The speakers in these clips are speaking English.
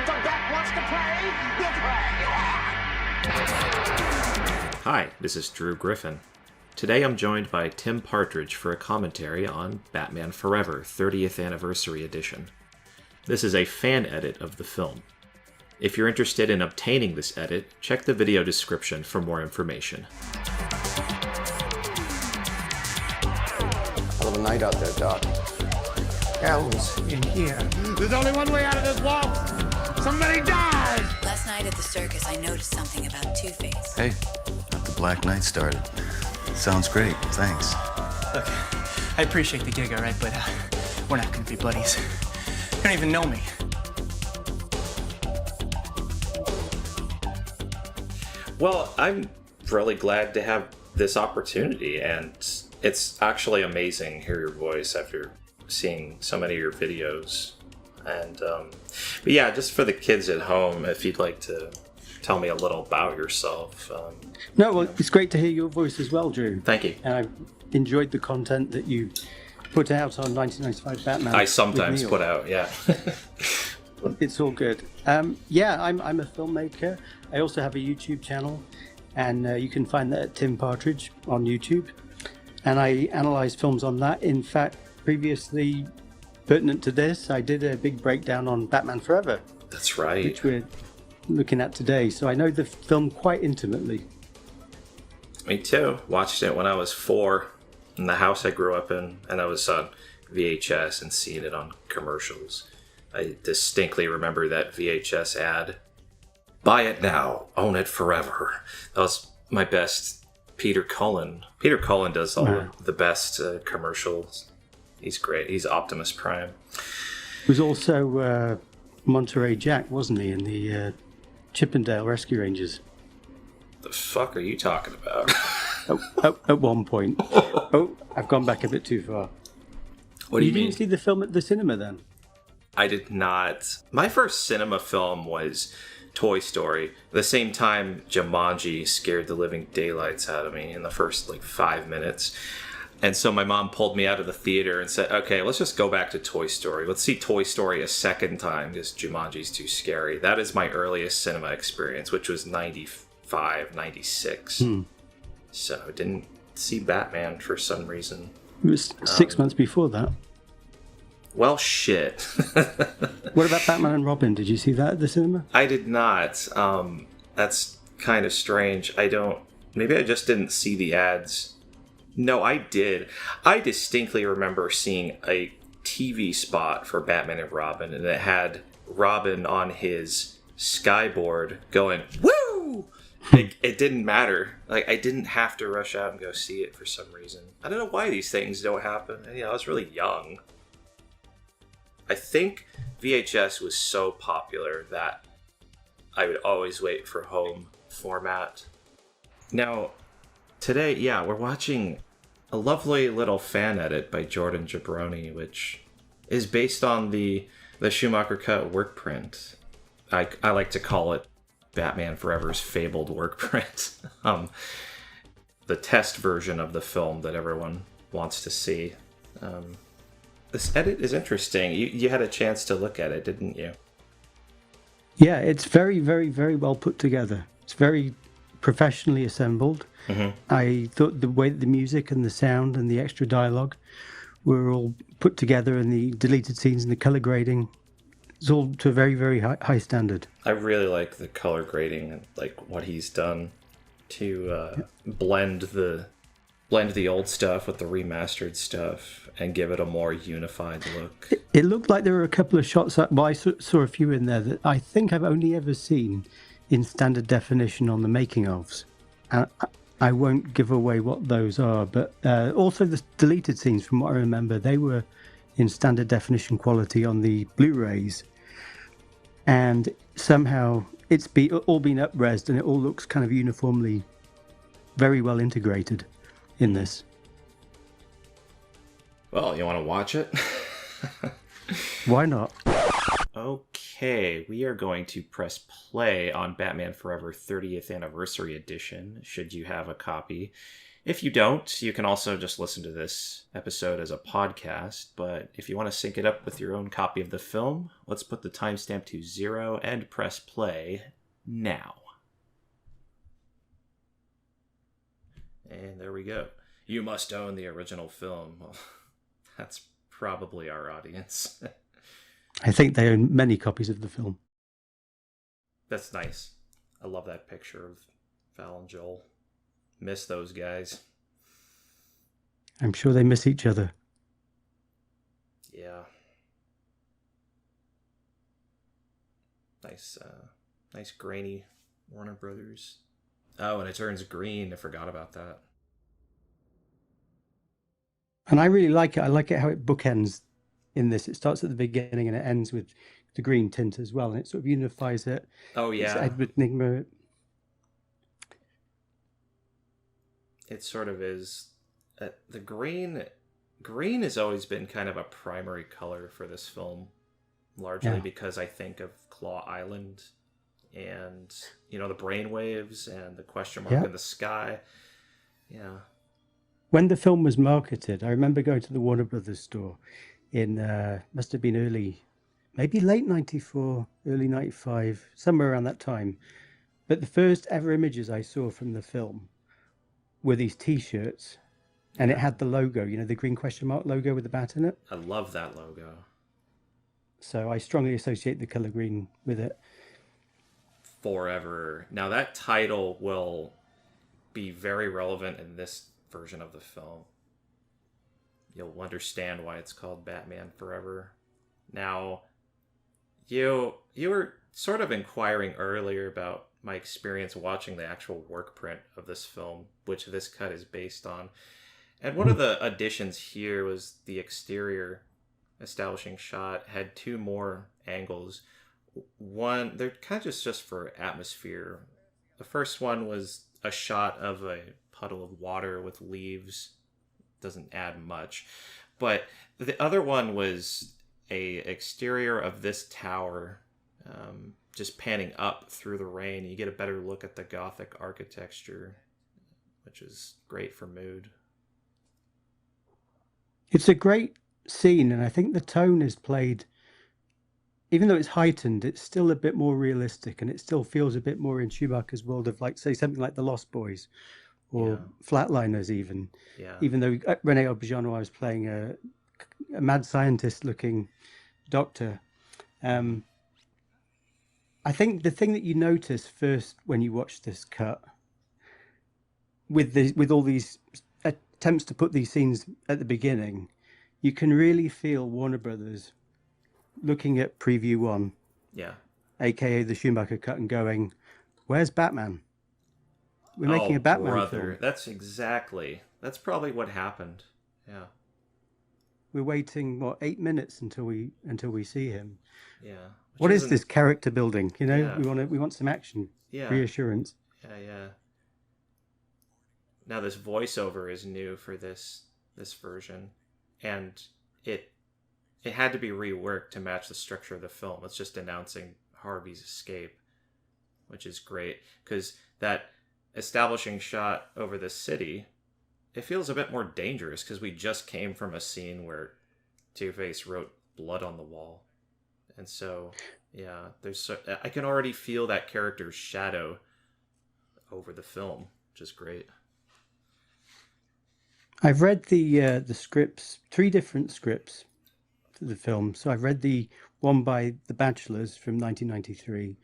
If the bat wants to play, you play. Hi, this is Drew Griffin. Today I'm joined by Tim Partridge for a commentary on Batman Forever 30th Anniversary Edition. This is a fan edit of the film. If you're interested in obtaining this edit, check the video description for more information. Hell of a night out there, Doc. Hell's in here. There's only one way out of this wall. Somebody dies. Last night at the circus, I noticed something about Two-Face. Hey, got the Black Knight started. Sounds great, thanks. Look, I appreciate the gig, all right, but we're not gonna be buddies. You don't even know me. Well, I'm really glad to have this opportunity, and it's actually amazing to hear your voice after seeing so many of your videos. And but yeah, just for the kids at home, if you'd like to tell me a little about yourself. No, well, it's great to hear your voice as well, Drew. Thank you. And I've enjoyed the content that you put out on 1995 Batman. I sometimes put out, yeah. It's all good. Yeah, I'm a filmmaker. I also have a YouTube channel, and you can find that at Tim Partridge on YouTube. And I analyze films on that. In fact, previously, pertinent to this, I did a big breakdown on Batman Forever. That's right. Which we're looking at today. So I know the film quite intimately. Me too. Watched it when I was 4 in the house I grew up in, and I was on VHS and seeing it on commercials. I distinctly remember that VHS ad. Buy it now, own it forever. That was my best Peter Cullen. Peter Cullen does all the best commercials. He's great. He's Optimus Prime. He was also Monterey Jack, wasn't he, in the Chippendale Rescue Rangers? The fuck are you talking about? At one point. Oh, I've gone back a bit too far. What do you mean? You didn't see the film at the cinema then? I did not. My first cinema film was Toy Story. At the same time, Jumanji scared the living daylights out of me in the first 5 minutes. And so my mom pulled me out of the theater and said, okay, let's just go back to Toy Story. Let's see Toy Story a second time because Jumanji's too scary. That is my earliest cinema experience, which was 95, 96. So I didn't see Batman for some reason. It was 6 months before that. Well, shit. What about Batman and Robin? Did you see that at the cinema? I did not. That's kind of strange. Maybe I just didn't see the ads. No, I did. I distinctly remember seeing a TV spot for Batman and Robin, and it had Robin on his skyboard going, woo! It didn't matter. I didn't have to rush out and go see it for some reason. I don't know why these things don't happen. I was really young. I think VHS was so popular that I would always wait for home format. Now, today, we're watching a lovely little fan edit by Jordan Jabroni, which is based on the Schumacher Cut work print. I like to call it Batman Forever's fabled work print. The test version of the film that everyone wants to see. This edit is interesting. You had a chance to look at it, didn't you? Yeah, it's very, very, very well put together. It's very professionally assembled. Mm-hmm. I thought the way that the music and the sound and the extra dialogue were all put together, and the deleted scenes and the color grading, it's all to a very, very high standard. I really like the color grading and what he's done to blend the old stuff with the remastered stuff and give it a more unified look. It looked like there were a couple of shots, I saw a few in there that I think I've only ever seen in standard definition on the making ofs. I won't give away what those are, but also the deleted scenes, from what I remember, they were in standard definition quality on the Blu-rays. And somehow it's all been up-resed, and it all looks kind of uniformly very well integrated in this. Well, you want to watch it? Why not? Okay, we are going to press play on Batman Forever 30th Anniversary Edition, should you have a copy. If you don't, you can also just listen to this episode as a podcast, but if you want to sync it up with your own copy of the film, let's put the timestamp to 0 and press play now. And there we go. You must own the original film. Well, that's probably our audience. I think they own many copies of the film. That's nice. I love that picture of Val and Joel. Miss those guys. I'm sure they miss each other. Yeah. Nice grainy Warner Brothers. Oh, and it turns green. I forgot about that. And I really like it. I like it how it bookends in this. It starts at the beginning and it ends with the green tint as well. And it sort of unifies it. Oh, yeah. It's Edward Nygma. It sort of is. The green has always been kind of a primary color for this film, largely because I think of Claw Island and, the brainwaves and the question mark in the sky. Yeah. When the film was marketed, I remember going to the Warner Brothers store in, must have been maybe late 94, early 95, somewhere around that time. But the first ever images I saw from the film were these T-shirts, and it had the logo, the green question mark logo with the bat in it. I love that logo. So I strongly associate the color green with it. Forever. Now that title will be very relevant in this version of the film. You'll understand why it's called Batman Forever. Now, you were sort of inquiring earlier about my experience watching the actual work print of this film, which this cut is based on. And one of the additions here was the exterior establishing shot had 2 more angles. One, they're kind of just for atmosphere. The first one was a shot of a puddle of water with leaves. Doesn't add much. But the other one was a exterior of this tower, just panning up through the rain. You get a better look at the Gothic architecture, which is great for mood. It's a great scene, and I think the tone is played, even though it's heightened, it's still a bit more realistic, and it still feels a bit more in Schumacher's world of, like, say, something like The Lost Boys or Flatliners even. Yeah. Even though René Auberjonois was playing a mad scientist-looking doctor. I think the thing that you notice first when you watch this cut, with all these attempts to put these scenes at the beginning, you can really feel Warner Brothers looking at preview 1, aka the Schumacher cut, and going, "Where's Batman? We're making a Batman film." That's probably what happened. Yeah. We're waiting 8 minutes until we see him. Yeah. What is this character building? Yeah. We want some action, reassurance. Yeah. Now this voiceover is new for this version, and it had to be reworked to match the structure of the film. It's just announcing Harvey's escape, which is great because that establishing shot over the city, it feels a bit more dangerous because we just came from a scene where Two-Face wrote blood on the wall. And so, I can already feel that character's shadow over the film, which is great. I've read the scripts, 3 different scripts for the film. So I've read the one by The Bachelors from 1993,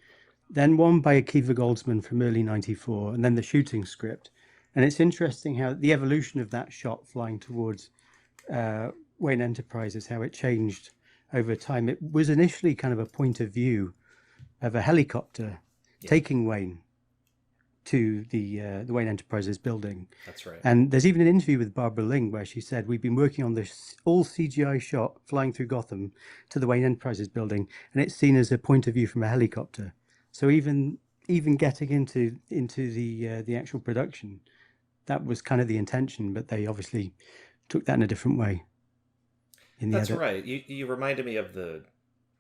then one by Akiva Goldsman from early 94, and then the shooting script. And it's interesting how the evolution of that shot flying towards Wayne Enterprises, how it changed over time. It was initially kind of a point of view of a helicopter taking Wayne to the Wayne Enterprises building. That's right. And there's even an interview with Barbara Ling where she said, "We've been working on this all CGI shot flying through Gotham to the Wayne Enterprises building, and it's seen as a point of view from a helicopter." So even getting into the actual production, that was kind of the intention, but they obviously took that in a different way. That's right. You reminded me of the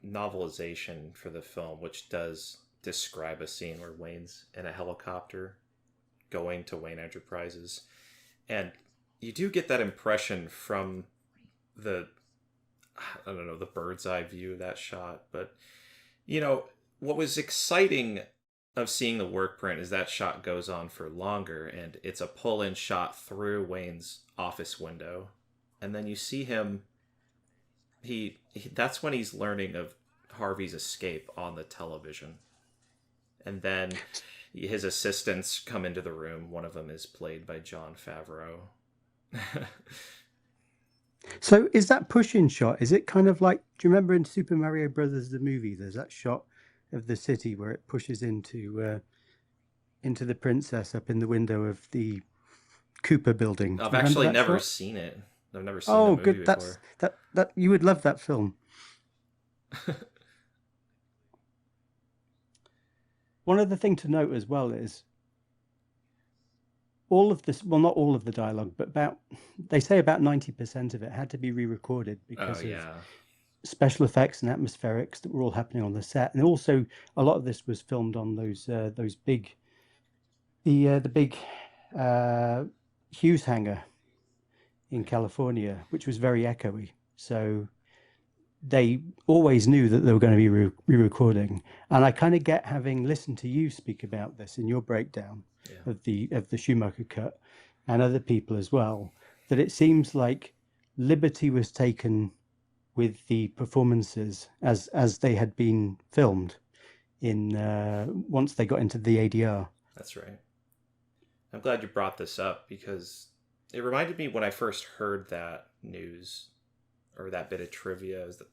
novelization for the film, which does describe a scene where Wayne's in a helicopter going to Wayne Enterprises. And you do get that impression from the, I don't know, the bird's eye view of that shot. But, you know, what was exciting of seeing the work print is that shot goes on for longer, and it's a pull-in shot through Wayne's office window. And then you see him, he that's when he's learning of Harvey's escape on the television. And then his assistants come into the room. One of them is played by Jon Favreau. So is that push-in shot? Is it kind of like? Do you remember in Super Mario Brothers the movie? There's that shot of the city where it pushes into the princess up in the window of the Cooper building. I've actually never seen it. I've never seen the movie good. before. That you would love that film. One other thing to note as well is all of this, well, not all of the dialogue, but they say about 90% of it had to be re-recorded because of special effects and atmospherics that were all happening on the set. And also a lot of this was filmed on those big, the big Hughes hangar in California, which was very echoey. So they always knew that they were going to be re-recording. And I kind of get, having listened to you speak about this in your breakdown of the Schumacher cut, and other people as well, that it seems like liberty was taken with the performances as they had been filmed in once they got into the ADR. That's right. I'm glad you brought this up, because it reminded me when I first heard that news, or that bit of trivia, is that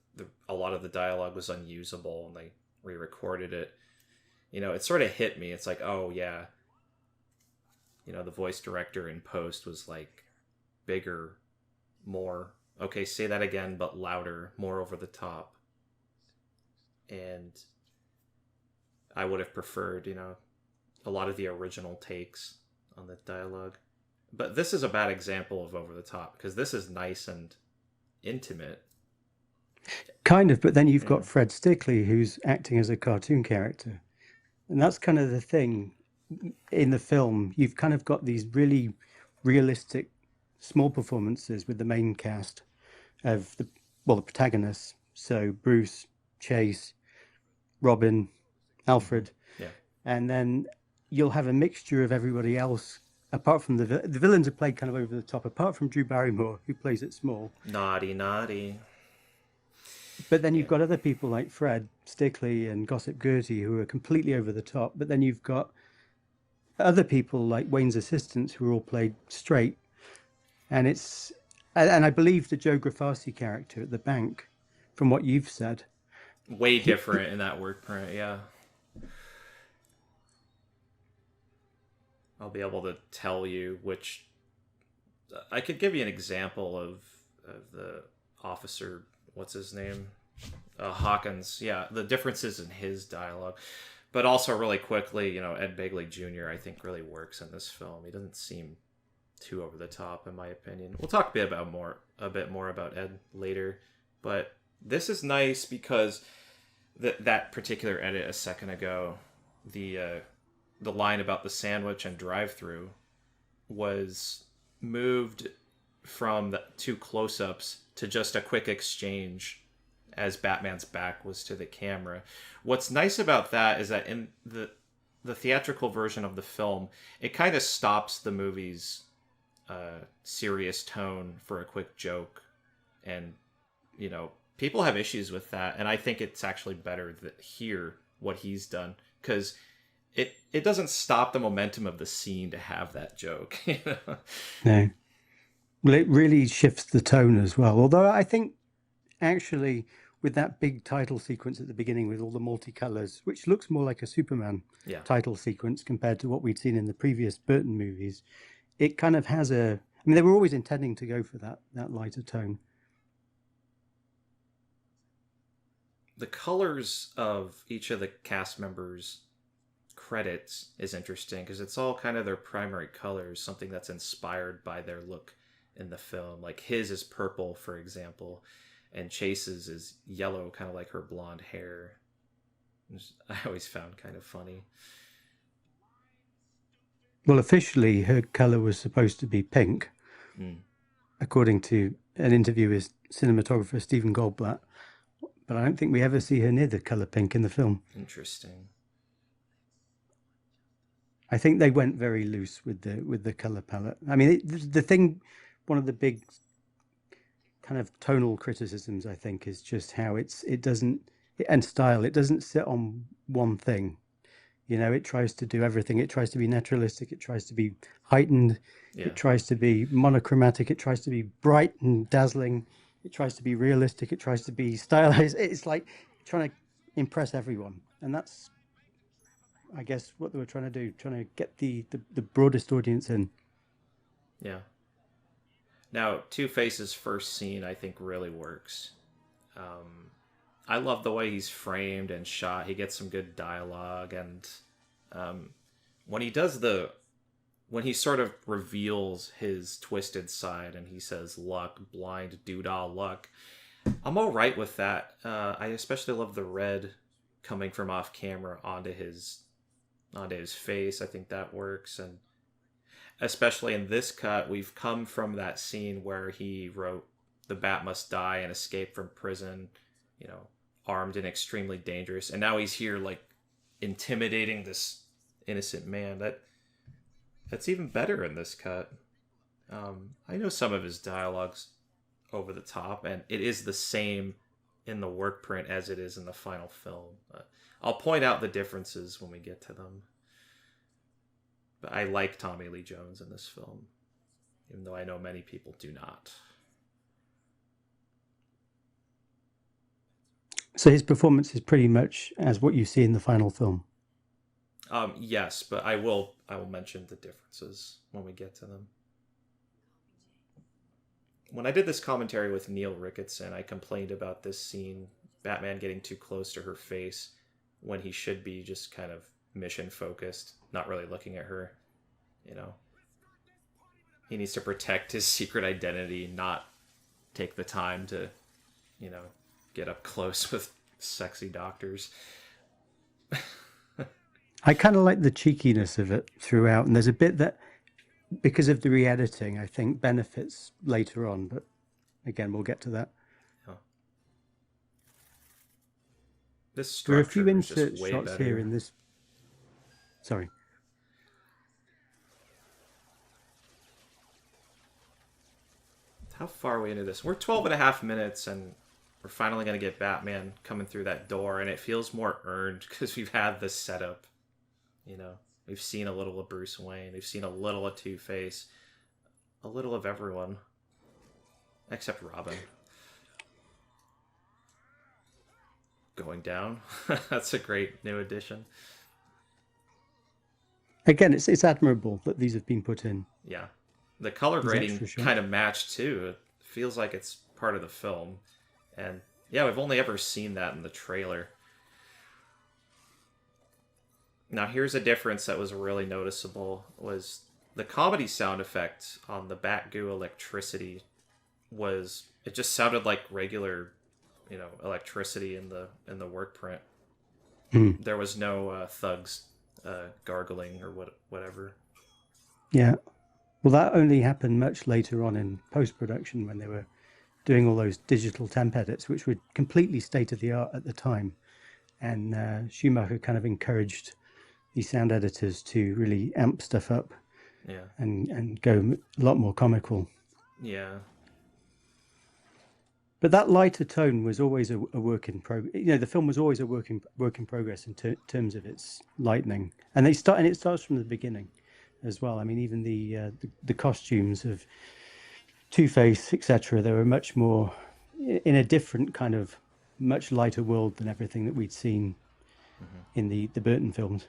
a lot of the dialogue was unusable and they re-recorded it. You know, it sort of hit me. It's like, oh yeah, you know, the voice director in post was like, bigger, more, okay, say that again, but louder, more over the top. And I would have preferred, you know, a lot of the original takes on the dialogue. But this is a bad example of over the top, because this is nice and intimate. Kind of, but then you've got Fred Stickley, who's acting as a cartoon character. And that's kind of the thing in the film. You've kind of got these really realistic small performances with the main cast of the protagonists. So Bruce, Chase, Robin, Alfred. Yeah. And then you'll have a mixture of everybody else. Apart from the villains are played kind of over the top, apart from Drew Barrymore, who plays it small. Naughty. But then you've got other people like Fred Stickley and Gossip Gertie who are completely over the top. But then you've got other people like Wayne's assistants who are all played straight. And I believe the Joe Grafasi character at the bank, from what you've said, way different in that work print, yeah. I'll be able to tell you which. I could give you an example of the officer. What's his name? Hawkins. Yeah, the differences in his dialogue, but also really quickly, you know, Ed Begley Jr. I think really works in this film. He doesn't seem too over the top, in my opinion. We'll talk a bit more about Ed later, but this is nice because that particular edit a second ago, the line about the sandwich and drive-through was moved from the two close-ups to just a quick exchange as Batman's back was to the camera. What's nice about that is that in the theatrical version of the film, it kind of stops the movie's serious tone for a quick joke. And, you know, people have issues with that, and I think it's actually better that here what he's done, because it doesn't stop the momentum of the scene to have that joke. You know? No. Well, it really shifts the tone as well. Although I think actually with that big title sequence at the beginning with all the multicolors, which looks more like a Superman title sequence compared to what we'd seen in the previous Burton movies, it kind of has I mean, they were always intending to go for that lighter tone. The colors of each of the cast members' credits is interesting because it's all kind of their primary colors, something that's inspired by their look in the film. Like his is purple, for example, and Chase's is yellow, kind of like her blonde hair, which I always found kind of funny. Well, officially, her color was supposed to be pink, according to an interview with cinematographer Stephen Goldblatt. But I don't think we ever see her near the color pink in the film. Interesting. I think they went very loose with the color palette. I mean, the thing, one of the big kind of tonal criticisms, I think, is just how it doesn't, and style, it doesn't sit on one thing. You know, it tries to do everything. It tries to be naturalistic. It tries to be heightened. Yeah. It tries to be monochromatic. It tries to be bright and dazzling. It tries to be realistic. It tries to be stylized. It's like trying to impress everyone. And that's, I guess, what they were trying to do, trying to get the broadest audience in. Yeah. Now, Two-Face's first scene, I think, really works. I love the way he's framed and shot. He gets some good dialogue, and when he sort of reveals his twisted side and he says, "Luck, blind doodah luck," I'm all right with that. I especially love the red coming from off camera onto his face. I think that works, and especially in this cut, we've come from that scene where he wrote "The Bat Must Die" and escaped from prison, you know, armed and extremely dangerous, and now he's here, like, intimidating this innocent man. That's even better in this cut. I know some of his dialogue's over the top, and it is the same in the work print as it is in the final film. I'll point out the differences when we get to them. But I like Tommy Lee Jones in this film, even though I know many people do not. So his performance is pretty much as what you see in the final film. Yes, but I will mention the differences when we get to them. When I did this commentary with Neil Ricketson, I complained about this scene, Batman getting too close to her face when he should be just kind of mission focused, not really looking at her. You know, he needs to protect his secret identity, not take the time to, you know, get up close with sexy doctors. I kind of like the cheekiness of it throughout, and there's a bit that, because of the re-editing, I think benefits later on, but again, we'll get to that. Yeah. This There are a structure few is just insert way shots better. here in this. Sorry. How far are we into this? We're 12 and a half minutes, and we're finally going to get Batman coming through that door, and it feels more earned because we've had this setup. You know, we've seen a little of Bruce Wayne, we've seen a little of Two-Face, a little of everyone, except Robin. Going down. That's a great new addition. Again, it's admirable that these have been put in. Yeah. The color These grading extra shots. kind of matched too. It feels like it's part of the film. And yeah, we've only ever seen that in the trailer. Now here's a difference that was really noticeable, was the comedy sound effect on the Batgoo electricity it just sounded like regular, you know, electricity in the work print. There was no thugs gargling or whatever. Yeah. Well, that only happened much later on in post-production when they were doing all those digital temp edits, which were completely state-of-the-art at the time. And Schumacher kind of encouraged these sound editors to really amp stuff up, Yeah. and go a lot more comical. Yeah. But that lighter tone was always a work in progress. You know, the film was always a work in progress in terms of its lightning, and it starts from the beginning as well. I mean, even the costumes of Two-Face, etc., they were much more in a different kind of much lighter world than everything that we'd seen in the Burton films.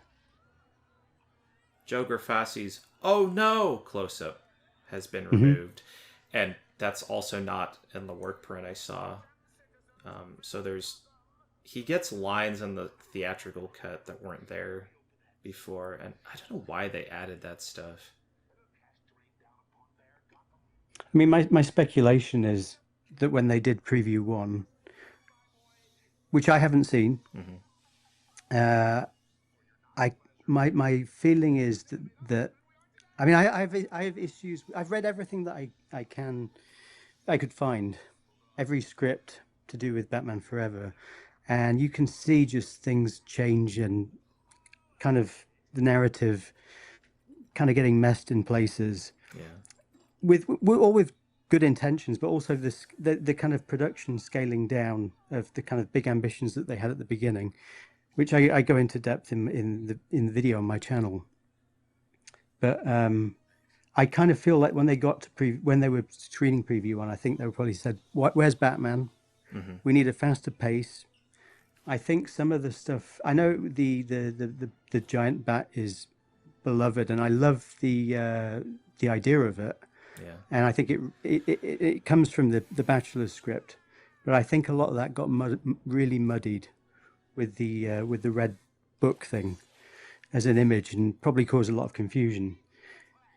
Joe Grafasse's "Oh no" close-up has been removed, and that's also not in the work print I saw. So he gets lines in the theatrical cut that weren't there before, and I don't know why they added that stuff. I mean, my speculation is that when they did preview 1, which I haven't seen, my feeling is that I mean, I have issues. I've read everything that I could find, every script to do with Batman Forever, and you can see just things change and kind of the narrative kind of getting messed in places Yeah. with good intentions, but also the kind of production scaling down of the kind of big ambitions that they had at the beginning, which I go into depth in the video on my channel. But I kind of feel like when they got to when they were screening preview one, I think they probably said, "Where's Batman? We need a faster pace." I think some of the stuff, I know the giant bat is beloved, and I love the idea of it. Yeah. And I think it comes from the Bachelor's script, but I think a lot of that got really muddied with the red book thing as an image, and probably caused a lot of confusion.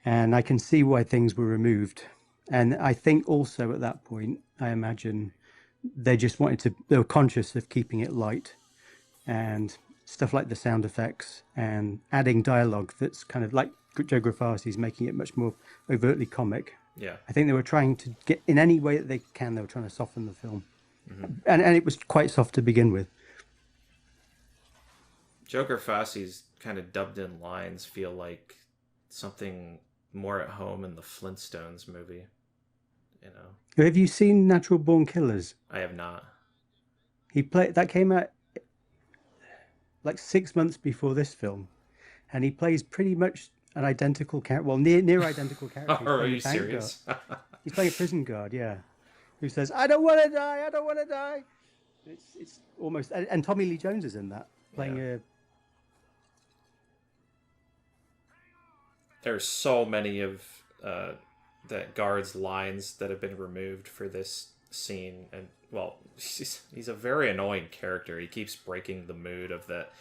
And I can see why things were removed. And I think also at that point, I imagine they just they were conscious of keeping it light, and stuff like the sound effects and adding dialogue that's kind of like Joe Grafasi's, making it much more overtly comic. Yeah. I think they were trying to get, in any way that they can, they were trying to soften the film. And it was quite soft to begin with. Joe Grafasi's kind of dubbed in lines feel like something more at home in the Flintstones movie. You know. Have you seen Natural Born Killers? I have not. That came out like 6 months before this film, and he plays pretty much an identical character. Well, near identical character. Are you serious? He's playing a prison guard, yeah, who says, "I don't want to die. I don't want to die." It's almost, and Tommy Lee Jones is in that, playing a. There's so many of that guard's lines that have been removed for this scene, and well, he's a very annoying character. He keeps breaking the mood of that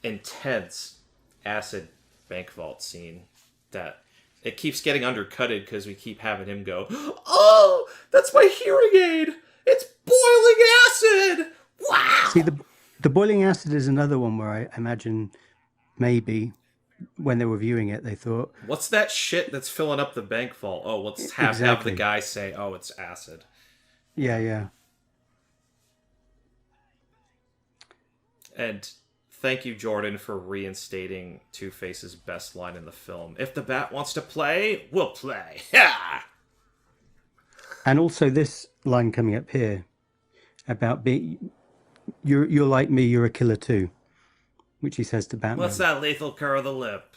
intense acid bank vault scene that it keeps getting undercutted because we keep having him go, "Oh, that's my hearing aid! It's boiling acid! Wow!" See, the boiling acid is another one where I imagine maybe when they were viewing it, they thought, "What's that shit that's filling up the bank vault? Oh, let's have the guy say, oh, it's acid." Yeah. And thank you, Jordan, for reinstating Two-Face's best line in the film. "If the bat wants to play, we'll play." Yeah. And also this line coming up here about being, you're like me, you're a killer too, which he says to Batman. "What's that lethal curl of the lip?"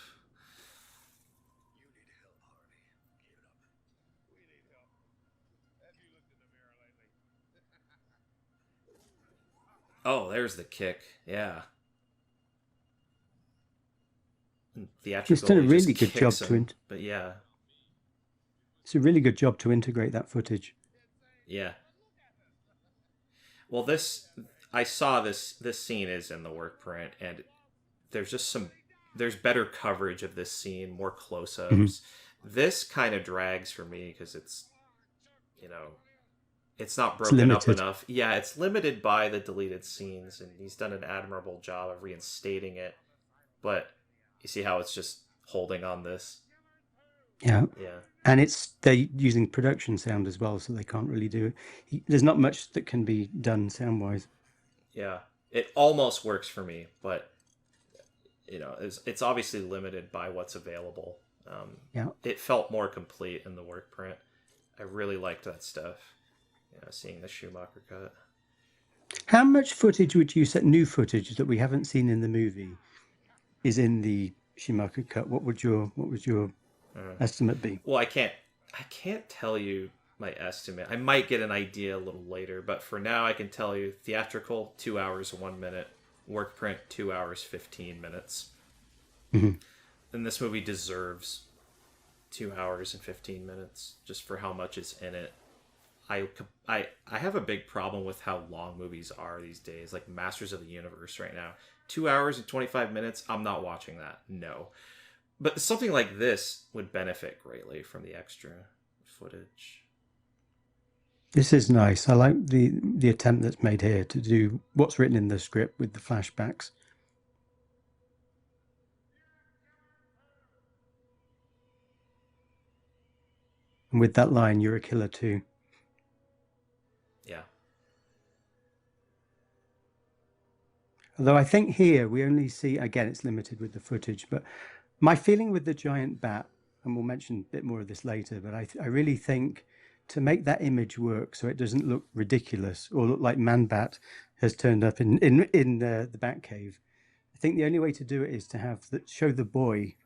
Oh, there's the kick. Yeah. Theatrical. He's done a he really just good job kicks him, but yeah. It's a really good job to integrate that footage. Yeah. Well, I saw this scene is in the work print, and there's better coverage of this scene, more close-ups. Mm-hmm. This kind of drags for me because it's not broken up enough. Yeah, it's limited by the deleted scenes, and he's done an admirable job of reinstating it. But you see how it's just holding on this? Yeah. Yeah. And they're using production sound as well, so they can't really do it. There's not much that can be done sound-wise. Yeah. It almost works for me, but it's obviously limited by what's available. It felt more complete in the work print. I really liked that stuff. Seeing the Schumacher cut. How much footage would you say, new footage that we haven't seen in the movie, is in the Schumacher cut? What would your estimate be? Well, I can't tell you my estimate. I might get an idea a little later, but for now I can tell you theatrical 2 hours 1 minute, work print 2 hours 15 minutes. Mm-hmm. And this movie deserves 2 hours and 15 minutes just for how much is in it. I have a big problem with how long movies are these days, like Masters of the Universe right now. 2 hours and 25 minutes, I'm not watching that. No. But something like this would benefit greatly from the extra footage. This is nice. I like the attempt that's made here to do what's written in the script with the flashbacks. And with that line, "You're a killer too." Yeah. Although I think here we only see, again, it's limited with the footage, but my feeling with the giant bat, and we'll mention a bit more of this later, but I really think to make that image work so it doesn't look ridiculous or look like Man-Bat has turned up in the Batcave, I think the only way to do it is to have show the boy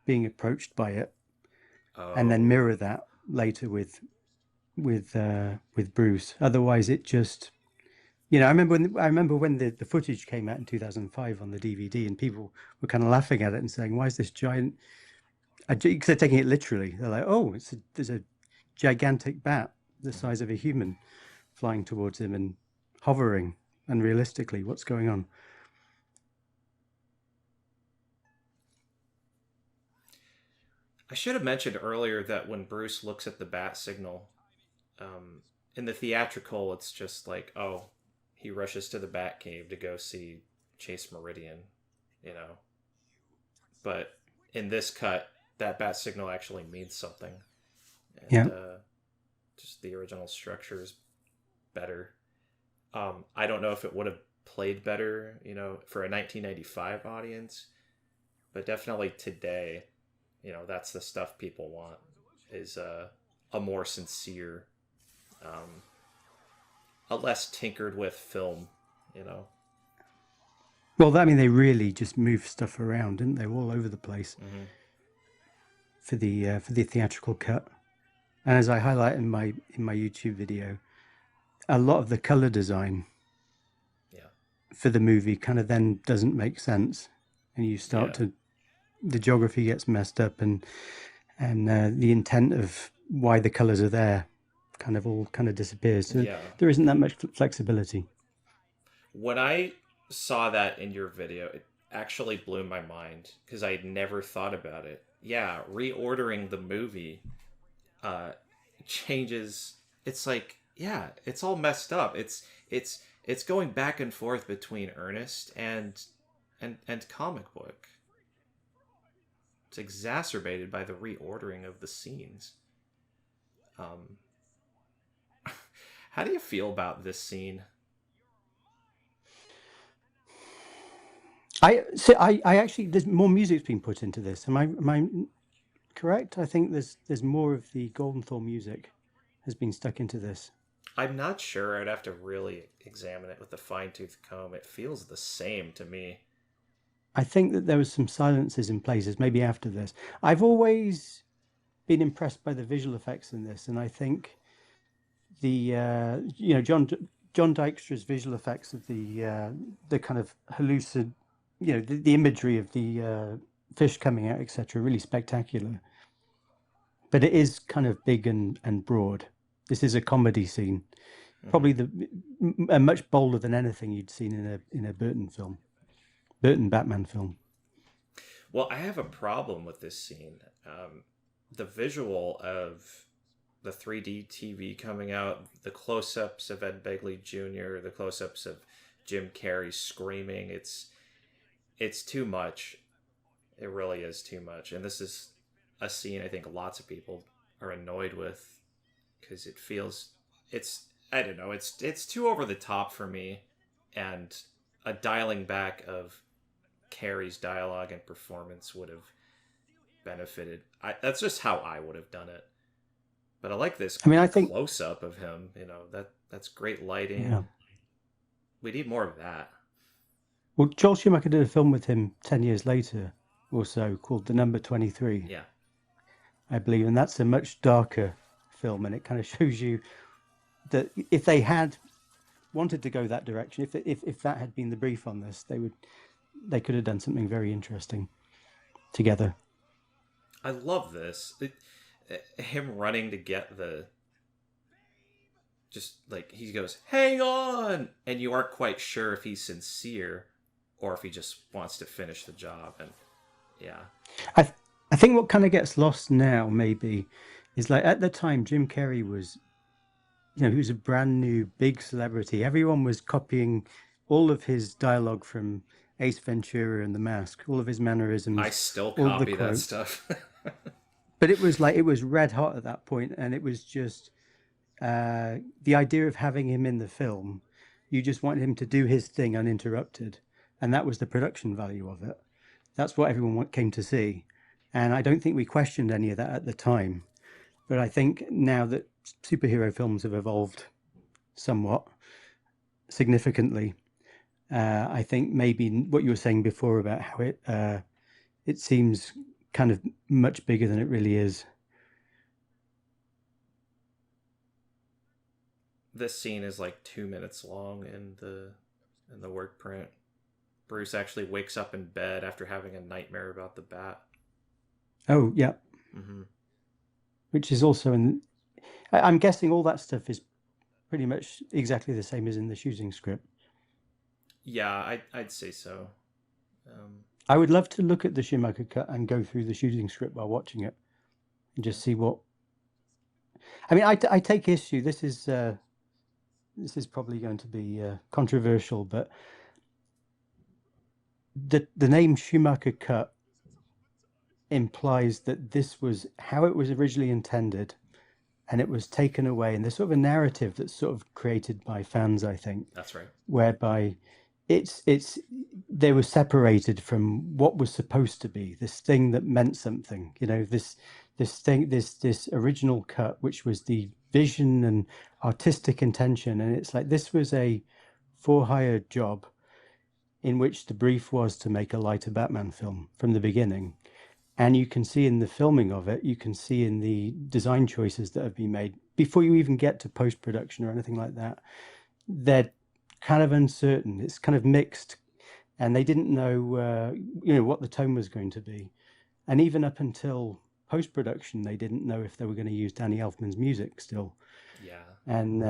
being approached by it, and then mirror that later with Bruce. Otherwise, it just, I remember when the footage came out in 2005 on the DVD, and people were kind of laughing at it and saying, "Why is this giant?" Because they're taking it literally. They're like, "Oh, there's a gigantic bat the size of a human flying towards him and hovering. And realistically, what's going on?" I should have mentioned earlier that when Bruce looks at the bat signal, in the theatrical, it's just like, oh, he rushes to the Batcave to go see Chase Meridian, But in this cut, that bat signal actually means something. And, just the original structure is better. I don't know if it would have played better, for a 1995 audience, but definitely today, that's the stuff people want, is a more sincere, a less tinkered with film, Well, I mean, they really just moved stuff around, didn't they? All over the place for the theatrical cut. And as I highlight in my YouTube video, a lot of the color design for the movie kind of then doesn't make sense, and you start to, the geography gets messed up, and the intent of why the colors are there kind of disappears. So there isn't that much flexibility. When I saw that in your video, it actually blew my mind because I had never thought about it. Yeah, reordering the movie changes. It's like, it's all messed up. It's going back and forth between Ernest and comic book. It's exacerbated by the reordering of the scenes. How do you feel about this scene? I actually, there's more music's been put into this. Am I correct? I think there's more of the Golden Thorn music has been stuck into this. I'm not sure. I'd have to really examine it with a fine-tooth comb. It feels the same to me. I think that there was some silences in places, maybe after this. I've always been impressed by the visual effects in this, and I think the John Dykstra's visual effects of the kind of the imagery of the fish coming out, etc., really spectacular. But it is kind of big and broad. This is a comedy scene, probably much bolder than anything you'd seen in a Burton Batman film. Well, I have a problem with this scene. The visual of the 3D TV coming out, the close-ups of Ed Begley Jr., the close-ups of Jim Carrey screaming, it's too much. It really is too much. And this is a scene I think lots of people are annoyed with because it feels, I don't know, it's too over the top for me, and a dialing back of Carrey's dialogue and performance would have benefited. That's just how I would have done it. But I like this I think close-up of him, that's great lighting. Yeah. We need more of that. Well, Joel Schumacher did a film with him 10 years later or so called The Number 23. Yeah. I believe, and that's a much darker film, and it kind of shows you that if they had wanted to go that direction, if that had been the brief on this, they could have done something very interesting together. I love this. Him running to get just like he goes, "Hang on!" and you aren't quite sure if he's sincere or if he just wants to finish the job. And I think what kind of gets lost now maybe is, like, at the time Jim Carrey was, he was a brand new big celebrity. Everyone was copying all of his dialogue from Ace Ventura and The Mask, all of his mannerisms. I still copy that stuff. But it was red hot at that point, and it was just the idea of having him in the film. You just wanted him to do his thing uninterrupted, and that was the production value of it. That's what everyone came to see, and I don't think we questioned any of that at the time. But I think now that superhero films have evolved somewhat significantly, I think maybe what you were saying before about how it seems kind of much bigger than it really is. This scene is like 2 minutes long in the work print. Bruce actually wakes up in bed after having a nightmare about the bat. Oh, yeah. Mm-hmm. Which is also I'm guessing all that stuff is pretty much exactly the same as in the shooting script. Yeah, I'd say so. I would love to look at the Schumacher cut and go through the shooting script while watching it and just see what. I mean, I take issue. This is probably going to be controversial, but the name Schumacher cut implies that this was how it was originally intended, and it was taken away. And there's sort of a narrative that's sort of created by fans, I think. That's right. Whereby they were separated from what was supposed to be this thing that meant something. You know, this original cut, which was the vision and artistic intention, and it's like this was a for-hire job in which the brief was to make a lighter Batman film from the beginning. And you can see in the filming of it, you can see in the design choices that have been made before you even get to post-production or anything like that, they're kind of uncertain. It's kind of mixed, and they didn't know, what the tone was going to be. And even up until post-production, they didn't know if they were going to use Danny Elfman's music still. Yeah. And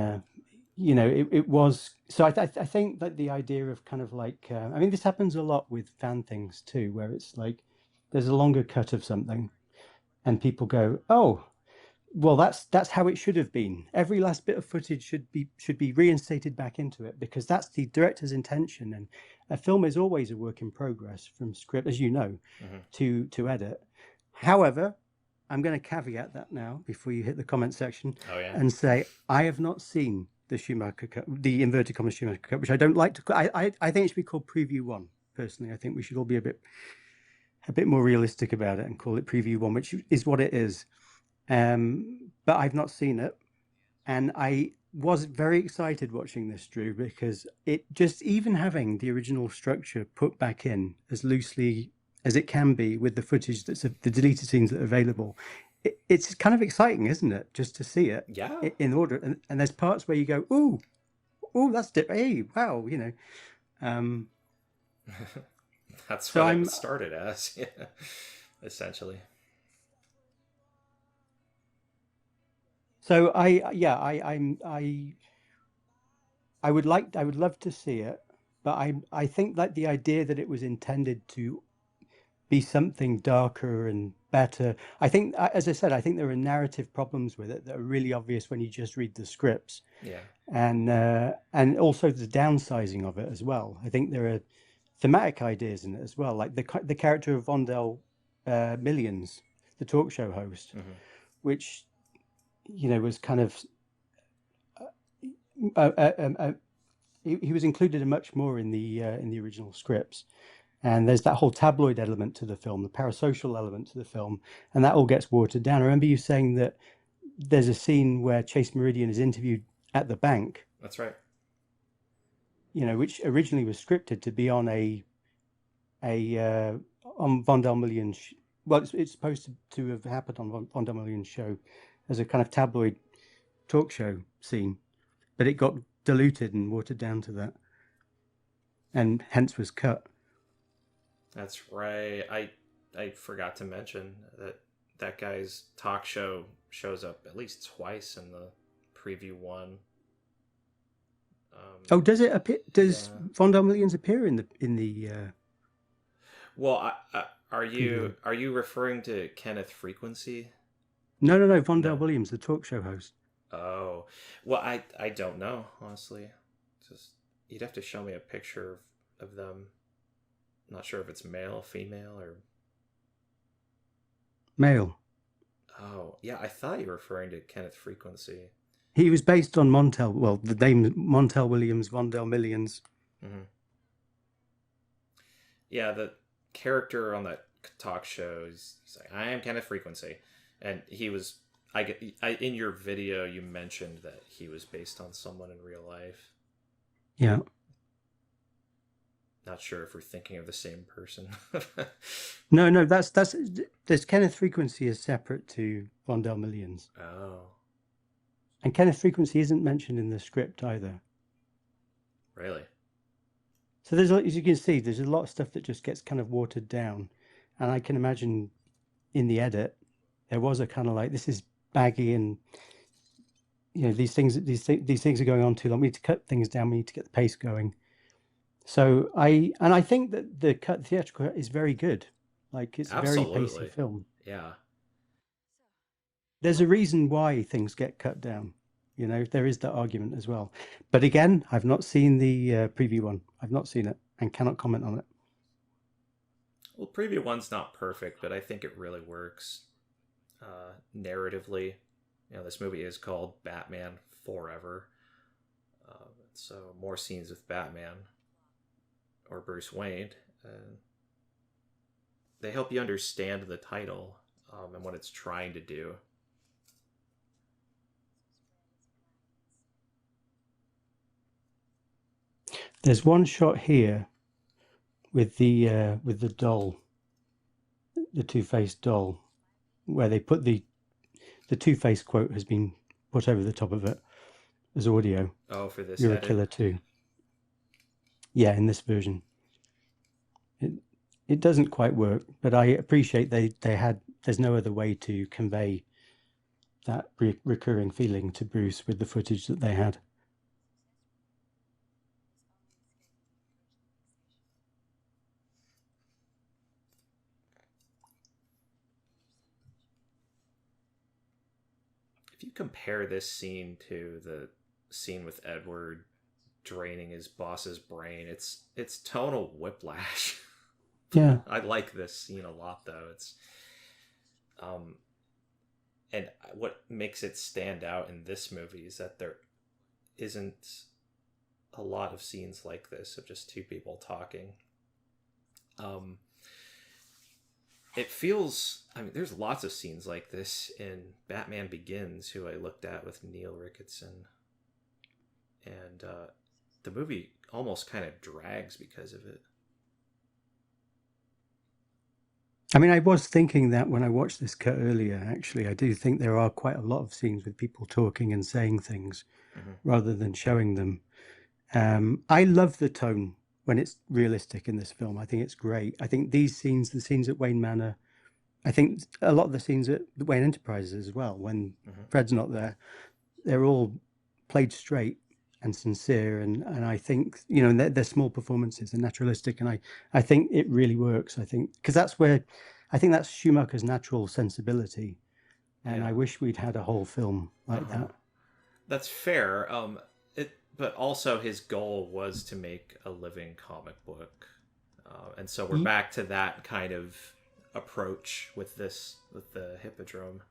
it was. So I think that the idea of kind of like, I mean, this happens a lot with fan things too, where it's like there's a longer cut of something, and people go, "Oh, well, that's how it should have been. Every last bit of footage should be reinstated back into it because that's the director's intention." And a film is always a work in progress from script, as you know, to edit. However, I'm going to caveat that now before you hit the comment section and say I have not seen the Schumacher cut, the inverted commas Schumacher cut, which I don't like to. I think it should be called Preview 1. Personally, I think we should all be a bit more realistic about it and call it Preview 1, which is what it is. But I've not seen it, and I was very excited watching this, Drew, because it just, even having the original structure put back in as loosely as it can be with the footage that's the deleted scenes that are available, it's kind of exciting, isn't it? Just to see it in order, and there's parts where you go, ooh, that's hey, wow, That's what it started as, essentially. So I would love to see it, but I think that the idea that it was intended to be something darker and better. I think, as I said, I think there are narrative problems with it that are really obvious when you just read the scripts. Yeah. And also the downsizing of it as well. I think there are thematic ideas in it as well, like the character of Vondel Millions, the talk show host, which was kind of he was included much more in the original scripts. And there's that whole tabloid element to the film, the parasocial element to the film, and that all gets watered down. I remember you saying that there's a scene where Chase Meridian is interviewed at the bank. That's right. Which originally was scripted to be on on Vondel Million's. Well, it's supposed to have happened on Vondel Million's show as a kind of tabloid talk show scene, but it got diluted and watered down to that, and hence was cut. That's right. I forgot to mention that guy's talk show shows up at least twice in the Preview 1. Does it appear? Does Vondel Millions appear in the? Well, are you referring to Kenneth Frequency? No. Vondel Williams, the talk show host. Oh, well, I don't know, honestly. Just you'd have to show me a picture of them. I'm not sure if it's male, female, or male. Oh, yeah, I thought you were referring to Kenneth Frequency. He was based on Montel. Well, the name Montel Williams, Vondell Millions. Hmm. Yeah, the character on that talk show, he's like, I am Kenneth Frequency. And he was, in your video, you mentioned that he was based on someone in real life. Yeah. Not sure if we're thinking of the same person. No, there's Kenneth Frequency is separate to Vondell Millions. Oh, And Kenneth Frequency isn't mentioned in the script either. really? So there's, as you can see, there's a lot of stuff that just gets kind of watered down. And I can imagine in the edit, there was a kind of like, this is baggy and, you know, these things are going on too long. We need to cut things down. We need to get the pace going. So I think that the theatrical cut is very good. Like, it's a very pacey film. Yeah. There's a reason why things get cut down. You know, there is that argument as well. But again, I've not seen the preview one. I've not seen it and cannot comment on it. Well, preview one's not perfect, but I think it really works narratively. You know, this movie is called Batman Forever. So more scenes with Batman or Bruce Wayne. They help you understand the title and what it's trying to do. There's one shot here with the doll, the Two-Face doll, where they put the Two-Face quote has been put over the top of it as audio. Oh, for this You're edit? a killer too. Yeah, in this version. It doesn't quite work, but I appreciate there's no other way to convey that recurring feeling to Bruce with the footage that they had. If you compare this scene to the scene with Edward draining his boss's brain, it's tonal whiplash. Yeah. I like this scene a lot, though. It's and what makes it stand out in this movie is that there isn't a lot of scenes like this of just two people talking. It feels, I mean, there's lots of scenes like this in Batman Begins, who I looked at with Neil Ricketson, and the movie almost kind of drags because of it. I mean, I was thinking that when I watched this cut earlier, actually, I do think there are quite a lot of scenes with people talking and saying things rather than showing them. I love the tone when it's realistic in this film. I think it's great. I think these scenes, the scenes at Wayne Manor, I think a lot of the scenes at Wayne Enterprises as well, when Fred's not there, they're all played straight and sincere. And I think, you know, they're small performances and naturalistic. And I think it really works. I think, because I think that's Schumacher's natural sensibility. And I wish we'd had a whole film like that. That's fair. But also his goal was to make a living comic book. And so we're back to that kind of approach with the Hippodrome.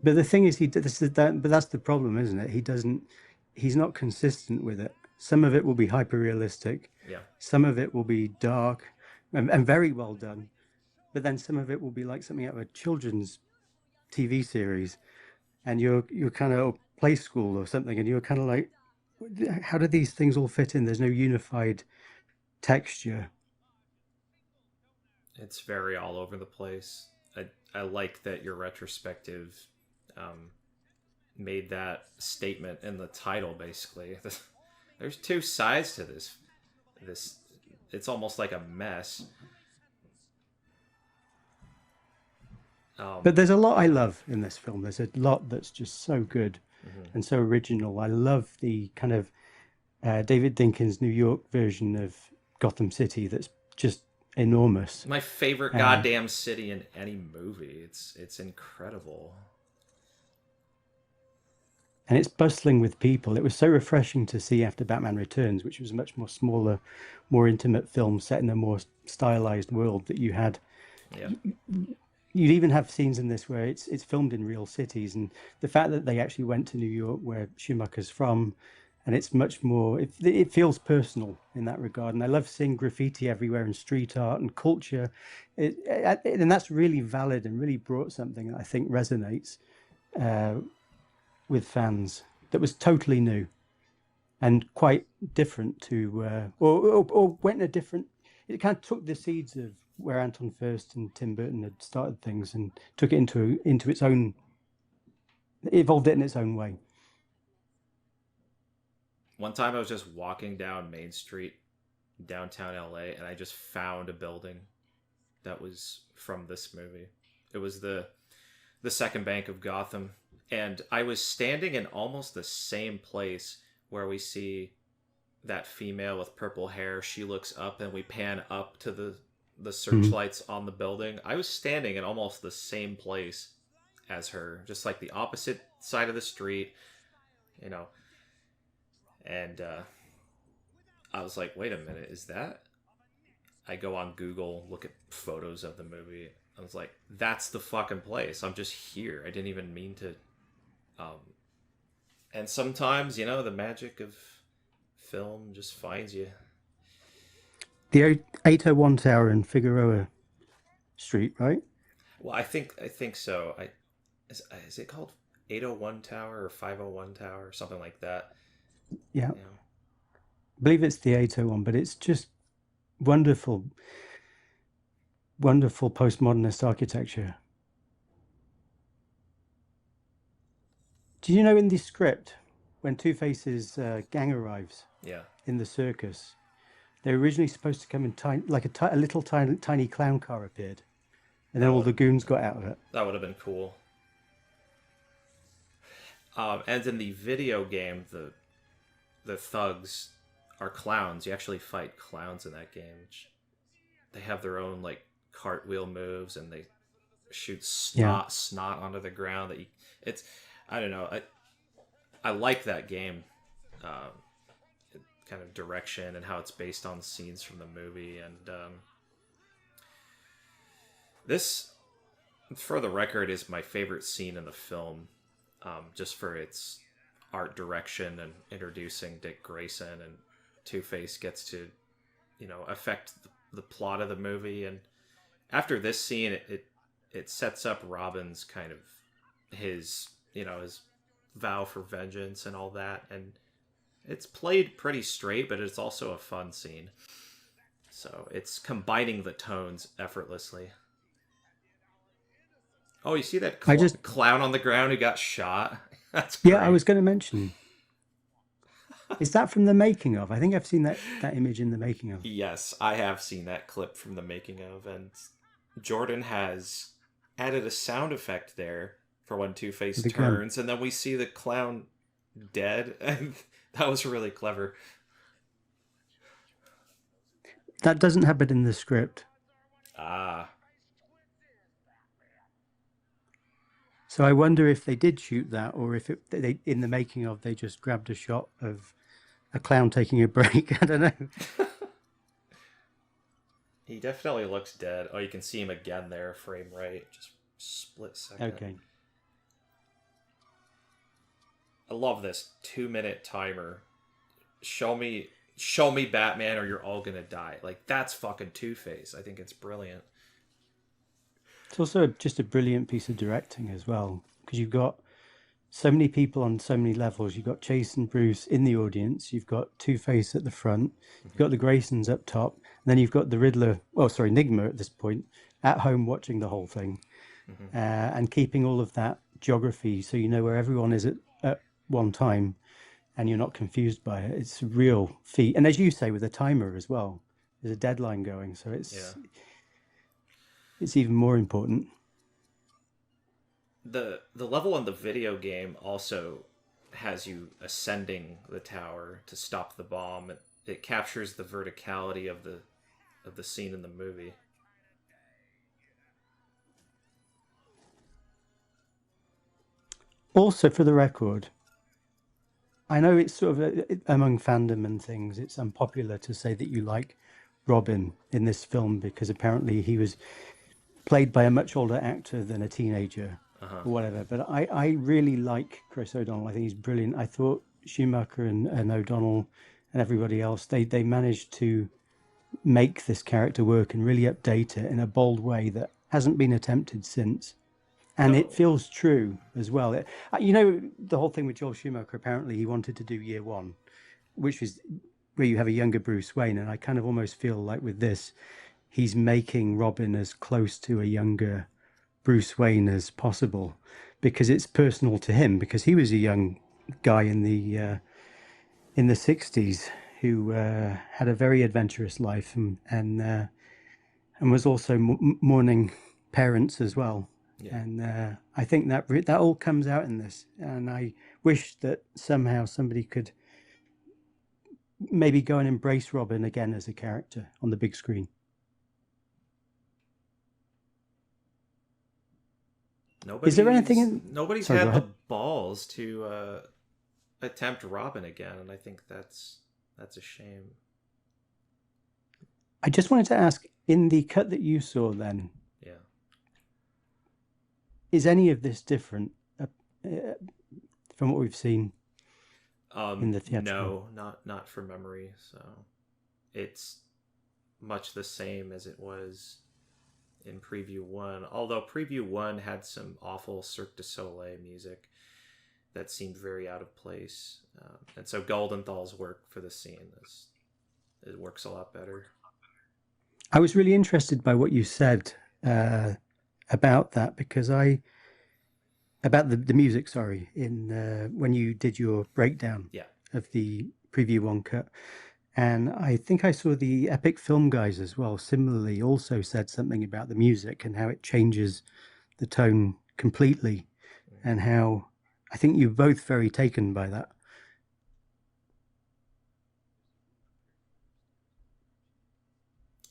But the thing is, but that's the problem, isn't it? He's not consistent with it. Some of it will be hyper realistic. Yeah. Some of it will be dark and very well done. But then some of it will be like something out of a children's TV series, and you're kind of play school or something, and you're kind of like, how do these things all fit in? There's no unified texture. It's very all over the place. I like that your retrospective made that statement in the title, basically. There's two sides to this. It's almost like a mess. But there's a lot I love in this film. There's a lot that's just so good and so original. I love the kind of David Dinkins' New York version of Gotham City that's just enormous. My favorite goddamn city in any movie. It's incredible. And it's bustling with people. It was so refreshing to see after Batman Returns, which was a much more smaller, more intimate film set in a more stylized world, that you had you'd even have scenes in this where it's filmed in real cities, and the fact that they actually went to New York, where Schumacher's from, and it's much more. It feels personal in that regard, and I love seeing graffiti everywhere and street art and culture, and that's really valid and really brought something that I think resonates with fans. That was totally new and quite different to, or went in a different. It kind of took the seeds of where Anton Furst and Tim Burton had started things and took it into its own, evolved it in its own way. One time I was just walking down Main Street, downtown LA, and I just found a building that was from this movie. It was the Second Bank of Gotham, and I was standing in almost the same place where we see that female with purple hair. She looks up, and we pan up to the searchlights on the building. I was standing in almost the same place as her, just like the opposite side of the street, you know. And I was like, wait a minute, is that? I go on Google, look at photos of the movie. I was like, that's the fucking place. I'm just here. I didn't even mean to. And sometimes, you know, the magic of film just finds you. The 801 Tower in Figueroa Street, right? Well, I think so. Is it called 801 Tower or 501 Tower or something like that? Yeah. I believe it's the 801, but it's just wonderful, wonderful postmodernist architecture. Do you know in the script, when Two-Face's gang arrives in the circus, they're originally supposed to come in a little tiny clown car appeared, and then all the goons got out of it. That would have been cool. And in the video game, the thugs are clowns. You actually fight clowns in that game. They have their own like cartwheel moves, and they shoot snot onto the ground. I don't know. I like that game. Kind of direction and how it's based on scenes from the movie, and this, for the record, is my favorite scene in the film, just for its art direction and introducing Dick Grayson, and Two-Face gets to, you know, affect the plot of the movie. And after this scene, it sets up Robin's kind of his vow for vengeance and all that, and it's played pretty straight, but it's also a fun scene. So it's combining the tones effortlessly. Oh, you see that clown on the ground who got shot? That's great. Yeah, I was going to mention. Is that from the making of? I think I've seen that image in the making of. Yes, I have seen that clip from the making of, and Jordan has added a sound effect there for when Two-Face turns, and then we see the clown dead, and that was really clever. That doesn't happen in the script. Ah. So I wonder if they did shoot that, or if they in the making of they just grabbed a shot of a clown taking a break. I don't know. He definitely looks dead. Oh, you can see him again there, frame right, just split second. Okay. I love this 2-minute timer. Show me Batman or you're all gonna die. Like, that's fucking Two-Face. I think it's brilliant. It's also just a brilliant piece of directing as well, because you've got so many people on so many levels. You've got Chase and Bruce in the audience. You've got Two-Face at the front. You've got the Graysons up top. And then you've got the Riddler, Enigma at this point, at home watching the whole thing. And keeping all of that geography so you know where everyone is at one time, and you're not confused by it. It's a real feat. And as you say, with a timer as well, there's a deadline going, so it's even more important. The level in the video game also has you ascending the tower to stop the bomb. It captures the verticality of the scene in the movie. Also, for the record, I know it's sort of among fandom and things, it's unpopular to say that you like Robin in this film, because apparently he was played by a much older actor than a teenager or whatever. But I really like Chris O'Donnell. I think he's brilliant. I thought Schumacher and O'Donnell and everybody else, they managed to make this character work and really update it in a bold way that hasn't been attempted since. And it feels true as well. The whole thing with Joel Schumacher, apparently he wanted to do Year One, which was where you have a younger Bruce Wayne. And I kind of almost feel like with this, he's making Robin as close to a younger Bruce Wayne as possible, because it's personal to him, because he was a young guy in the 60s who had a very adventurous life and was also mourning parents as well. Yeah. And I think that all comes out in this. And I wish that somehow somebody could maybe go and embrace Robin again as a character on the big screen. Is there anything nobody's had the balls to attempt Robin again, and I think that's a shame. I just wanted to ask, in the cut that you saw then, is any of this different from what we've seen in the theatrical? No, not from memory. So it's much the same as it was in Preview 1. Although Preview 1 had some awful Cirque du Soleil music that seemed very out of place. And so Goldenthal's work for the scene it works a lot better. I was really interested by what you said about that, because about the music, sorry, in when you did your breakdown of the Preview 1 cut. And I think I saw the Epic Film guys as well similarly also said something about the music and how it changes the tone completely, and how I think you're both very taken by that.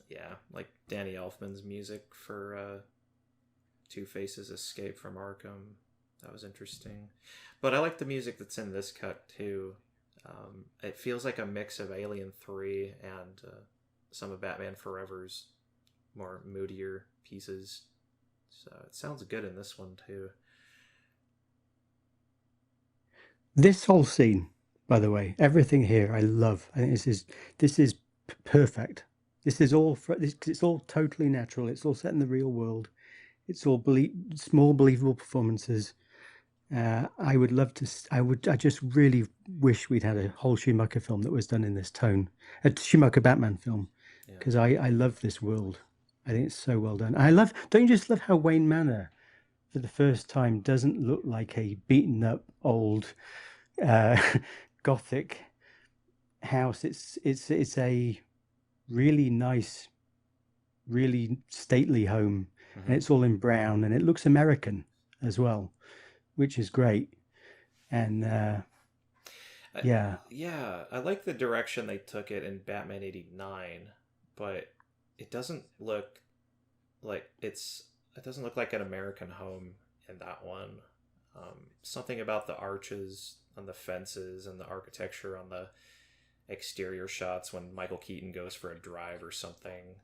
Yeah, like Danny Elfman's music for Two-Face's Escape from Arkham. That was interesting. But I like the music that's in this cut too. It feels like a mix of Alien 3 and some of Batman Forever's more moodier pieces. So it sounds good in this one too. This whole scene, by the way, everything here I love. I think this is perfect. This is all it's all totally natural. It's all set in the real world. It's all small believable performances. I would love to. I just really wish we'd had a whole Schumacher film that was done in this tone, a Schumacher Batman film, because I love this world. I think it's so well done. Don't you just love how Wayne Manor, for the first time, doesn't look like a beaten up old Gothic house. It's a really nice, really stately home, and it's all in brown, and it looks American as well, which is great. And I like the direction they took it in Batman 89, but it doesn't look like it doesn't look like an American home in that one. Something about the arches on the fences and the architecture on the exterior shots when Michael Keaton goes for a drive or something.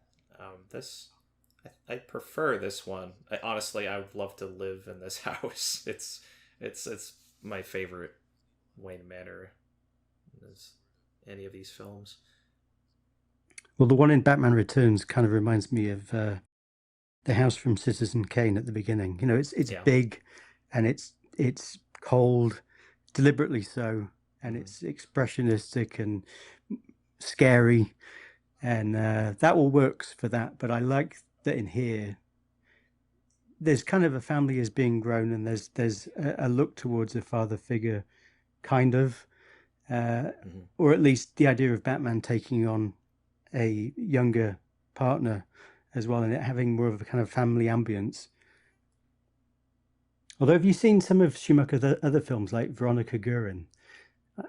I prefer this one. Honestly, I would love to live in this house. It's my favorite Wayne Manor as any of these films. Well, the one in Batman Returns kind of reminds me of the house from Citizen Kane at the beginning. You know, it's big, and it's cold, deliberately so, and it's expressionistic and scary, and that all works for that. But I like that in here there's kind of a family is being grown, and there's a look towards a father figure, kind of, or at least the idea of Batman taking on a younger partner as well, and it having more of a kind of family ambience. Although, have you seen some of Schumacher's other films, like Veronica Guerin?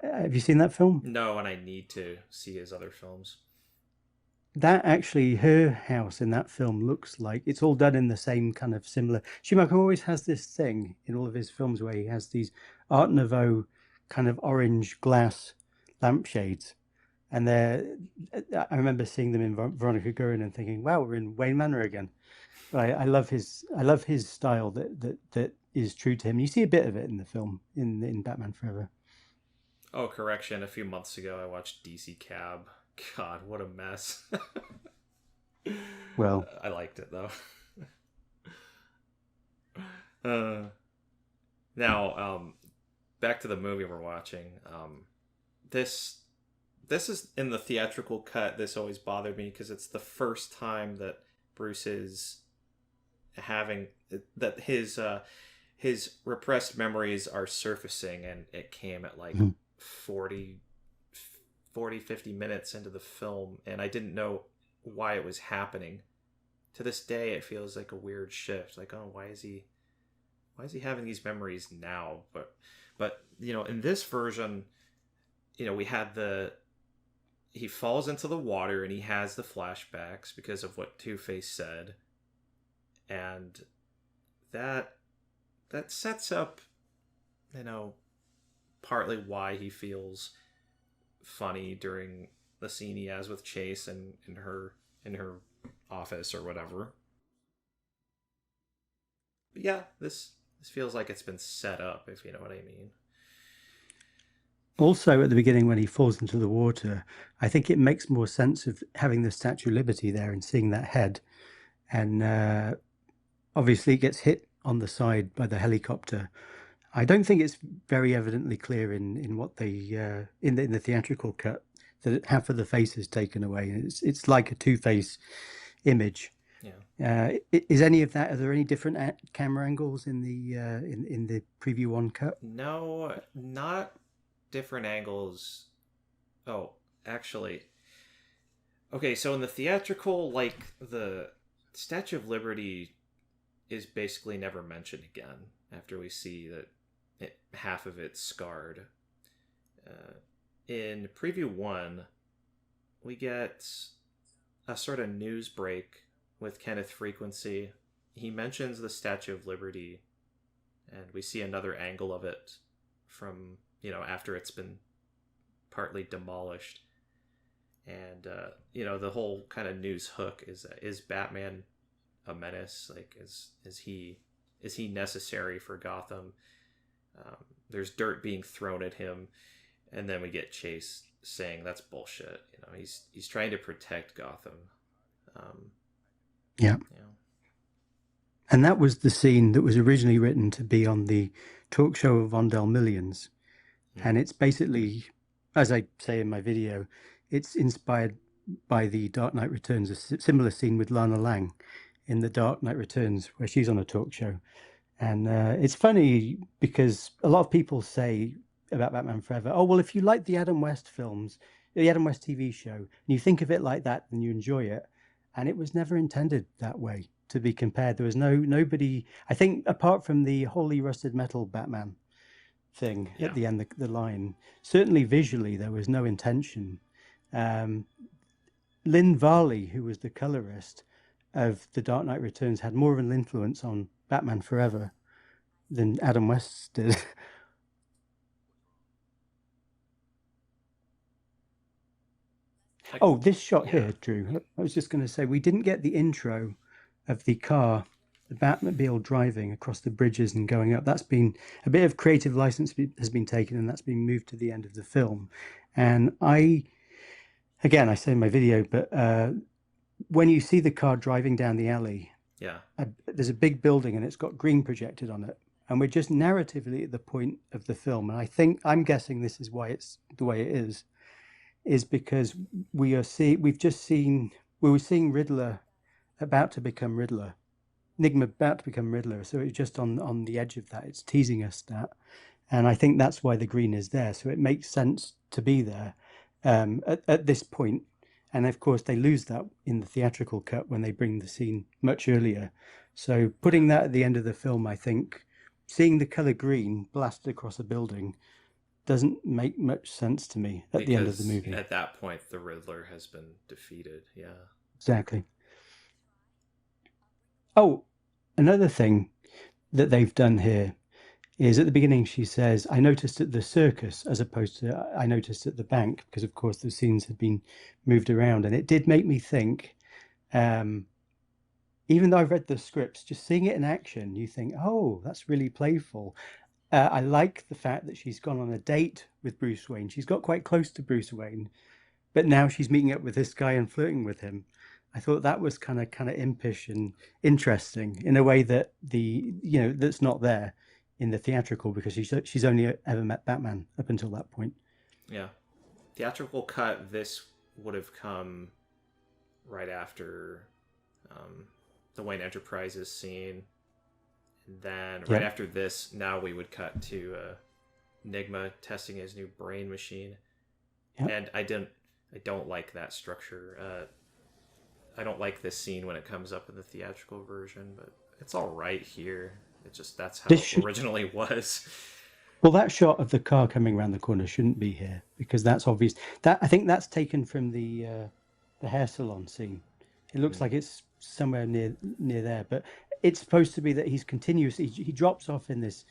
Have you seen that film? No, and I need to see his other films. That actually, her house in that film looks like it's all done in the same kind of similar. Schumacher always has this thing in all of his films where he has these Art Nouveau kind of orange glass lampshades, And I remember seeing them in Veronica Guerin and thinking, "Wow, we're in Wayne Manor again." But I love his style that is true to him. You see a bit of it in the film in Batman Forever. Oh, correction. A few months ago, I watched DC Cab. God, what a mess. Well, I liked it though. Now, back to the movie we're watching. This is in the theatrical cut. This always bothered me because it's the first time that Bruce is having that his repressed memories are surfacing, and it came at like 40 50 minutes into the film, and I didn't know why it was happening. To this day, it feels like a weird shift. Like, oh, why is he having these memories now? But in this version, we had he falls into the water and he has the flashbacks because of what Two-Face said, and that sets up, partly why he feels funny during the scene he has with Chase and in her office or whatever. But yeah, this feels like it's been set up, if you know what I mean. also at the beginning when he falls into the water, I think it makes more sense of having the Statue of Liberty there and seeing that head, and obviously it gets hit on the side by the helicopter. I don't think it's very evidently clear in what they in the theatrical cut that half of the face is taken away. It's like a Two-Face image. Yeah. Is any of that? Are there any different camera angles in the preview one cut? No, not different angles. Oh, actually. Okay, so in the theatrical, like, the Statue of Liberty is basically never mentioned again after we see that half of it's scarred. In preview 1, we get a sort of news break with Kenneth Frequency. He mentions the Statue of Liberty, and we see another angle of it from, after it's been partly demolished. And, the whole kind of news hook is Batman a menace? Like, is he necessary for Gotham? There's dirt being thrown at him, and then we get Chase saying that's bullshit. He's trying to protect Gotham. Yeah. And that was the scene that was originally written to be on the talk show of Vondel Millions. And it's basically, as I say in my video, it's inspired by the Dark Knight Returns, a similar scene with Lana Lang in the Dark Knight Returns, where she's on a talk show. And it's funny because a lot of people say about Batman Forever, oh, well, if you like the Adam West films, the Adam West TV show, and you think of it like that, then you enjoy it. And it was never intended that way to be compared. There was nobody, I think, apart from the Holy Rusted Metal Batman thing at the end, the line, certainly visually, there was no intention. Lynn Varley, who was the colorist of The Dark Knight Returns, had more of an influence on Batman Forever than Adam West did. Oh, this shot here, Drew. I was just going to say, we didn't get the intro of the car, the Batmobile driving across the bridges and going up. That's been a bit of creative license has been taken, and that's been moved to the end of the film. And I say in my video, but when you see the car driving down the alley, there's a big building and it's got green projected on it. And we're just narratively at the point of the film. And I'm guessing this is why it's the way it is because we were seeing Riddler about to become Riddler, Enigma about to become Riddler. So it's just on the edge of that. It's teasing us that. And I think that's why the green is there. So it makes sense to be there at this point. And of course, they lose that in the theatrical cut when they bring the scene much earlier. So putting that at the end of the film, I think, seeing the color green blasted across a building doesn't make much sense to me at the end of the movie. At that point, the Riddler has been defeated. Yeah. Exactly. Oh, another thing that they've done here is at the beginning she says, I noticed at the circus as opposed to I noticed at the bank, because of course the scenes had been moved around. And it did make me think, even though I've read the scripts, just seeing it in action, you think, oh, that's really playful. I like the fact that she's gone on a date with Bruce Wayne. She's got quite close to Bruce Wayne, but now she's meeting up with this guy and flirting with him. I thought that was kind of impish and interesting in a way that that's not there in the theatrical, because she's only ever met Batman up until that point. Yeah. Theatrical cut, this would have come right after the Wayne Enterprises scene. And then right after this, now we would cut to Enigma testing his new brain machine. Yep. And I don't like that structure. I don't like this scene when it comes up in the theatrical version, but it's all right here. It's just that's how it originally was. Well, that shot of the car coming around the corner shouldn't be here, because that's obvious. That I think that's taken from the hair salon scene. It looks like it's somewhere near there, but it's supposed to be that he's continuously he drops off in this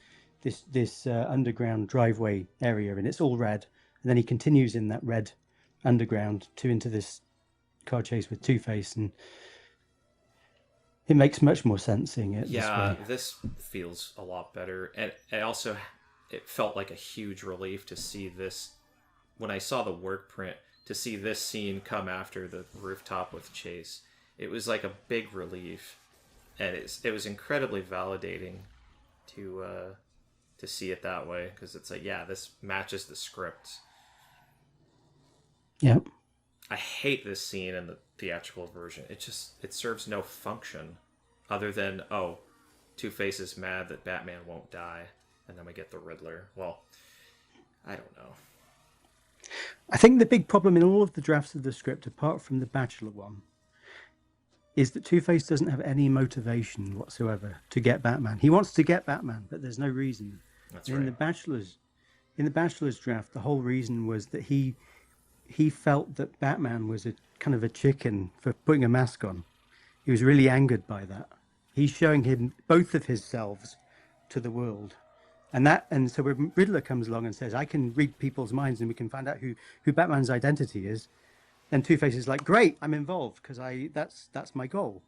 underground driveway area, and it's all red, and then he continues in that red underground into this car chase with Two-Face, and it makes much more sense seeing it this way. This feels a lot better, and it felt like a huge relief to see this when I saw the work print, to see this scene come after the rooftop with Chase. It was like a big relief, and it was incredibly validating to see it that way, because it's like, yeah, this matches the script. Yeah. I hate this scene in the theatrical version. It serves no function other than, oh, Two-Face is mad that Batman won't die, and then we get the Riddler. Well, I don't know. I think the big problem in all of the drafts of the script, apart from the Bachelor one, is that Two-Face doesn't have any motivation whatsoever to get Batman. He wants to get Batman, but there's no reason. That's right. In the Bachelor's draft, the whole reason was that he felt that Batman was a kind of a chicken for putting a mask on. He was really angered by that. He's showing him both of his selves to the world. And so when Riddler comes along and says, I can read people's minds and we can find out who Batman's identity is, then Two-Face is like, great, I'm involved, because that's my goal.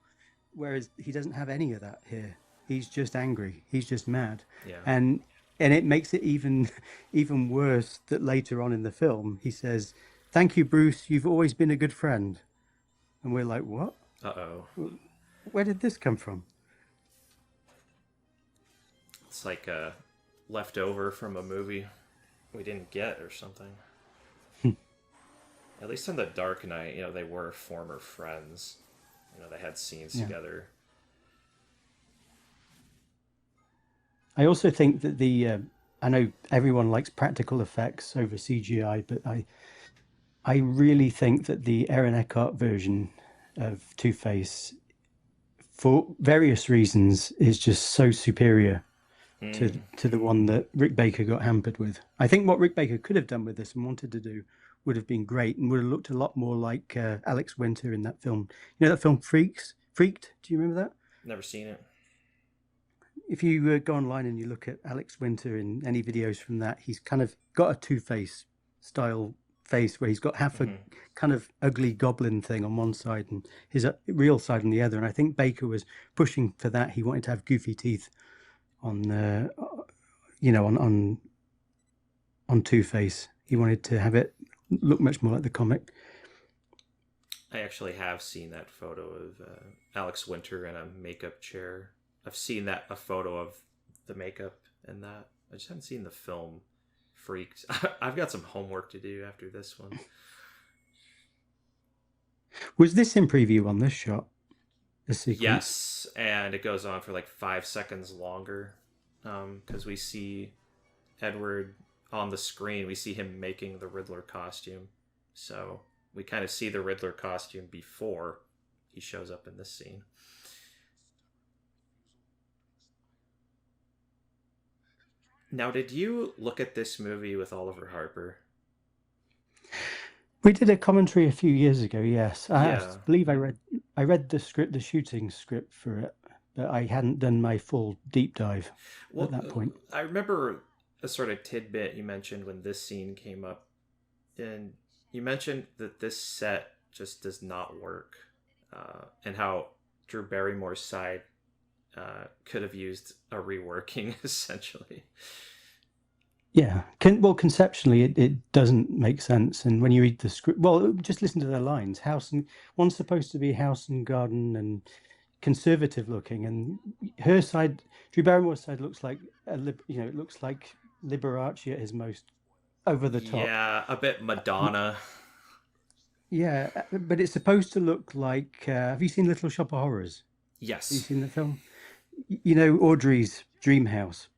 Whereas he doesn't have any of that here. He's just angry. He's just mad. Yeah. And it makes it even worse that later on in the film he says, thank you, Bruce, you've always been a good friend. And we're like, what? Uh-oh. Where did this come from? It's like a leftover from a movie we didn't get or something. At least in The Dark Knight, they were former friends. They had scenes together. I also think that I know everyone likes practical effects over CGI, but I really think that the Aaron Eckhart version of Two-Face, for various reasons, is just so superior to the one that Rick Baker got hampered with. I think what Rick Baker could have done with this and wanted to do would have been great, and would have looked a lot more like Alex Winter in that film. You know that film Freaked? Do you remember that? Never seen it. If you go online and you look at Alex Winter in any videos from that, he's kind of got a Two-Face style face where he's got half a kind of ugly goblin thing on one side and his real side on the other. And I think Baker was pushing for that. He wanted to have goofy teeth on Two-Face. He wanted to have it look much more like the comic. I actually have seen that photo of Alex Winter in a makeup chair. I've seen a photo of the makeup in that. I just haven't seen the film Freaked. I've got some homework to do after this one. Was this in preview on this shot? The sequence? Yes, and it goes on for like 5 seconds longer because we see Edward on the screen. We see him making the Riddler costume. So we kind of see the Riddler costume before he shows up in this scene. Now, did you look at this movie with Oliver Harper? We did a commentary a few years ago, yes. I believe I read the script, the shooting script for it, but I hadn't done my full deep dive at that point. I remember a sort of tidbit you mentioned when this scene came up, and you mentioned that this set just does not work, and how Drew Barrymore's side could have used a reworking, essentially. Yeah, conceptually, it doesn't make sense. And when you read the script, well, just listen to their lines. One's supposed to be house and garden and conservative looking, and her side, Drew Barrymore's side, looks like it looks like Liberace at his most over the top. Yeah, a bit Madonna. Yeah, but it's supposed to look like. Have you seen Little Shop of Horrors? Yes. Have you seen the film? You know, Audrey's dream house.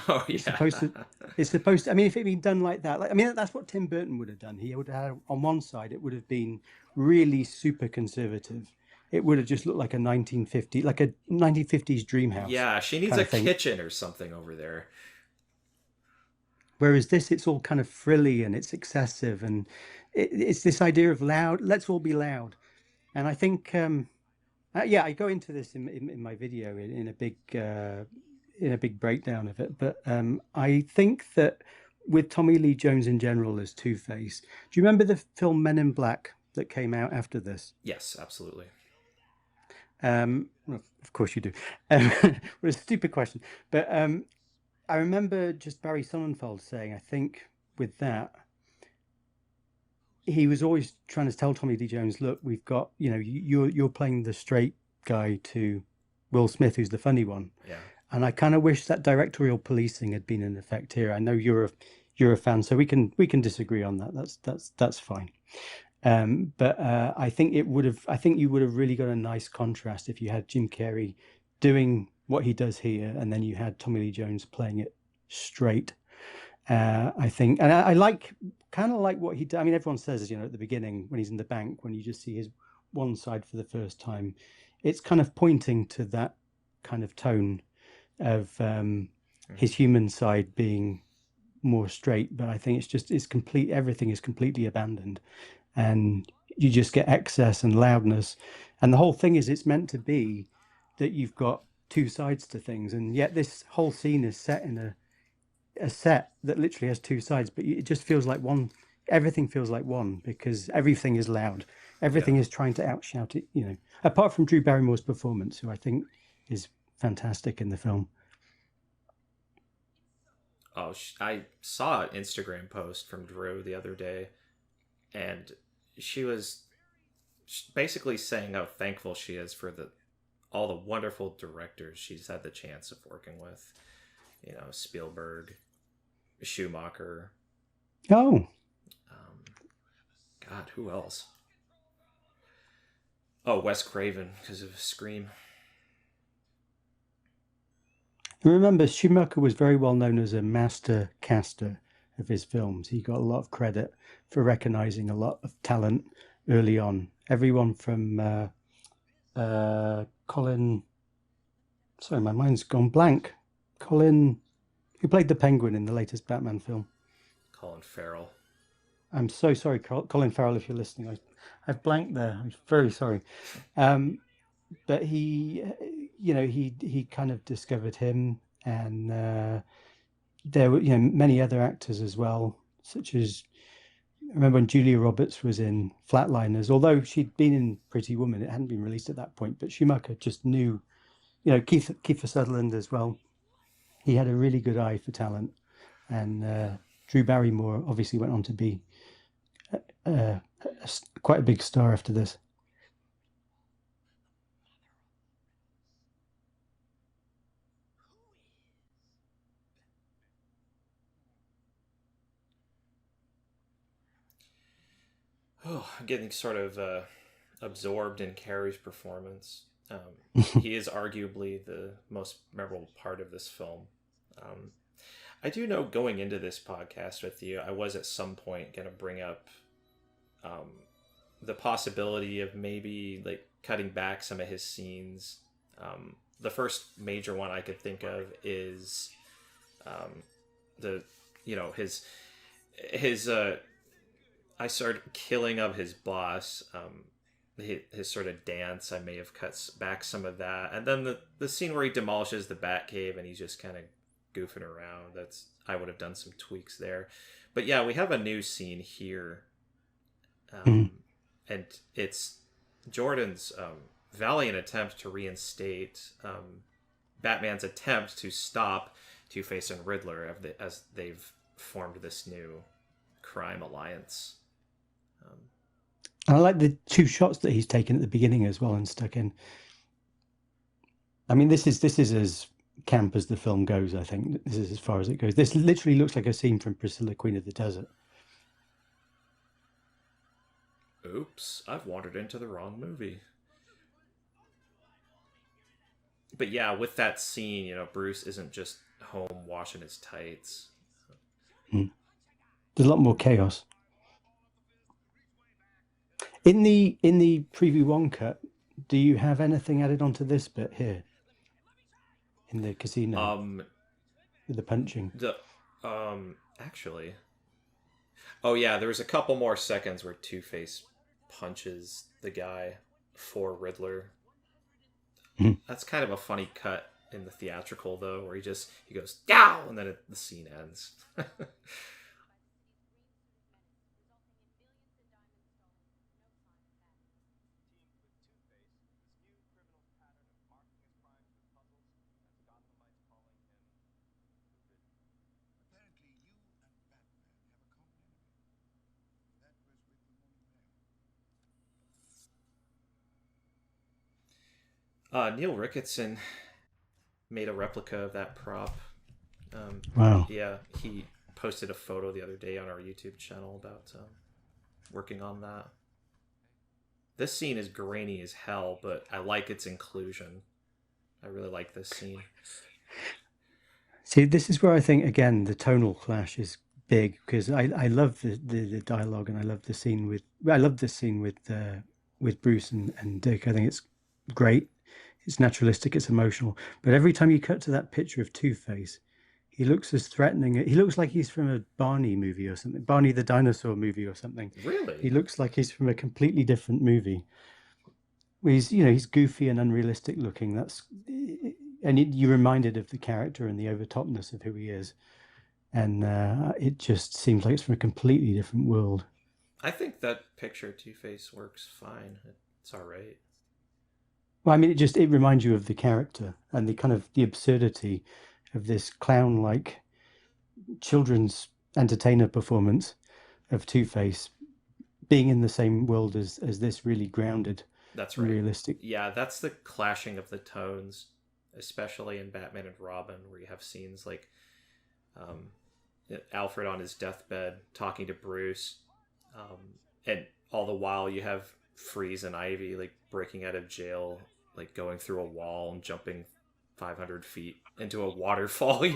Oh yeah. It's supposed to. I mean, if it had been done like that, that's what Tim Burton would have done. He would have, on one side, it would have been really super conservative. It would have just looked like a 1950s dream house. Yeah, she needs a kitchen or something over there. Whereas this, it's all kind of frilly and it's excessive, and it's this idea of loud. Let's all be loud, and I think, I go into this in my video in a big breakdown of it. But I think that with Tommy Lee Jones in general as Two-Face, do you remember the film Men in Black that came out after this? Yes, absolutely. Well, of course you do. Well, it's a stupid question, but I remember just Barry Sonnenfeld saying, I think with that, he was always trying to tell Tommy Lee Jones, look, we've got, you're playing the straight guy to Will Smith, who's the funny one. Yeah. And I kind of wish that directorial policing had been in effect here. I know you're a fan, so we can disagree on that. That's fine. But I think you would have really got a nice contrast if you had Jim Carrey doing what he does here, and then you had Tommy Lee Jones playing it straight. I think, and I kind of like what he did. I mean, everyone says, at the beginning when he's in the bank, when you just see his one side for the first time, it's kind of pointing to that kind of tone of his human side being more straight. But I think it's complete. Everything is completely abandoned, and you just get excess and loudness. And the whole thing is, it's meant to be that you've got two sides to things, and yet this whole scene is set in a set that literally has two sides, but it just feels like one. Everything feels like one because everything is loud. Everything is trying to outshout it, apart from Drew Barrymore's performance, who I think is fantastic in the film. Oh, I saw an Instagram post from Drew the other day, and she was basically saying how thankful she is for all the wonderful directors she's had the chance of working with. Spielberg, Schumacher. Oh. God, who else? Oh, Wes Craven, because of Scream. Remember, Schumacher was very well known as a master caster of his films. He got a lot of credit for recognizing a lot of talent early on. Everyone from Colin... Sorry, my mind's gone blank. Colin... Who played the Penguin in the latest Batman film? Colin Farrell. I'm so sorry, Colin Farrell, if you're listening. I've blanked there. I'm very sorry. But he kind of discovered him, and there were many other actors as well, such as I remember when Julia Roberts was in Flatliners. Although she'd been in Pretty Woman, it hadn't been released at that point. But Schumacher just knew, Kiefer Sutherland as well. He had a really good eye for talent, and Drew Barrymore obviously went on to be quite a big star after this. Oh, I'm getting sort of absorbed in Carrey's performance. He is arguably the most memorable part of this film. I do know going into this podcast with you, I was at some point going to bring up the possibility of maybe like cutting back some of his scenes. The first major one I could think of is his I started killing of his boss. his sort of dance. I may have cut back some of that, and then the scene where he demolishes the Batcave and he's just kind of goofing around. I would have done some tweaks there, but yeah, we have a new scene here, and it's Jordan's valiant attempt to reinstate Batman's attempt to stop Two-Face and Riddler as they've formed this new crime alliance. I like the 2 shots that he's taken at the beginning as well and stuck in. I mean, this is as camp as the film goes, I think. This is as far as it goes. This literally looks like a scene from Priscilla, Queen of the Desert. Oops, I've wandered into the wrong movie. But yeah, with that scene, you know, Bruce isn't just home washing his tights. There's a lot more chaos. In the preview 1 cut, do you have anything added onto this bit here? In the casino? With the punching? Actually. Oh yeah, there was a couple more seconds where Two-Face punches the guy for Riddler. That's kind of a funny cut in the theatrical, though, where he goes, "Dow!" and then the scene ends. Neil Ricketson made a replica of that prop. Wow. Yeah, he posted a photo the other day on our YouTube channel about working on that. This scene is grainy as hell, but I like its inclusion. I really like this scene. See, this is where I think, again, the tonal clash is big, because I love the dialogue, and I love the scene with Bruce and Dick. I think it's great. It's naturalistic, it's emotional. But every time you cut to that picture of Two-Face, he looks as threatening. He looks like he's from a Barney movie or something. Barney the dinosaur movie or something. Really? He looks like he's from a completely different movie. He's goofy and unrealistic looking. You're reminded of the character and the overtopness of who he is. And it just seems like it's from a completely different world. I think that picture of Two-Face works fine. It's all right. Well, I mean, it reminds you of the character and the kind of the absurdity of this clown-like children's entertainer performance of Two-Face being in the same world as this really grounded, that's right, realistic. Yeah, that's the clashing of the tones, especially in Batman and Robin, where you have scenes like Alfred on his deathbed talking to Bruce, and all the while you have Freeze and Ivy like breaking out of jail, like going through a wall and jumping 500 feet into a waterfall.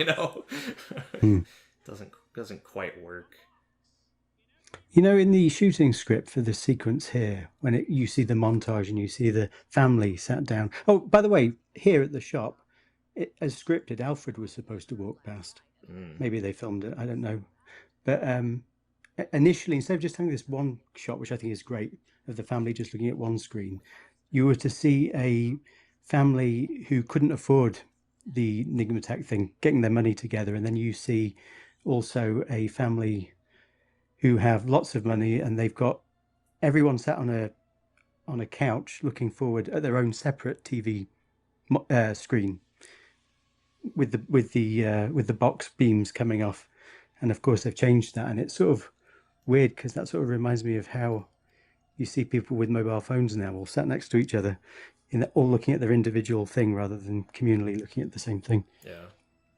Doesn't quite work. In the shooting script for this sequence here, when you see the montage and you see the family sat down. Oh, by the way, here at the shop, as scripted, Alfred was supposed to walk past. Maybe they filmed it, I don't know. But initially, instead of just having this one shot, which I think is great, of the family just looking at one screen, you were to see a family who couldn't afford the Nigmatech thing, getting their money together, and then you see also a family who have lots of money, and they've got everyone sat on a couch looking forward at their own separate TV screen with the box beams coming off. And of course they've changed that, and it's sort of weird because that sort of reminds me of how you see people with mobile phones now all sat next to each other, all looking at their individual thing rather than communally looking at the same thing. Yeah,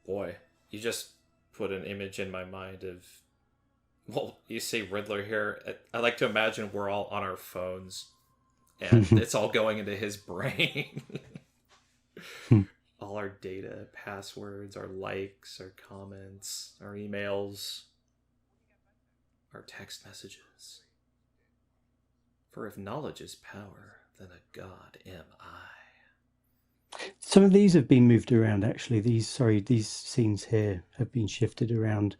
boy, you just put an image in my mind of, well, you say Riddler here. I like to imagine we're all on our phones, and it's all going into his brain. All our data, passwords, our likes, our comments, our emails, our text messages. For if knowledge is power, then a god am I. Some of these have been moved around, actually. These scenes here have been shifted around.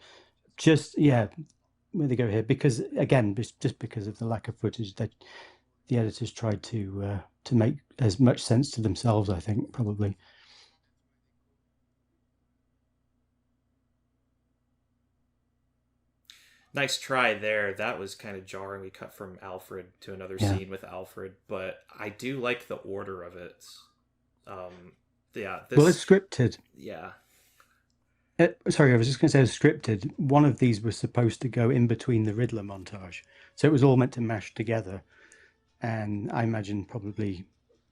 Where they go here, because again, just because of the lack of footage, that the editors tried to make as much sense to themselves, I think, probably. Nice try there. That was kind of jarring. We cut from Alfred to another scene with Alfred, but I do like the order of it. Yeah. Well, it's scripted. Yeah. Sorry, I was just going to say it's scripted. One of these was supposed to go in between the Riddler montage. So it was all meant to mash together. And I imagine probably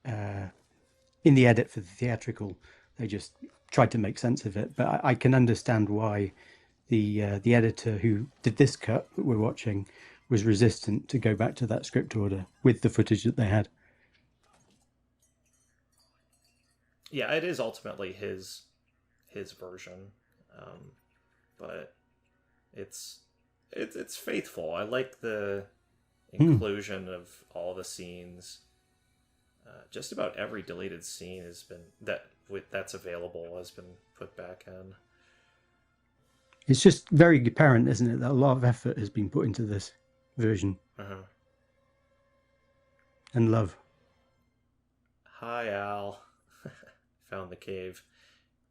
in the edit for the theatrical, they just tried to make sense of it. But I can understand why the editor who did this cut that we're watching was resistant to go back to that script order with the footage that they had. Yeah, it is ultimately his version, but it's faithful. I like the inclusion of all the scenes. Just about every deleted scene has been that's available has been put back in. It's just very apparent, isn't it, that a lot of effort has been put into this version. And love. Hi, Al. Found the cave.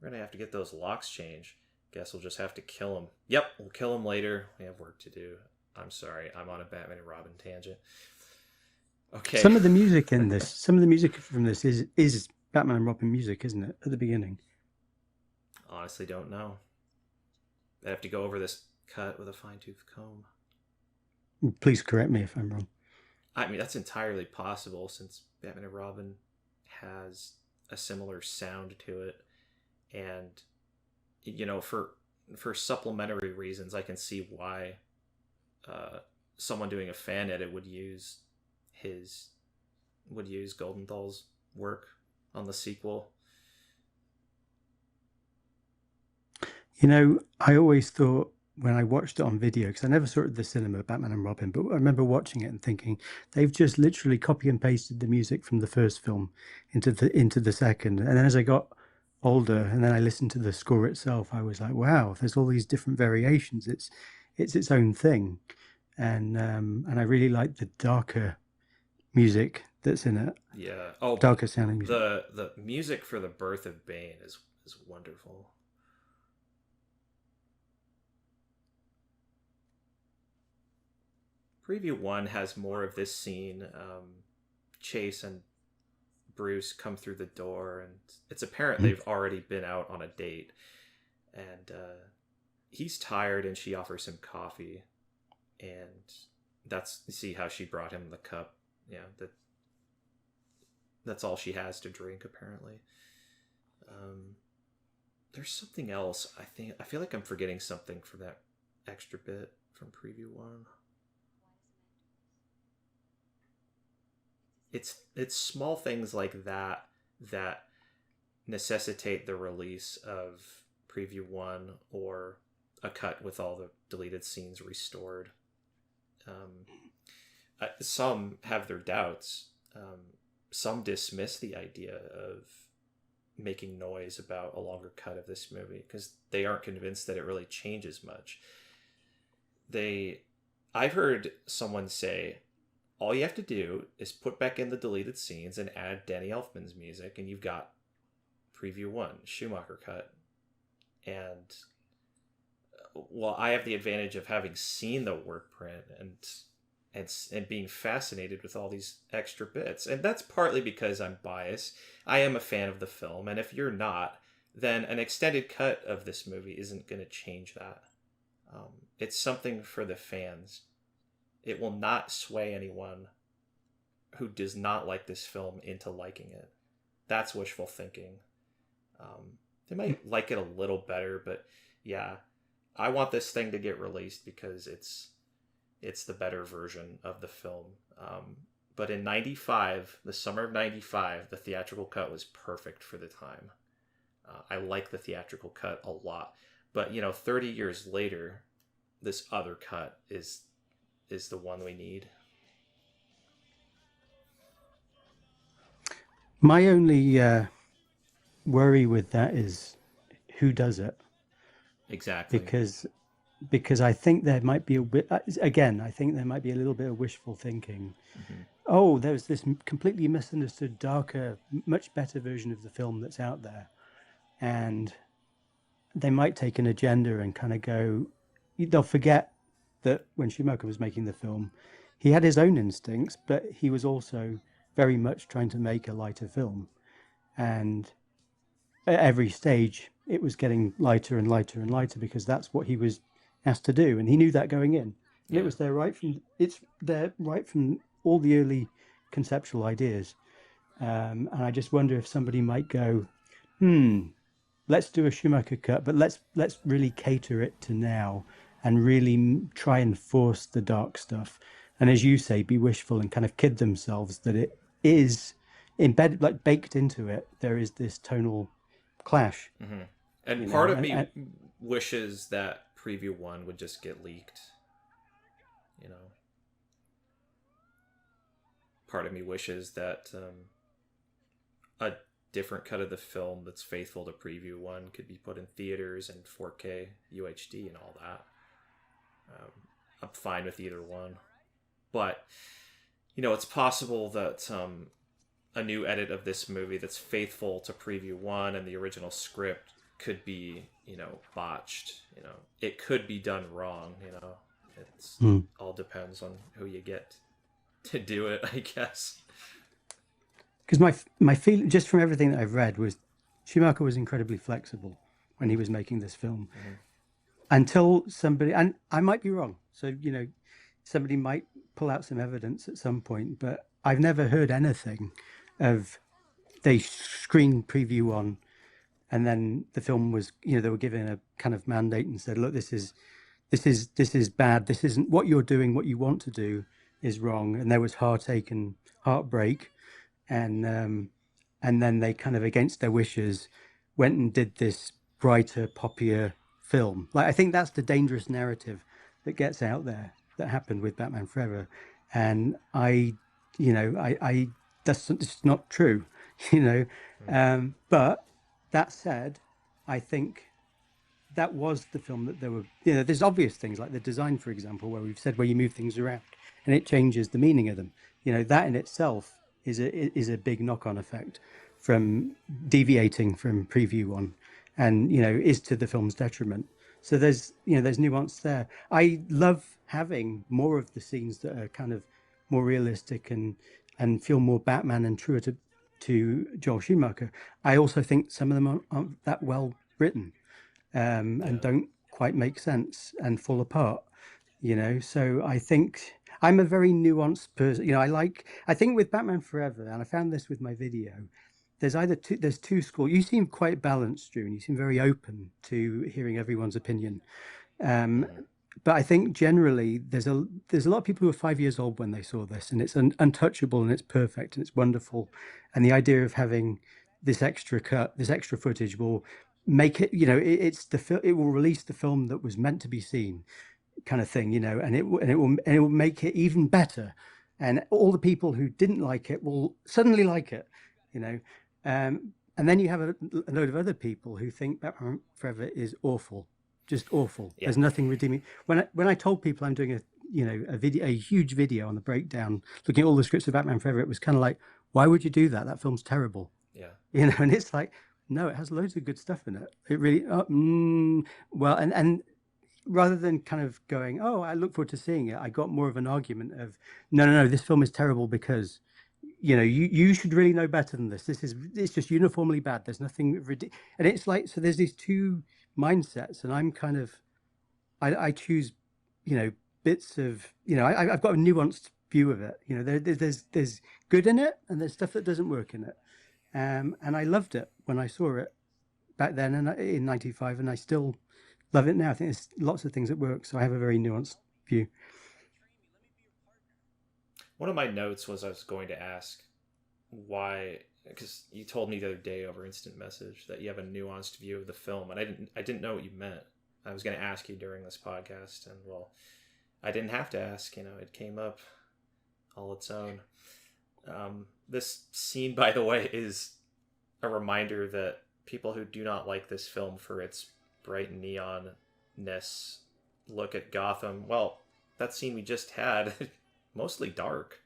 We're gonna have to get those locks changed. Guess we'll just have to kill him. Yep, we'll kill him later. We have work to do. I'm sorry, I'm on a Batman and Robin tangent. Okay. Some of the music in this, some of the music from this is Batman and Robin music, isn't it? At the beginning. Honestly, don't know. I have to go over this cut with a fine-tooth comb. Please correct me if I'm wrong. I mean, that's entirely possible since Batman and Robin has a similar sound to it, and you know, for supplementary reasons, I can see why someone doing a fan edit would use Goldenthal's work on the sequel. You know, I always thought when I watched it on video, because I never saw it at the cinema, Batman and Robin, but I remember watching it and thinking they've just literally copy and pasted the music from the first film into the second. And then as I got older and then I listened to the score itself, I was like, wow, there's all these different variations. It's its own thing. And I really like the darker music that's in it. Yeah. Oh, darker sounding music. The music for The Birth of Bane is wonderful. Preview 1 has more of this scene. Chase and Bruce come through the door, and it's apparent they've already been out on a date. And he's tired, and she offers him coffee. And you see how she brought him the cup. Yeah, that's all she has to drink, apparently. There's something else. I feel like I'm forgetting something from that extra bit from Preview 1. It's small things like that necessitate the release of Preview 1 or a cut with all the deleted scenes restored. Some have their doubts. Some dismiss the idea of making noise about a longer cut of this movie because they aren't convinced that it really changes much. I've heard someone say, all you have to do is put back in the deleted scenes and add Danny Elfman's music, and you've got Preview 1, Schumacher cut. And, well, I have the advantage of having seen the work print and being fascinated with all these extra bits. And that's partly because I'm biased. I am a fan of the film, and if you're not, then an extended cut of this movie isn't going to change that. It's something for the fans. It will not sway anyone who does not like this film into liking it. That's wishful thinking. They might like it a little better, but yeah, I want this thing to get released because it's the better version of the film. But in '95, the summer of '95, the theatrical cut was perfect for the time. I like the theatrical cut a lot. But, 30 years later, this other cut is the one we need. My only worry with that is who does it. Exactly. Because because I think there might be a bit, again, I think there might be a little bit of wishful thinking. Oh, there's this completely misunderstood, darker, much better version of the film that's out there. And they might take an agenda and kind of go, they'll forget that when Schumacher was making the film, he had his own instincts, but he was also very much trying to make a lighter film. And at every stage, it was getting lighter and lighter and lighter because that's what he was asked to do. And he knew that going in. And it was there it's there right from all the early conceptual ideas. And I just wonder if somebody might go, let's do a Schumacher cut, but let's really cater it to now and really try and force the dark stuff. And as you say, be wishful and kind of kid themselves that it is embedded, like baked into it. There is this tonal clash. And part of me wishes that preview one would just get leaked. You know, part of me wishes that a different cut of the film that's faithful to preview one could be put in theaters and 4K UHD and all that. I'm fine with either one, but you know, it's possible that a new edit of this movie that's faithful to preview one and the original script could be, you know, botched. You know, it could be done wrong. You know, it's all depends on who you get to do it, I guess. Because my feeling, just from everything that I've read, was Schumacher was incredibly flexible when he was making this film. Until somebody, and I might be wrong, so, you know, somebody might pull out some evidence at some point, but I've never heard anything of they screened preview on, and then the film was, you know, they were given a kind of mandate and said, look, this is bad. This isn't what you're doing. What you want to do is wrong. And there was heartache and heartbreak. And then they kind of, against their wishes, went and did this brighter, poppier film. Like, I think that's the dangerous narrative that gets out there that happened with Batman Forever. And that's just not true, you know. But that said, I think that was the film that there were, you know, there's obvious things like the design, for example, where we've said where you move things around and it changes the meaning of them. You know, that in itself is a big knock-on effect from deviating from preview one, and, you know, is to the film's detriment. So there's nuance there. I love having more of the scenes that are kind of more realistic and feel more Batman and truer to Joel Schumacher. I also think some of them aren't that well written, and don't quite make sense and fall apart, you know. So I think I'm a very nuanced person. You know, I think with Batman Forever, and I found this with my video, there's two schools. You seem quite balanced, Drew, and you seem very open to hearing everyone's opinion. But I think generally there's a lot of people who were 5 years old when they saw this, and it's untouchable and it's perfect and it's wonderful. And the idea of having this extra cut, this extra footage will make it, you know, it will release the film that was meant to be seen, kind of thing, you know, and it will make it even better, and all the people who didn't like it will suddenly like it, you know. And then you have a load of other people who think Batman Forever is awful, just awful. There's nothing redeeming. When I told people I'm doing a huge video on the breakdown, looking at all the scripts of Batman Forever, it was kind of like, why would you do that? That film's terrible. Yeah, you know. And it's like, no, it has loads of good stuff in it. It really, well, and rather than kind of going, oh, I look forward to seeing it, I got more of an argument of, no, this film is terrible because, you know, you should really know better than this. It's just uniformly bad. There's nothing and it's like, so there's these two mindsets, and I'm kind of, I choose, you know, bits of, you know, I've got a nuanced view of it. You know, there's good in it, and there's stuff that doesn't work in it. And I loved it when I saw it back then and in '95, and I still love it now. I think there's lots of things that work, so I have a very nuanced view. One of my notes was I was going to ask why, because you told me the other day over instant message that you have a nuanced view of the film, and I didn't know what you meant. I was going to ask you during this podcast, and well, I didn't have to ask. You know, it came up all its own. This scene, by the way, is a reminder that people who do not like this film for its bright neonness look at Gotham, well, that scene we just had, mostly dark.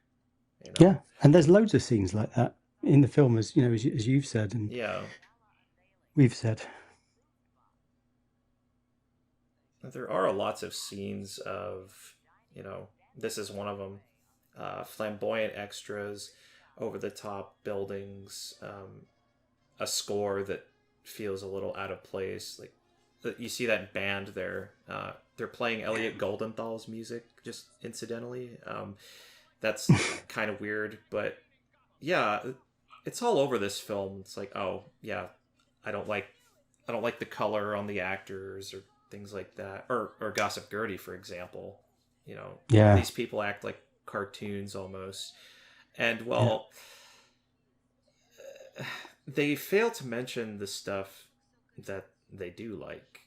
You know? Yeah, and there's loads of scenes like that in the film, as you know, as you've said, and Yeah. we've said. There are lots of scenes of, you know, this is one of them. Flamboyant extras, over the top buildings, a score that feels a little out of place. Like you see that band there. They're playing Elliot Goldenthal's music, just incidentally. That's kind of weird, but yeah, it's all over this film. It's like, oh yeah, I don't like the color on the actors or things like that, or Gossip Gertie, for example. You know, Yeah. these people act like cartoons almost, and well, they fail to mention the stuff that they do like,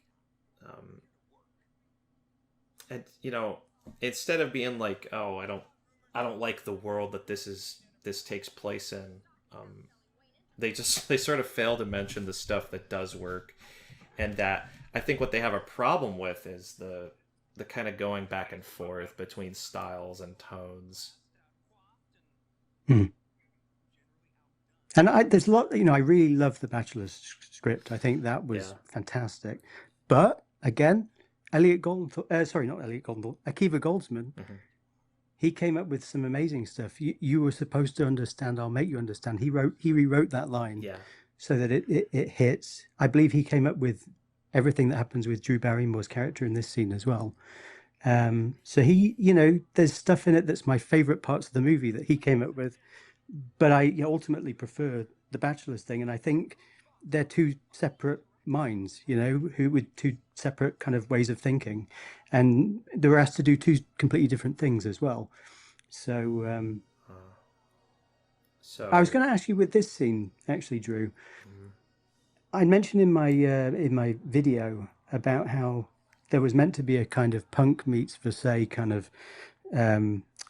and you know, instead of being like, oh, I don't like the world that this takes place in. They sort of fail to mention the stuff that does work, and that I think what they have a problem with is the kind of going back and forth between styles and tones. And there's a lot, you know, I really love the Bachelor's script. I think that was fantastic. But again, Akiva Goldsman, he came up with some amazing stuff. You were supposed to understand, I'll make you understand. He rewrote that line so that it hits. I believe he came up with everything that happens with Drew Barrymore's character in this scene as well. So he, you know, there's stuff in it that's my favorite parts of the movie that he came up with, but I ultimately prefer the Bachelor's thing. And I think they're two separate minds, you know, who with two separate kind of ways of thinking, and they were asked to do two completely different things as well. So, I was going to ask you with this scene, actually, Drew. I mentioned in my video about how there was meant to be a kind of Punk meets Versailles kind of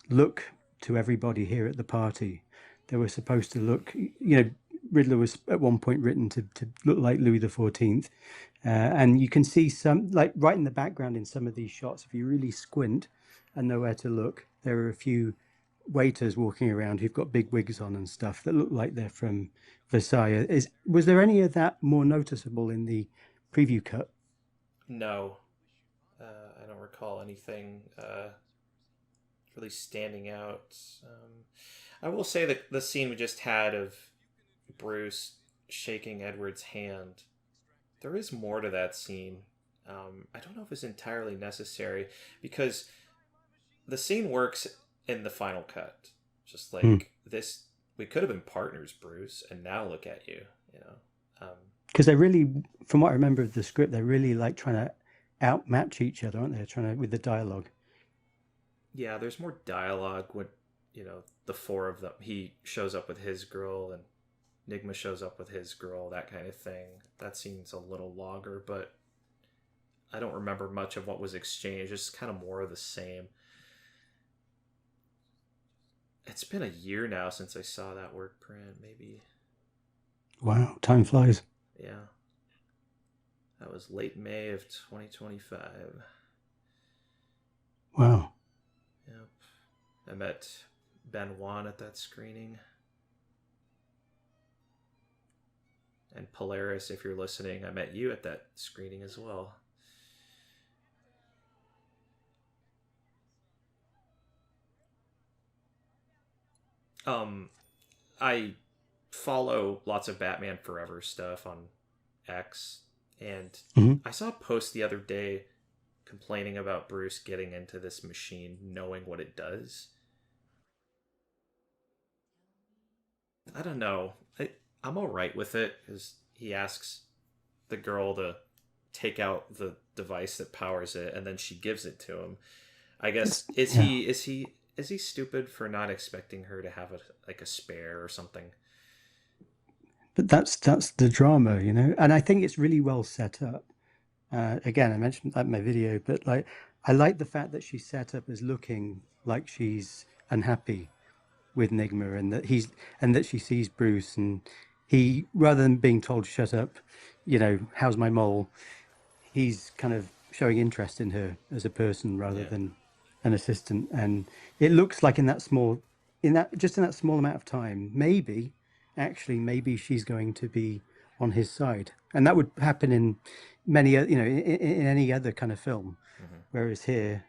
look to everybody here at the party. They were supposed to look, you know, Riddler was at one point written to look like Louis XIV. And you can see some, like right in the background in some of these shots, if you really squint and know where to look, there are a few waiters walking around who've got big wigs on and stuff that look like they're from Versailles. Was there any of that more noticeable in the preview cut? No. I don't recall anything really standing out. I will say that the scene we just had of Bruce shaking Edward's hand, there is more to that scene. I don't know if it's entirely necessary, because the scene works in the final cut. Just like this, we could have been partners, Bruce, and now look at you, you know. Because they really, from what I remember of the script, they're really like trying to outmatch each other, aren't they? Trying to, with the dialogue. Yeah, there's more dialogue when, you know, the four of them. He shows up with his girl, and Nigma shows up with his girl, that kind of thing. That scene's a little longer, but I don't remember much of what was exchanged. It's kind of more of the same. It's been a year now since I saw that work print, maybe. Wow, time flies. Yeah. That was late May of 2025. Wow. Yep. I met Ben Wan at that screening. And Polaris, if you're listening, I met you at that screening as well. I follow lots of Batman Forever stuff on X, and I saw a post the other day complaining about Bruce getting into this machine, knowing what it does. I don't know. I'm all right with it, because he asks the girl to take out the device that powers it, and then she gives it to him. I guess is he stupid for not expecting her to have a spare or something? But that's the drama, you know, and I think it's really well set up. Again, I mentioned that in my video, but like I like the fact that she's set up as looking like she's unhappy with Nigma, and that she sees Bruce, and he, rather than being told shut up, you know, how's my mole, he's kind of showing interest in her as a person rather Yeah. than an assistant. And it looks like in that small amount of time, maybe she's going to be on his side, and that would happen in many, in any other kind of film. Whereas here,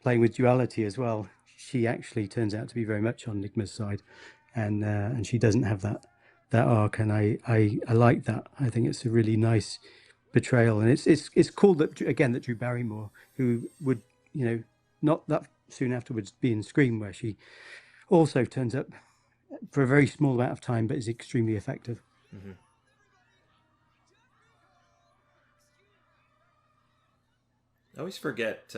playing with duality as well, she actually turns out to be very much on Nigma's side, and she doesn't have that arc, and I like that. I think it's a really nice betrayal, and it's cool that that Drew Barrymore, who would not that soon afterwards be in Scream, where she also turns up for a very small amount of time, but is extremely effective. Mm-hmm. I always forget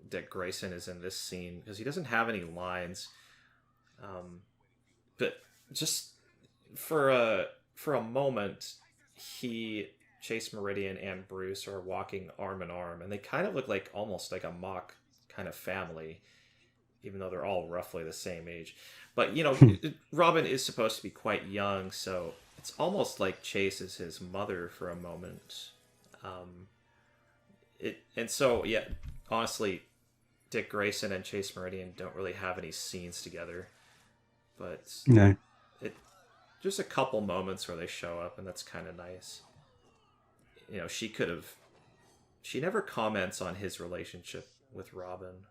Dick Grayson is in this scene because he doesn't have any lines. But just for a moment, Chase Meridian and Bruce are walking arm in arm, and they kind of look like almost like a mock kind of family, even though they're all roughly the same age. But Robin is supposed to be quite young, so it's almost like Chase is his mother for a moment. Honestly, Dick Grayson and Chase Meridian don't really have any scenes together, but No. Just a couple moments where they show up, and that's kind of nice. She never comments on his relationship with Robin.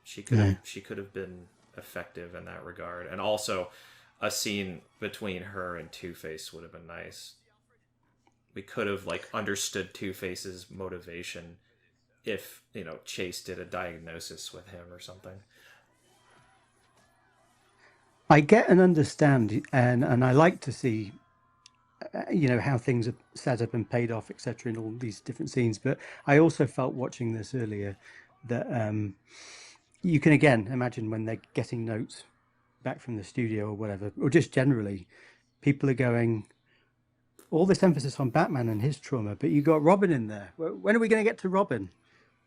She could have been effective in that regard, and also a scene between her and Two-Face would have been nice. We could have understood Two-Face's motivation if Chase did a diagnosis with him or something. I get and understand, and I like to see, how things are set up and paid off, etc., in all these different scenes. But I also felt watching this earlier that you can again imagine when they're getting notes back from the studio or whatever, or just generally, people are going, all this emphasis on Batman and his trauma, but you got Robin in there. When are we going to get to Robin?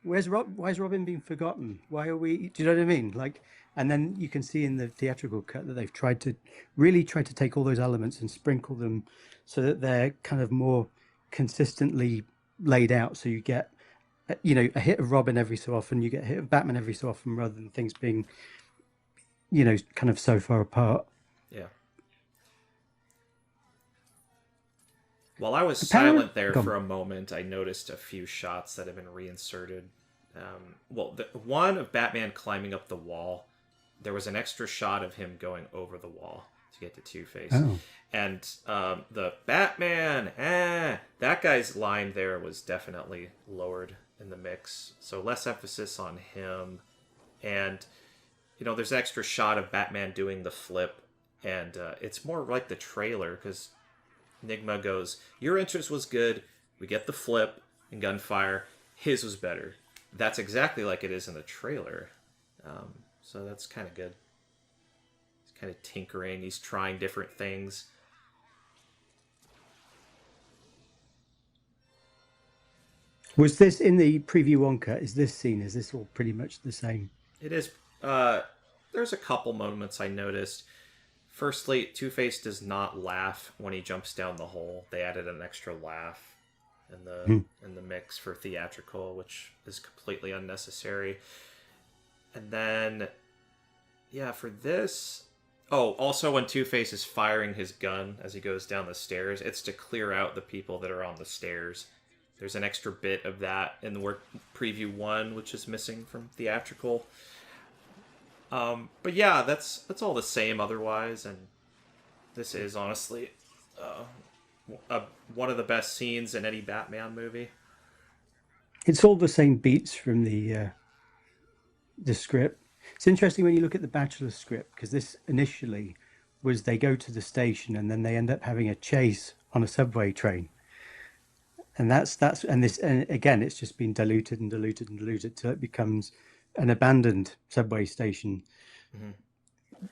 Why is Robin being forgotten? Why are we? Do you know what I mean? And then you can see in the theatrical cut that they've tried to take all those elements and sprinkle them so that they're kind of more consistently laid out. So you get, a hit of Robin every so often, you get a hit of Batman every so often, rather than things being, kind of so far apart. Yeah. While I was silent there for a moment, I noticed a few shots that have been reinserted. One of Batman climbing up the wall. There was an extra shot of him going over the wall to get to Two-Face. Oh. And the Batman, that guy's line there was definitely lowered in the mix. So less emphasis on him. And, there's an extra shot of Batman doing the flip. And it's more like the trailer because Nigma goes, your entrance was good. We get the flip and gunfire. His was better. That's exactly like it is in the trailer. So that's kind of good. He's kind of tinkering. He's trying different things. Was this in the preview one cut? Is this all pretty much the same? It is. There's a couple moments I noticed. Firstly, Two-Face does not laugh when he jumps down the hole. They added an extra laugh in the mix for theatrical, which is completely unnecessary. And then, for this... Oh, also when Two-Face is firing his gun as he goes down the stairs, it's to clear out the people that are on the stairs. There's an extra bit of that in the preview 1, which is missing from theatrical. But yeah, that's all the same otherwise, and this is honestly one of the best scenes in any Batman movie. It's all the same beats from the script. It's interesting when you look at the Bachelor script, because this initially was they go to the station and then they end up having a chase on a subway train. And and again, it's just been diluted and diluted and diluted till it becomes an abandoned subway station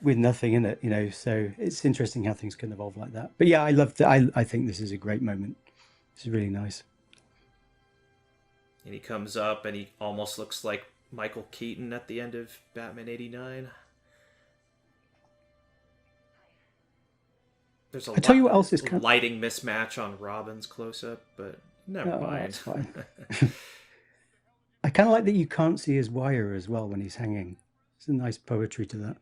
with nothing in it, so it's interesting how things can evolve like that. But yeah, I love that. I think this is a great moment. This is really nice. And he comes up and he almost looks like Michael Keaton at the end of Batman 89. There's a tell you what else is lighting mismatch on Robin's close-up, but Never mind. That's fine. I kind of like that you can't see his wire as well when he's hanging. There's a nice poetry to that.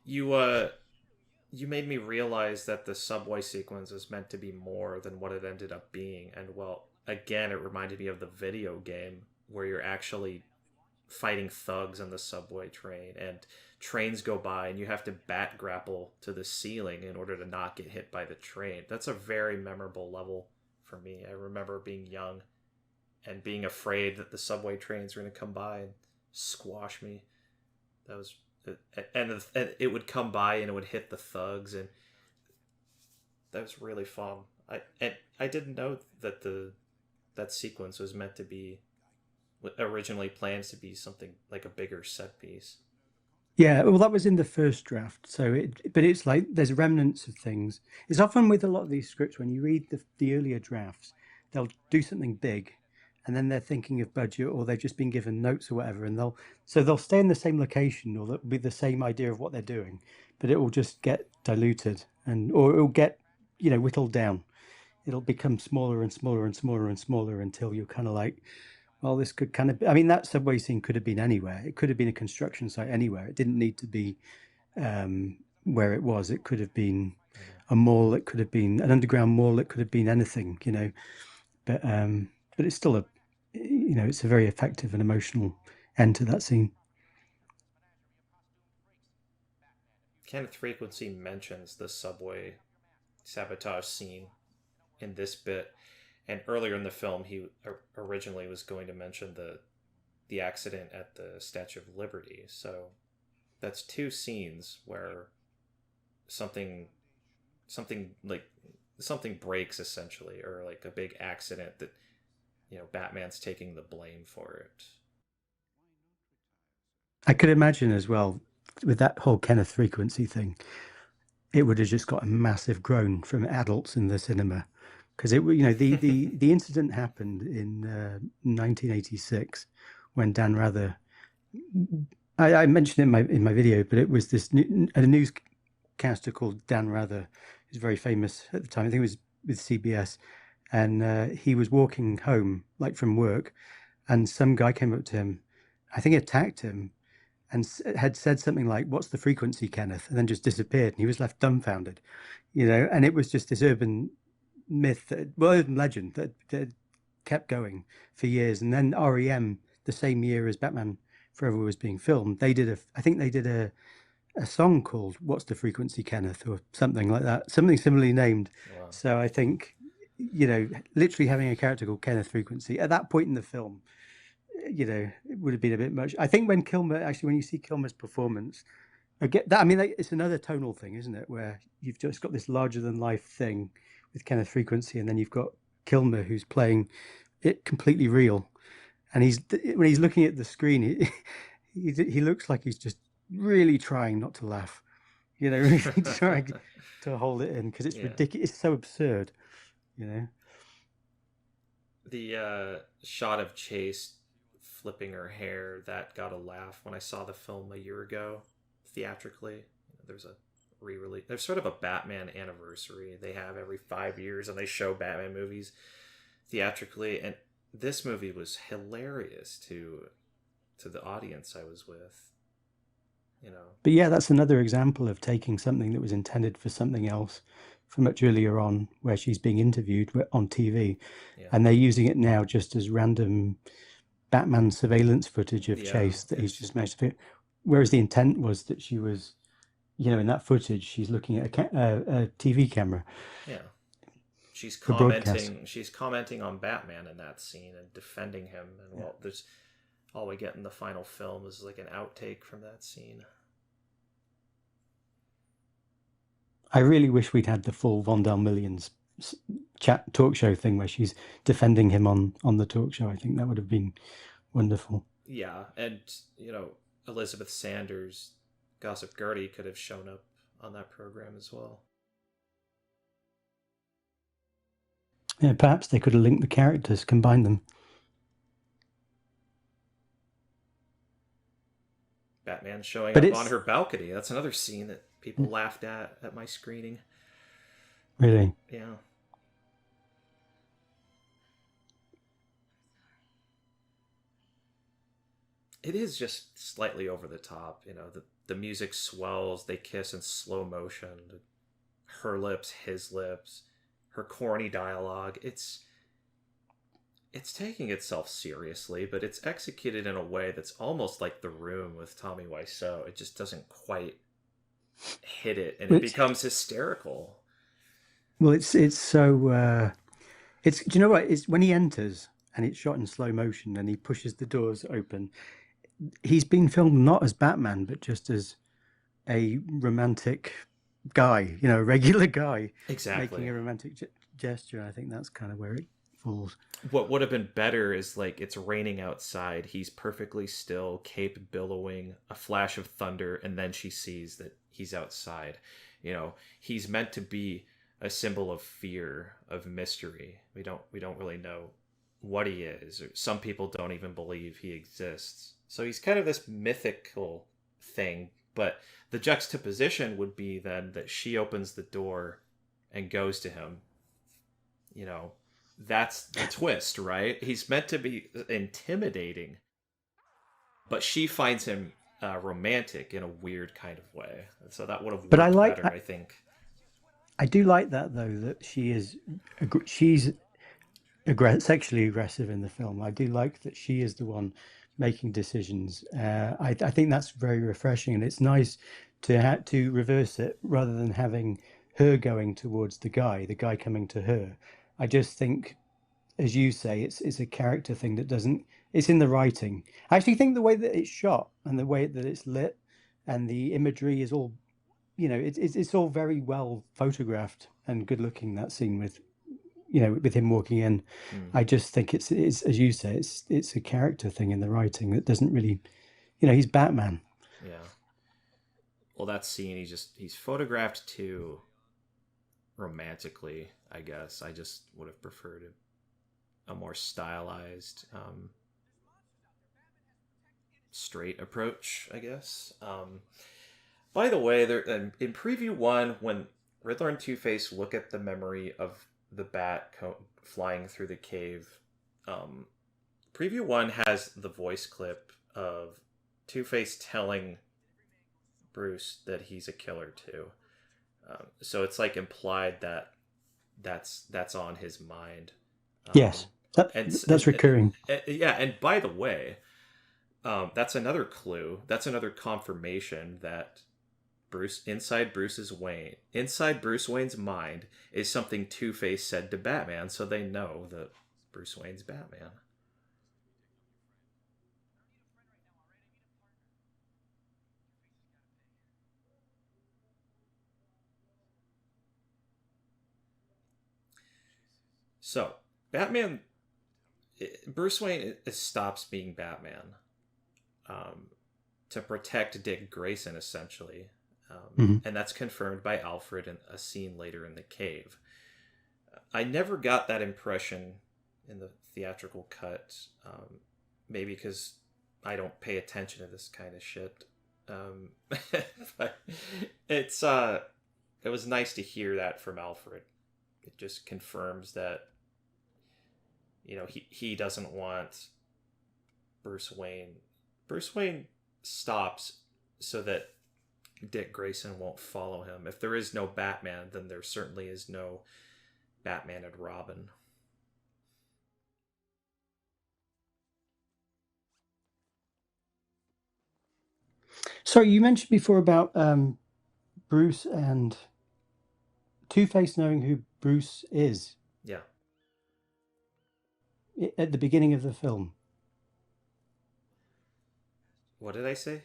You made me realize that the subway sequence was meant to be more than what it ended up being, and well, again, it reminded me of the video game where you're actually fighting thugs on the subway train, and trains go by, and you have to bat grapple to the ceiling in order to not get hit by the train. That's a very memorable level for me. I remember being young and being afraid that the subway trains were going to come by and squash me. That was, and it would come by and it would hit the thugs, and that was really fun. I didn't know that that sequence was meant to be originally plans to be something like a bigger set piece. Yeah, well, that was in the first draft. But it's like there's remnants of things. It's often with a lot of these scripts when you read the earlier drafts, they'll do something big, and then they're thinking of budget, or they've just been given notes or whatever, and they'll stay in the same location, or it'll be the same idea of what they're doing, but it will just get diluted, or it'll get whittled down. It'll become smaller and smaller and smaller and smaller until you're kind of like, well, this could kind of I mean, that subway scene could have been anywhere. It could have been a construction site anywhere. It didn't need to be where it was. It could have been a mall. It could have been an underground mall. It could have been anything, But it's still it's a very effective and emotional end to that scene. Kenneth Frequency mentions the subway sabotage scene in this bit, and earlier in the film he originally was going to mention the accident at the Statue of Liberty. So that's two scenes where something breaks essentially, or like a big accident that Batman's taking the blame for it. I could imagine as well with that whole Kenneth Frequency thing, it would have just got a massive groan from adults in the cinema, because the incident happened in 1986 when Dan Rather. I mentioned it in my video, but it was a newscaster called Dan Rather, who's very famous at the time. I think it was with CBS, and he was walking home from work, and some guy came up to him, I think attacked him, and had said something like, "What's the frequency, Kenneth?" and then just disappeared, and he was left dumbfounded, and it was just this urban myth, urban legend that kept going for years. And then REM, the same year as Batman Forever was being filmed, I think they did a song called "What's the Frequency, Kenneth?" or something like that, something similarly named. Wow. So I think, literally having a character called Kenneth Frequency at that point in the film, it would have been a bit much. I think when you see Kilmer's performance, it's another tonal thing, isn't it? Where you've just got this larger than life thing with Kenneth Frequency, and then you've got Kilmer who's playing it completely real. And when he's looking at the screen, he looks like he's just really trying not to laugh, really trying to hold it in, because it's ridiculous. It's so absurd, The shot of Chase flipping her hair, that got a laugh when I saw the film a year ago theatrically. There's a re-release. There's sort of a Batman anniversary they have every 5 years, and they show Batman movies theatrically, and this movie was hilarious to the audience I was with. But yeah, that's another example of taking something that was intended for something else from much earlier on, where she's being interviewed on TV, and they're using it now just as random Batman surveillance footage of Chase that he's just managed to fit. Whereas the intent was that she was, in that footage, she's looking at a TV camera. Yeah. She's commenting on Batman in that scene and defending him. And all we get in the final film is like an outtake from that scene. I really wish we'd had the full Vondel Millions talk show thing where she's defending him on the talk show. I think that would have been wonderful. Yeah, and Elizabeth Sanders, Gossip Gertie could have shown up on that program as well. Yeah, perhaps they could have linked the characters, combined them. Batman showing up on her balcony. That's another scene that people laughed at my screening. Really? Yeah. It is just slightly over the top, you know. The music swells, they kiss in slow motion. Her lips, his lips, her corny dialogue. It's taking itself seriously, but it's executed in a way that's almost like The Room with Tommy Wiseau. It just doesn't quite hit it, and it becomes hysterical. Well, it's so it's do you know what? It's when he enters and it's shot in slow motion and he pushes the doors open. He's been filmed not as Batman, but just as a romantic guy, you know, a regular guy Exactly. making a romantic gesture. I think that's kind of where it falls. What would have been better is like it's raining outside. He's perfectly still, cape billowing, a flash of thunder, and then she sees that he's outside. You know, he's meant to be a symbol of fear, of mystery. We don't really know what he is. Or some people don't even believe he exists. So he's kind of this mythical thing. But the juxtaposition would be then that she opens the door and goes to him. You know, that's the twist, right? He's meant to be intimidating, but she finds him romantic in a weird kind of way. So that would have worked better, I think. I do like that though, that she's sexually aggressive in the film. I do like that she is the one making decisions. I think that's very refreshing, and it's nice to reverse it rather than having her going towards the guy coming to her. I just think, as you say, it's a character thing that doesn't. It's in the writing. I actually think the way that it's shot and the way that it's lit and the imagery is all, you know, it's all very well photographed and good looking. That scene with, you know, with him walking in. I just think it's as you say, it's a character thing in the writing that doesn't really, you know, he's Batman. Yeah. Well, that scene, he's photographed too romantically, I guess. I just would have preferred a more stylized, straight approach, I guess. By the way, there in preview 1, when Riddler and Two-Face look at the memory of the bat flying through the cave, preview 1 has the voice clip of Two-Face telling Bruce that he's a killer too. So it's like implied that that's on his mind. Yes, that's recurring. Yeah, and by the way, that's another clue. That's another confirmation that inside Bruce Wayne's mind is something Two-Face said to Batman, so they know that Bruce Wayne's Batman. So, Bruce Wayne stops being Batman to protect Dick Grayson, essentially. And that's confirmed by Alfred in a scene later in the cave. I never got that impression in the theatrical cut, maybe because I don't pay attention to this kind of shit. But it was nice to hear that from Alfred. It just confirms that, you know, he doesn't want Bruce Wayne. Bruce Wayne stops so that Dick Grayson won't follow him. If there is no Batman, then there certainly is no Batman and Robin. Sorry, you mentioned before about Bruce and Two-Face knowing who Bruce is. Yeah. At the beginning of the film. What did I say?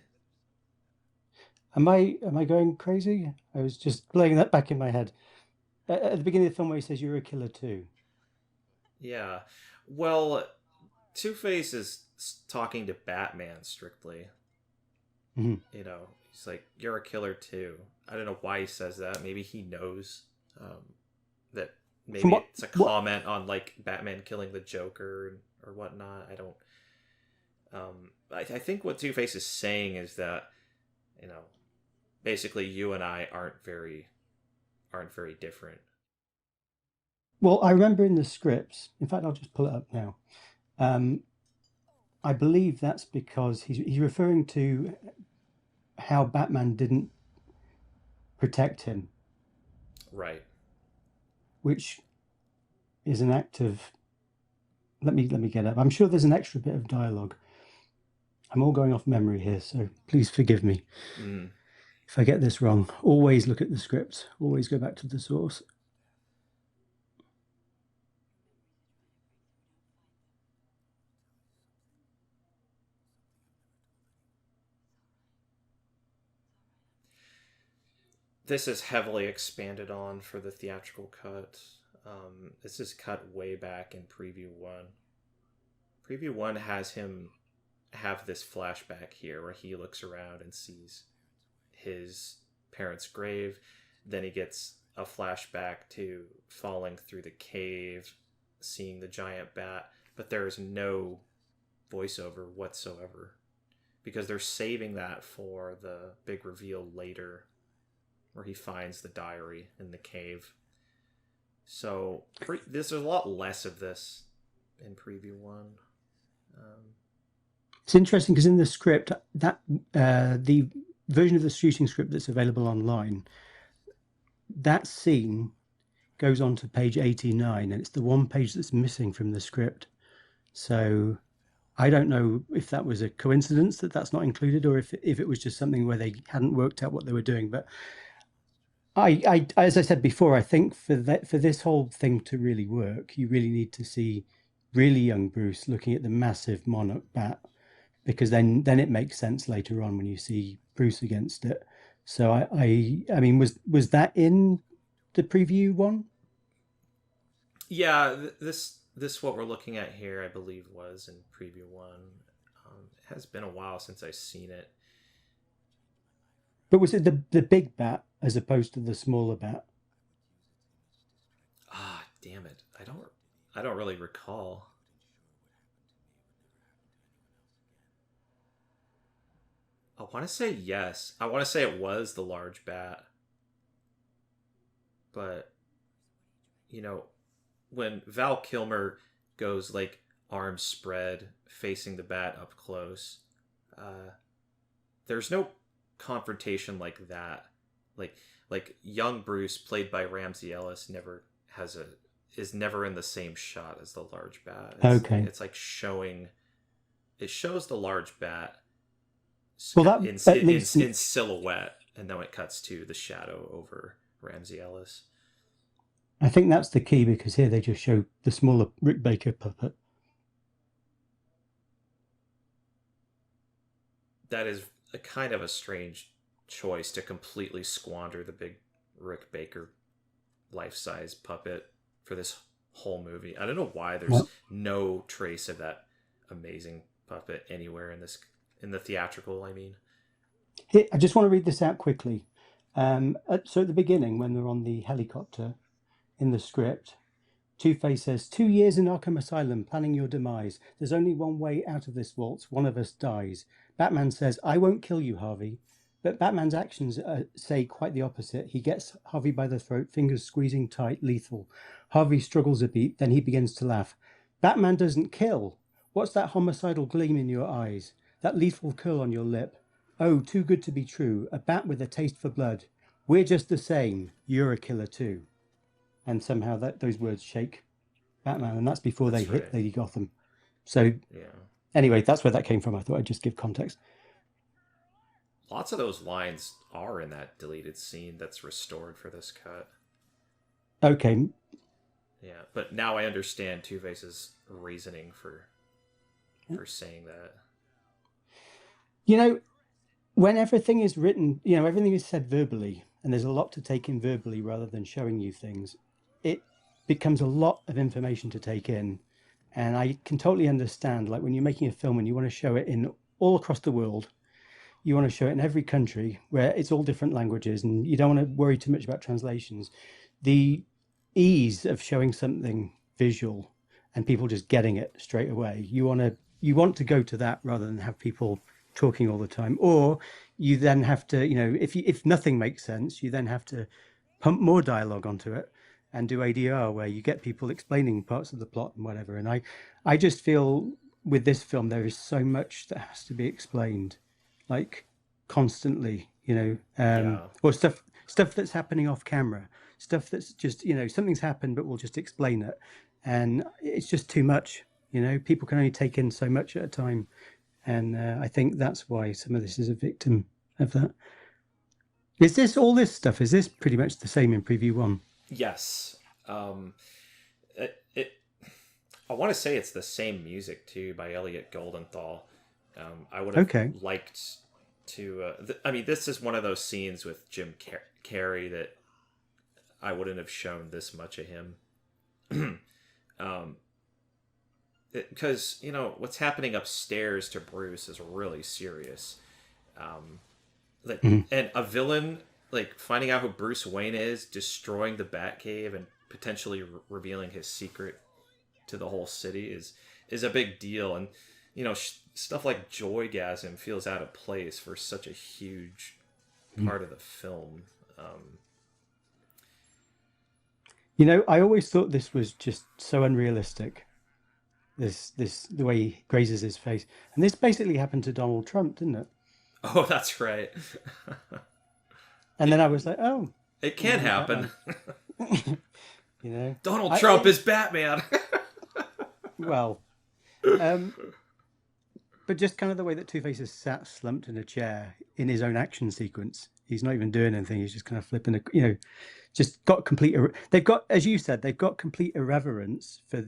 Am I going crazy? I was just playing that back in my head. At the beginning of the film where he says, "You're a killer too." Yeah. Well, Two-Face is talking to Batman strictly. Mm-hmm. You know, he's like, "You're a killer too." I don't know why he says that. Maybe he knows that maybe it's a comment on like Batman killing the Joker or whatnot. I don't. I think what Two-Face is saying is that, you know, basically you and I aren't very different. Well, I remember in the scripts, in fact, I'll just pull it up now. I believe that's because he's referring to how Batman didn't protect him. Right. Which is an act of... Let me get up. I'm sure there's an extra bit of dialogue. I'm all going off memory here, so please forgive me if I get this wrong. Always look at the scripts. Always go back to the source. This is heavily expanded on for the theatrical cut. This is cut way back in Preview 1. Preview 1 has him have this flashback here where he looks around and sees his parents' grave. Then he gets a flashback to falling through the cave, seeing the giant bat, but there is no voiceover whatsoever because they're saving that for the big reveal later where he finds the diary in the cave. So there's a lot less of this in Preview 1. It's interesting because in the script, that the version of the shooting script that's available online, that scene goes on to page 89, and it's the one page that's missing from the script. So I don't know if that was a coincidence that that's not included, or if it was just something where they hadn't worked out what they were doing. But I as I said before, I think for this whole thing to really work, you really need to see really young Bruce looking at the massive monarch bat, because then it makes sense later on when you see Bruce against it. So I mean, was that in the Preview 1? Yeah, this what we're looking at here, I believe, was in Preview 1. It has been a while since I've seen it. But was it the big bat as opposed to the smaller bat? Ah, damn it! I don't really recall. I want to say yes. I want to say it was the large bat. But, you know, when Val Kilmer goes, like, arms spread, facing the bat up close, there's no confrontation like that. Like young Bruce, played by Ramsey Ellis, is never in the same shot as the large bat. It's like it shows the large bat in silhouette, and then it cuts to the shadow over Ramsey Ellis. I think that's the key, because here they just show the smaller Rick Baker puppet. That is a kind of a strange choice to completely squander the big Rick Baker life-size puppet for this whole movie. I don't know why there's no trace of that amazing puppet anywhere in the theatrical, I mean. Here, I just want to read this out quickly. So at the beginning, when they're on the helicopter, in the script, Two-Face says, 2 years in Arkham Asylum, planning your demise. There's only one way out of this waltz. One of us dies. Batman says, I won't kill you, Harvey. But Batman's actions say quite the opposite. He gets Harvey by the throat, fingers squeezing tight, lethal. Harvey struggles a beat, then he begins to laugh. Batman doesn't kill. What's that homicidal gleam in your eyes? That lethal curl on your lip? Oh, too good to be true. A bat with a taste for blood. We're just the same. You're a killer too. And somehow those words shake Batman, and that's before they hit Lady Gotham. So anyway, that's where that came from. I thought I'd just give context. Lots of those lines are in that deleted scene that's restored for this cut. Okay. Yeah, but now I understand Two-Face's reasoning for saying that. You know, when everything is written, everything is said verbally, and there's a lot to take in verbally rather than showing you things, it becomes a lot of information to take in. And I can totally understand, like when you're making a film and you want to show it in all across the world, you want to show it in every country where it's all different languages, and you don't want to worry too much about translations. The ease of showing something visual and people just getting it straight away, you want to go to that rather than have people talking all the time, or you then have to, if nothing makes sense, you then have to pump more dialogue onto it and do ADR where you get people explaining parts of the plot and whatever. And I just feel with this film there is so much that has to be explained, like constantly, or stuff that's happening off camera, stuff that's just something's happened but we'll just explain it, and it's just too much. People can only take in so much at a time, and I think that's why some of this is a victim of that. Is this stuff? Is this pretty much the same in preview one? Yes. I want to say it's the same music too by Elliot Goldenthal. I would have liked to. This is one of those scenes with Jim Carrey that I wouldn't have shown this much of him. Because what's happening upstairs to Bruce is really serious. And a villain, like finding out who Bruce Wayne is, destroying the Batcave and potentially revealing his secret to the whole city is a big deal. And stuff like Joygasm feels out of place for such a huge part of the film. I always thought this was just so unrealistic. This the way he grazes his face, and this basically happened to Donald Trump, didn't it? Oh, that's right. And then I was like, oh, it can happen. Donald Trump Trump is Batman. Well, but just kind of the way that Two-Face is sat slumped in a chair in his own action sequence. He's not even doing anything. He's just kind of flipping just got complete. They've got, as you said, they've got complete irreverence for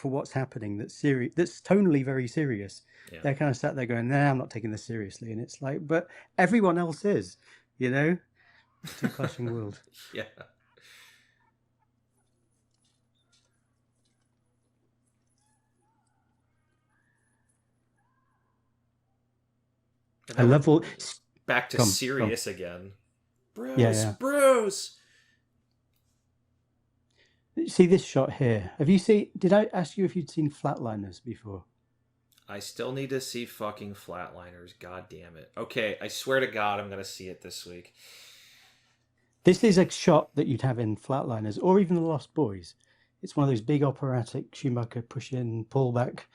what's happening. That's serious. That's tonally very serious. Yeah. They're kind of sat there going, "Nah, I'm not taking this seriously," and it's like, but everyone else is. Two clashing worlds. Yeah. I love all. Back to serious again. Bruce, yeah. Bruce. See this shot here. Did I ask you if you'd seen Flatliners before? I still need to see fucking Flatliners. God damn it. Okay, I swear to God I'm going to see it this week. This is a shot that you'd have in Flatliners or even The Lost Boys. It's one of those big operatic Schumacher push-in, pull-back.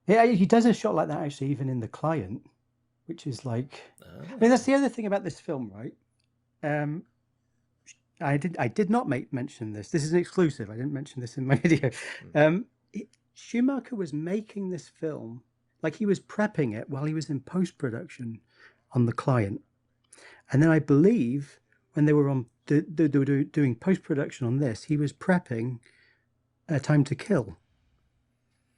Yeah, he does a shot like that actually even in The Client, which is like... I mean, that's the other thing about this film, right? I did not mention this. This is an exclusive. I didn't mention this in my video. Schumacher was making this film, like he was prepping it while he was in post-production on The Client. And then I believe when they were on doing post-production on this, he was prepping Time to Kill.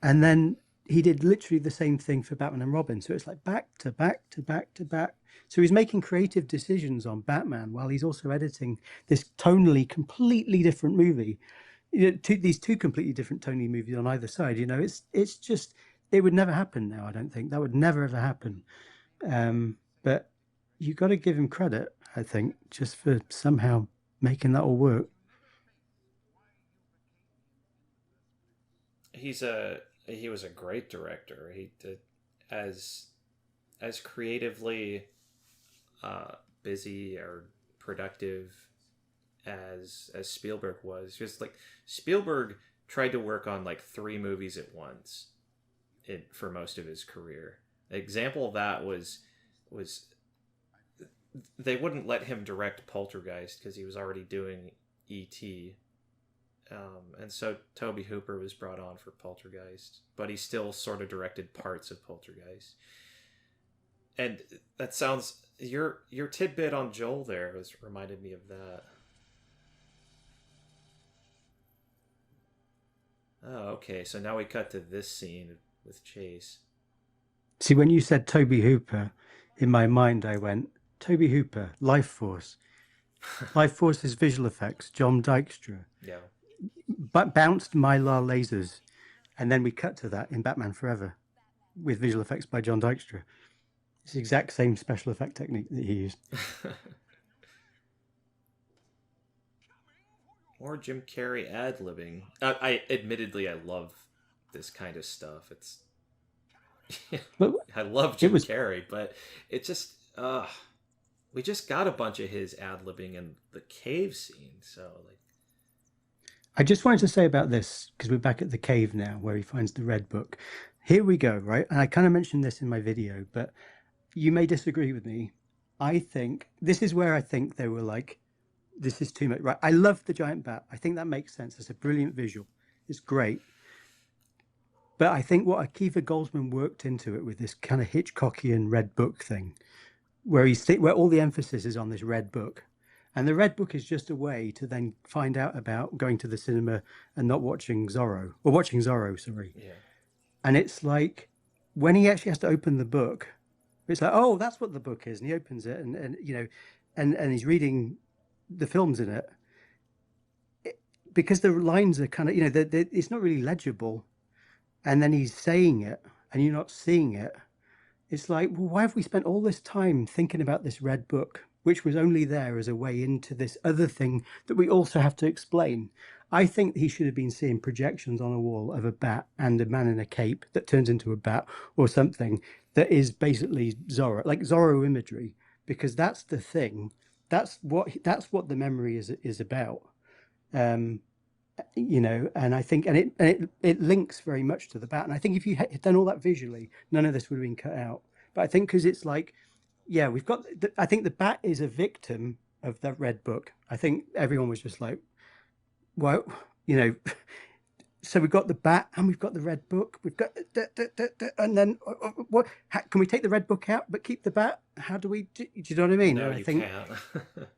And then he did literally the same thing for Batman and Robin. So it's like back to back to back to back. So he's making creative decisions on Batman while he's also editing this tonally completely different movie. These two completely different tonally movies on either side. It's just, it would never happen now, I don't think. That would never ever happen. But you got to give him credit, I think, just for somehow making that all work. He was a great director. He did as creatively busy or productive as Spielberg was. Just like Spielberg tried to work on like 3 movies at once for most of his career. An example of that was they wouldn't let him direct Poltergeist because he was already doing E.T. And so Tobe Hooper was brought on for Poltergeist, but he still sort of directed parts of Poltergeist. And that sounds, your tidbit on Joel there reminded me of that. Oh, okay. So now we cut to this scene with Chase. See, when you said Tobe Hooper, in my mind I went, Tobe Hooper, Life Force. Life Force is visual effects, John Dykstra. Yeah. But bounced Mylar lasers. And then we cut to that in Batman Forever with visual effects by John Dykstra. It's the exact same special effect technique that he used. Or Jim Carrey ad-libbing. I admittedly, I love this kind of stuff. But I love Jim was Carrey, but it just we just got a bunch of his ad-libbing in the cave scene, so like I just wanted to say about this because we're back at the cave now where he finds the red book. Here we go, right? And I kind of mentioned this in my video, but you may disagree with me. I think this is where I think they were like, this is too much. Right. I love the giant bat. I think that makes sense. It's a brilliant visual. It's great. But I think what Akiva Goldsman worked into it with this kind of Hitchcockian red book thing, where where all the emphasis is on this red book. And the red book is just a way to then find out about going to the cinema and not watching Zorro, or watching Zorro, sorry. yeah. And it's like when he actually has to open the book, it's like, oh, that's what the book is. And he opens it and you know, and he's reading the films in it. Because the lines are kind of, you know, it's not really legible. And then he's saying it and you're not seeing it. It's like, well, why have we spent all this time thinking about this red book, which was only there as a way into this other thing that we also have to explain? I think he should have been seeing projections on a wall of a bat and a man in a cape that turns into a bat or something that is basically Zorro, like Zorro imagery, because that's the thing. That's what the memory is about. You know, and I think, and it links very much to the bat. And I think if you had done all that visually, none of this would have been cut out. But I think because it's like, yeah, we've got, I think the bat is a victim of that red book. I think everyone was just like, well, you know, so we've got the bat and we've got the red book. We've got, and then what? Can we take the red book out but keep the bat? How do we? Do you know what I mean? No, I you think can't.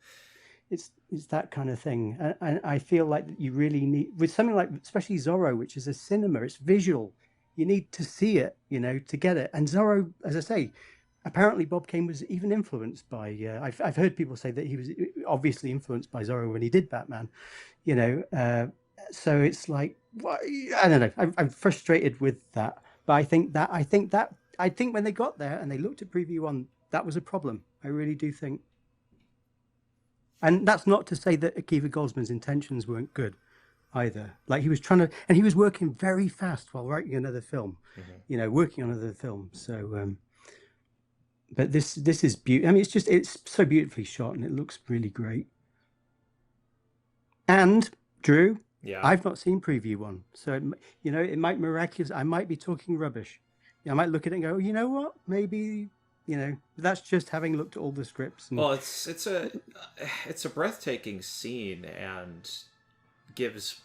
it's that kind of thing, and I feel like you really need, with something like especially Zorro, which is a cinema, it's visual. You need to see it, you know, to get it. And Zorro, as I say, apparently Bob Kane was even influenced by. I've heard people say that he was obviously influenced by Zorro when he did Batman, you know. So it's like, well, I don't know. I'm frustrated with that, but I think when they got there and they looked at preview one, that was a problem. I really do think. And that's not to say that Akiva Goldsman's intentions weren't good either. Like he was trying to, and he was working very fast while writing another film, you know, working on another film. So, but this is beautiful. I mean, it's so beautifully shot and it looks really great. And Drew, Yeah. I've not seen preview one. So, you know, it might miraculous. I might be talking rubbish. I might look at it and go, oh, you know what? Maybe, you know, that's just having looked at all the scripts. And... Well, it's a breathtaking scene and gives,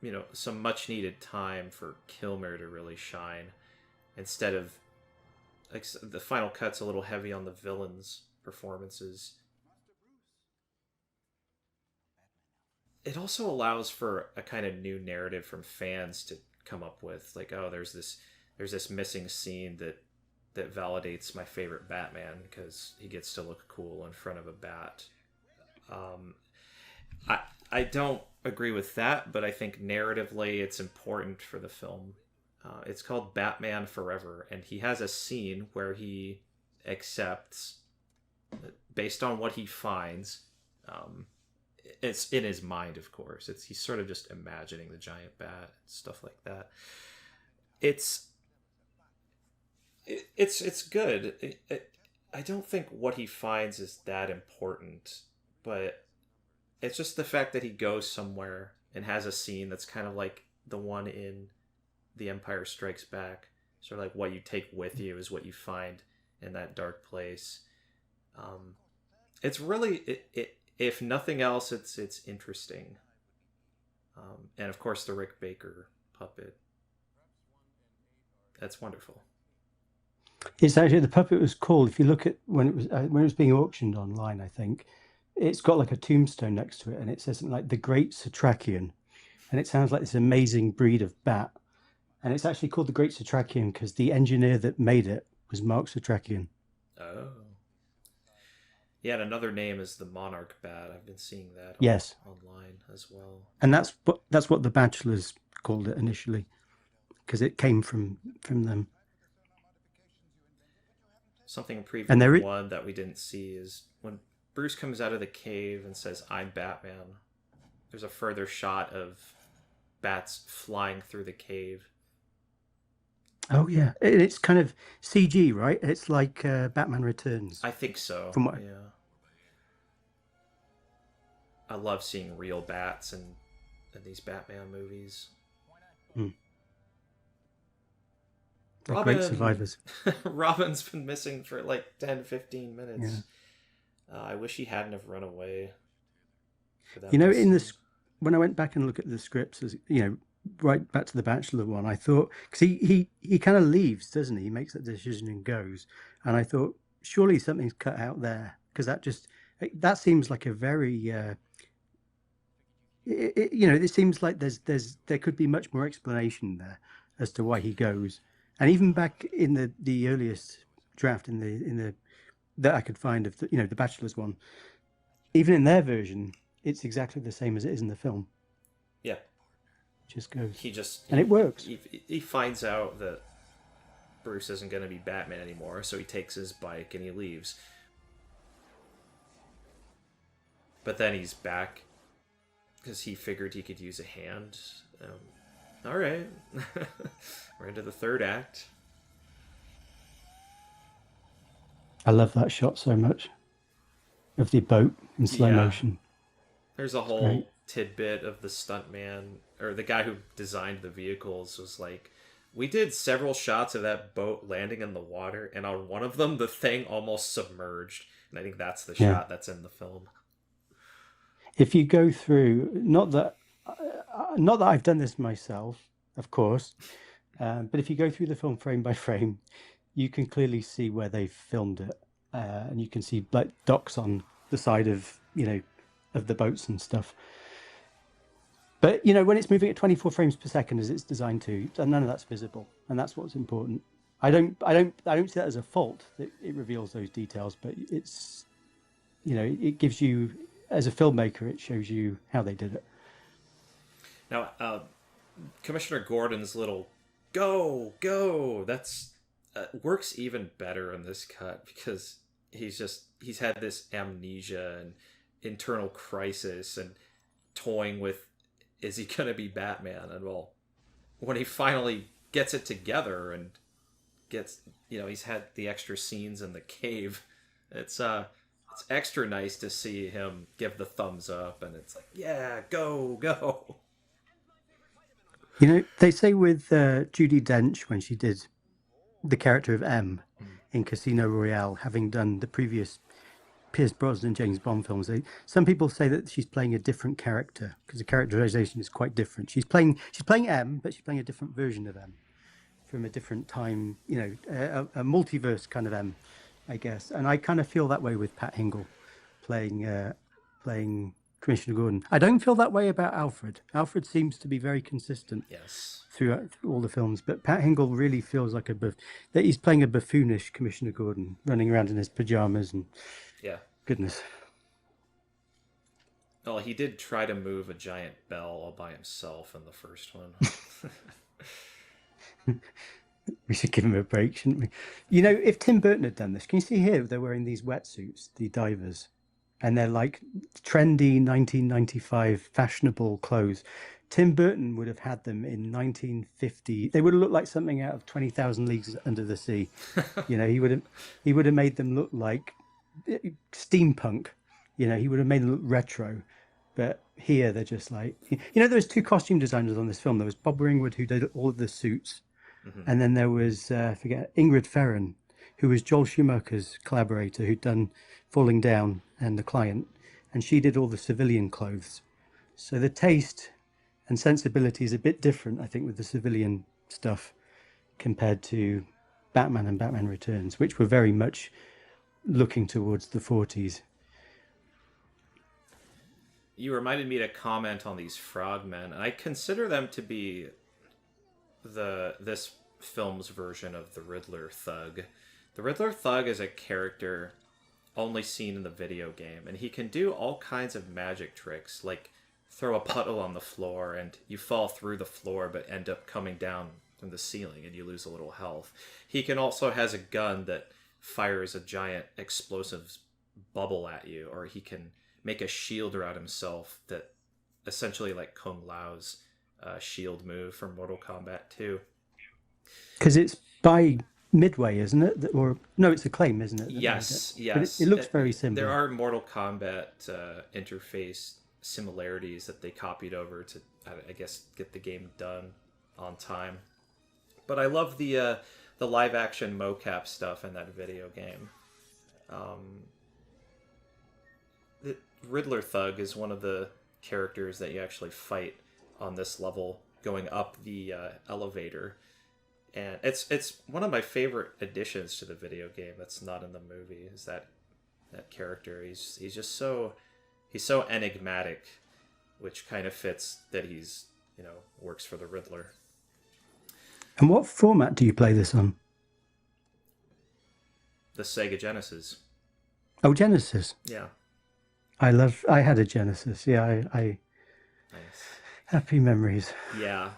you know, some much needed time for Kilmer to really shine instead of like the final cut's a little heavy on the villains' performances. It also allows for a kind of new narrative from fans to come up with, like, oh, there's this missing scene that validates my favorite Batman because he gets to look cool in front of a bat. I don't agree with that, but I think narratively it's important for the film. It's called Batman Forever, and he has a scene where he accepts, based on what he finds, it's in his mind, of course. He's sort of just imagining the giant bat, stuff like that. It's good. I don't think what he finds is that important, but it's just the fact that he goes somewhere and has a scene that's kind of like the one in The Empire Strikes Back. Sort of like what you take with you is what you find in that dark place. It's really, if nothing else, it's interesting. And of course the Rick Baker puppet. That's wonderful. It's actually, the puppet was called, if you look at when it was being auctioned online, I think it's got like a tombstone next to it, and it says something like the Great Satrakian, and it sounds like this amazing breed of bat. And it's actually called the Great Satrakian because the engineer that made it was Mark Satrakian. Oh. Yeah, and another name is the Monarch Bat. I've been seeing that yes. online as well. And that's what the Bachelors called it initially, because it came from them. Something in preview one that we didn't see is when Bruce comes out of the cave and says, "I'm Batman," there's a further shot of bats flying through the cave. Oh yeah, it's kind of CG, right? It's like Batman Returns. I think so. From what? Yeah. I love seeing real bats in these Batman movies. Hmm. They're great Robin! survivors. Robin's been missing for like 10, 15 minutes. Yeah. I wish he hadn't have run away. For that You know, last in scene. this, when I went back and looked at the scripts, as you know, right back to the Bachelor one, I thought because he kind of leaves, doesn't he? He makes that decision and goes, and I thought surely something's cut out there because that seems like a very you know, it seems like there could be much more explanation there as to why he goes, and even back in the earliest draft in the that I could find of the, you know, the Bachelor's one, even in their version, it's exactly the same as it is in the film. Yeah. Just goes, And it works. He finds out that Bruce isn't going to be Batman anymore, so he takes his bike and he leaves. But then he's back because he figured he could use a hand. All right, we're into the third act. I love that shot so much of the boat in slow motion. There's a whole tidbit of the stuntman or the guy who designed the vehicles was like, we did several shots of that boat landing in the water, and on one of them, the thing almost submerged. And I think that's the shot that's in the film. If you go through, not that I've done this myself, of course, but if you go through the film frame by frame, you can clearly see where they filmed it, and you can see like docks on the side of, you know, of the boats and stuff. But you know, when it's moving at 24 frames per second as it's designed to, none of that's visible, and that's what's important. I don't see that as a fault that it reveals those details, but it's, you know, it gives you, as a filmmaker, it shows you how they did it. Now, Commissioner Gordon's little go that's works even better in this cut because he's had this amnesia and internal crisis and toying with, is he gonna be Batman? And well, when he finally gets it together and gets, you know, he's had the extra scenes in the cave, it's extra nice to see him give the thumbs up, and it's like, yeah, go. You know, they say with Judi Dench, when she did the character of M in Casino Royale, having done the previous Pierce Brosnan James Bond films, some people say that she's playing a different character because the characterization is quite different. She's playing M, but she's playing a different version of M from a different time. You know, a multiverse kind of M, I guess. And I kind of feel that way with Pat Hingle playing Commissioner Gordon. I don't feel that way about Alfred. Alfred seems to be very consistent. Yes. Through all the films, but Pat Hingle really feels like that he's playing a buffoonish Commissioner Gordon, running around in his pajamas and goodness. Well, he did try to move a giant bell all by himself in the first one. We should give him a break, shouldn't we? You know, if Tim Burton had done this, can you see here they're wearing these wetsuits, the divers, and they're like trendy 1995 fashionable clothes. Tim Burton would have had them in 1950. They would have looked like something out of 20,000 Leagues Under the Sea. You know, he would have made them look like steampunk. You know, he would have made them look retro. But here they're just like, you know, there was two costume designers on this film. There was Bob Ringwood, who did all of the suits, and then there was Ingrid Ferran, who was Joel Schumacher's collaborator, who'd done Falling Down and The Client, and she did all the civilian clothes. So the taste and sensibility is a bit different, I think, with the civilian stuff compared to Batman and Batman Returns, which were very much looking towards the 40s. You reminded me to comment on these frogmen, and I consider them to be this film's version of the Riddler Thug. The Riddler Thug is a character only seen in the video game, and he can do all kinds of magic tricks, like throw a puddle on the floor and you fall through the floor but end up coming down from the ceiling and you lose a little health. He can also has a gun that fires a giant explosive bubble at you, or he can make a shield around himself that essentially like Kung Lao's shield move from Mortal Kombat 2. Because it's by Midway, isn't it? Or no, it's Acclaim, isn't it? that made Yes, it? yes. But it looks very similar. There are Mortal Kombat interface similarities that they copied over to, I guess, get the game done on time. But I love the live action mocap stuff in that video game. The Riddler Thug is one of the characters that you actually fight on this level, going up the elevator, and it's one of my favorite additions to the video game that's not in the movie. Is that character? He's just so enigmatic, which kind of fits that he's works for the Riddler. And what format do you play this on? The Sega Genesis. Oh, Genesis. Yeah. I had a Genesis. Yeah, I Nice. happy memories. Yeah.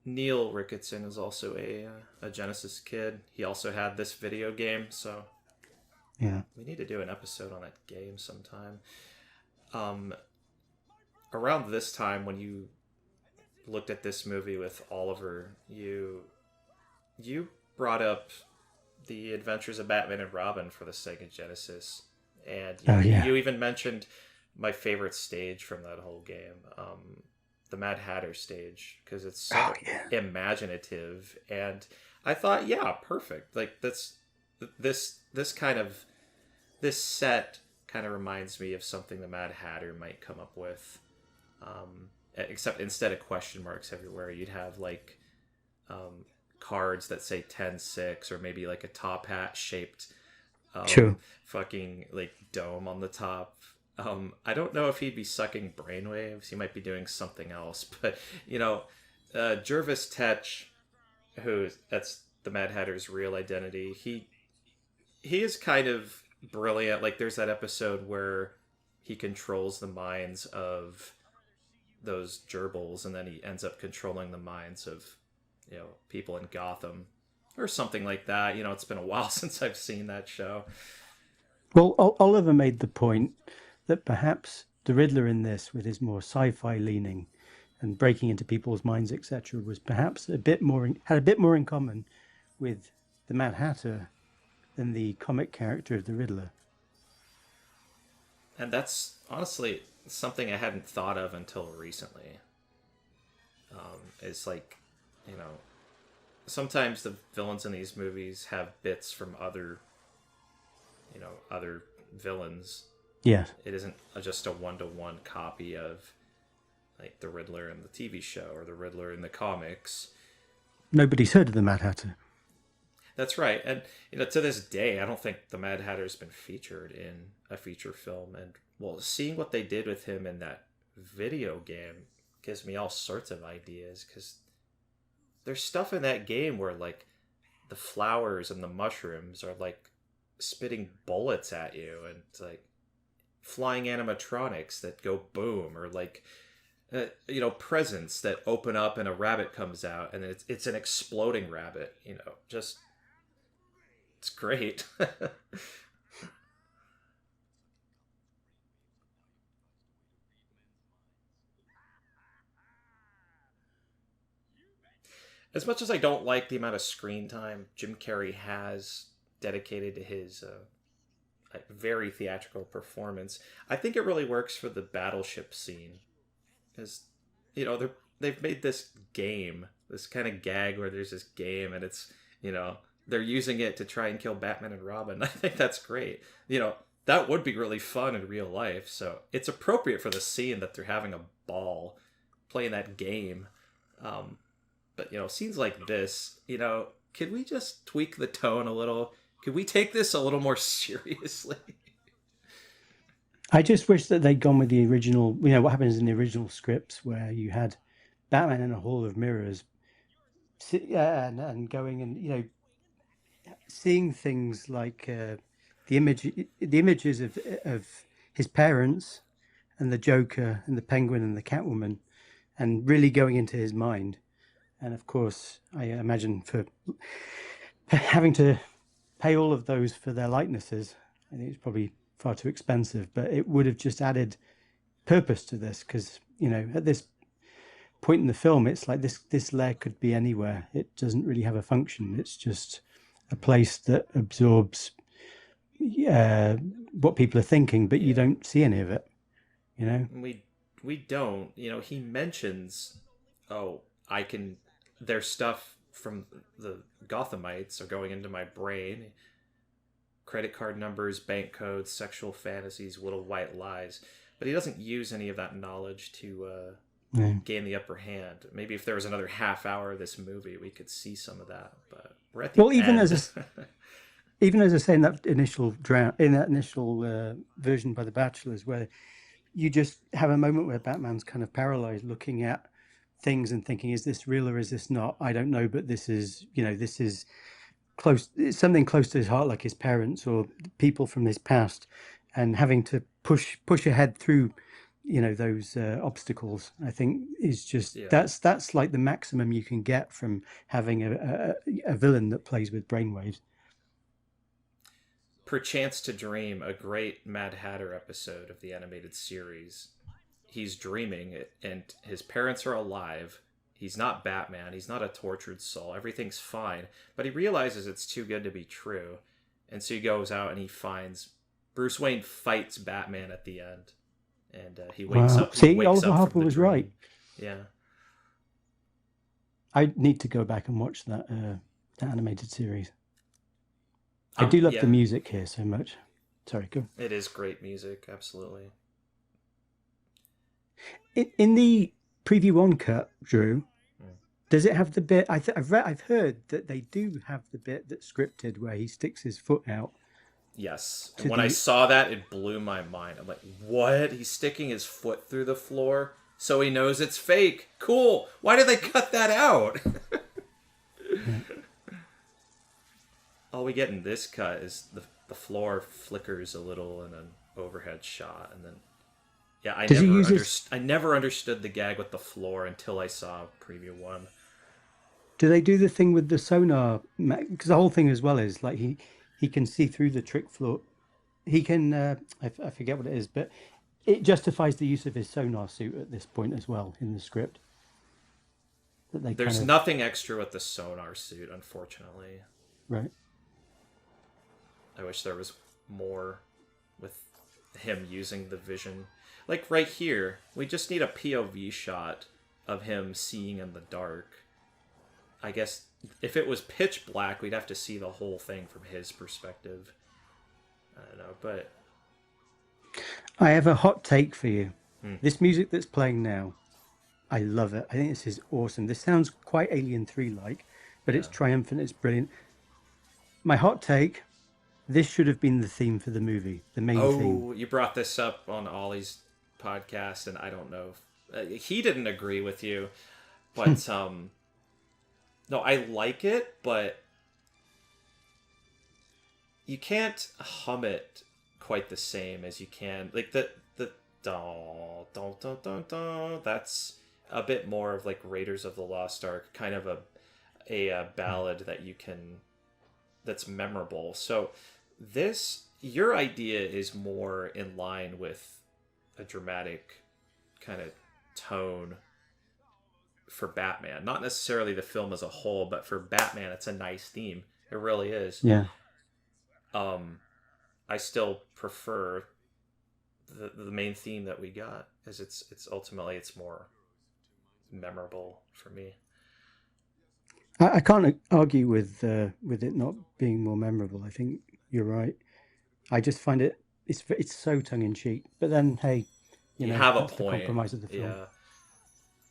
Neil Ricketson is also a Genesis kid. He also had this video game, so Yeah. we need to do an episode on that game sometime. Around this time, when you looked at this movie with Oliver, you brought up the Adventures of Batman and Robin for the Sega Genesis, and you even mentioned my favorite stage from that whole game, the Mad Hatter stage, because it's so imaginative. And I thought, yeah, perfect. Like this set kind of reminds me of something the Mad Hatter might come up with. Except instead of question marks everywhere, you'd have like cards that say 10-6, or maybe like a top hat shaped fucking like dome on the top. I don't know if he'd be sucking brainwaves. He might be doing something else. But Jervis Tetch, that's the Mad Hatter's real identity. He is kind of brilliant. Like there's that episode where he controls the minds of those gerbils, and then he ends up controlling the minds of people in Gotham or something like that. It's been a while since I've seen that show. Well, Oliver made the point that perhaps the Riddler in this, with his more sci-fi leaning and breaking into people's minds, etc., was perhaps had a bit more in common with the Mad Hatter than the comic character of the Riddler. And that's honestly something I hadn't thought of until recently. It's like, sometimes the villains in these movies have bits from other villains. Yes. It isn't just a one-to-one copy of like the Riddler in the TV show or the Riddler in the comics. Nobody's heard of the Mad Hatter. That's right. And to this day, I don't think the Mad Hatter's been featured in a feature film. And well, seeing what they did with him in that video game gives me all sorts of ideas, because there's stuff in that game where like the flowers and the mushrooms are like spitting bullets at you, and it's like flying animatronics that go boom, or like presents that open up and a rabbit comes out, and it's an exploding rabbit. Just it's great. As much as I don't like the amount of screen time Jim Carrey has dedicated to his very theatrical performance, I think it really works for the battleship scene. Because, they've made this game, this kind of gag where there's this game, and it's, they're using it to try and kill Batman and Robin. I think that's great. That would be really fun in real life. So it's appropriate for the scene that they're having a ball playing that game. But, scenes like this, could we just tweak the tone a little? Could we take this a little more seriously? I just wish that they'd gone with the original, what happens in the original scripts, where you had Batman in a hall of mirrors and going and, seeing things like the images of his parents and the Joker and the Penguin and the Catwoman, and really going into his mind. And of course, I imagine for having to pay all of those for their likenesses, I think it's probably far too expensive, but it would have just added purpose to this, because, at this point in the film, it's like this lair could be anywhere. It doesn't really have a function. It's just a place that absorbs what people are thinking, but you don't see any of it. You know, we don't. You know, he mentions, there's stuff from the Gothamites are going into my brain. Credit card numbers, bank codes, sexual fantasies, little white lies. But he doesn't use any of that knowledge to gain the upper hand. Maybe if there was another half hour of this movie, we could see some of that. But we're at the end. Even as I say in that initial version by the Bachelors, where you just have a moment where Batman's kind of paralyzed, looking at things and thinking, "Is this real or is this not? I don't know, but this is close. It's something close to his heart, like his parents or people from his past, and having to push ahead through, those obstacles. I think is just that's like the maximum you can get from having a villain that plays with brainwaves. Perchance to Dream, a great Mad Hatter episode of the animated series. He's dreaming, and his parents are alive. He's not Batman. He's not a tortured soul. Everything's fine. But he realizes it's too good to be true. And so he goes out and he finds... Bruce Wayne fights Batman at the end. And he wakes up. See, Oliver Harper was right. Yeah. I need to go back and watch that animated series. I do love the music here so much. Sorry, go. It is great music, absolutely. In the preview one cut, Drew, does it have the bit? I've heard that they do have the bit that's scripted where he sticks his foot out. Yes. And when I saw that, it blew my mind. I'm like, what? He's sticking his foot through the floor so he knows it's fake. Cool. Why did they cut that out? All we get in this cut is the floor flickers a little in an overhead shot, and then I never understood the gag with the floor until I saw preview one. Do they do the thing with the sonar? Because the whole thing as well is like he can see through the trick floor. He can I forget what it is, but it justifies the use of his sonar suit at this point as well in the script. There's nothing extra with the sonar suit, unfortunately. Right. I wish there was more with him using the vision. Like right here, we just need a POV shot of him seeing in the dark. I guess if it was pitch black, we'd have to see the whole thing from his perspective. I don't know, but... I have a hot take for you. This music that's playing now, I love it. I think this is awesome. This sounds quite Alien 3-like, but it's triumphant, it's brilliant. My hot take... This should have been the theme for the movie, the main theme. Oh, you brought this up on Ollie's podcast, and I don't know if... he didn't agree with you, but no, I like it, but you can't hum it quite the same as you can. Like the da da da da da. That's a bit more of like Raiders of the Lost Ark, kind of a ballad that you can... that's memorable. So your idea is more in line with a dramatic kind of tone for Batman. Not necessarily the film as a whole, but for Batman, it's a nice theme. It really is. Yeah. I still prefer the main theme that we got, as it's ultimately it's more memorable for me. I can't argue with it not being more memorable. I think you're right. I just find it's so tongue in cheek. But then, hey, you know, have a that's the point. compromise of the film. Yeah.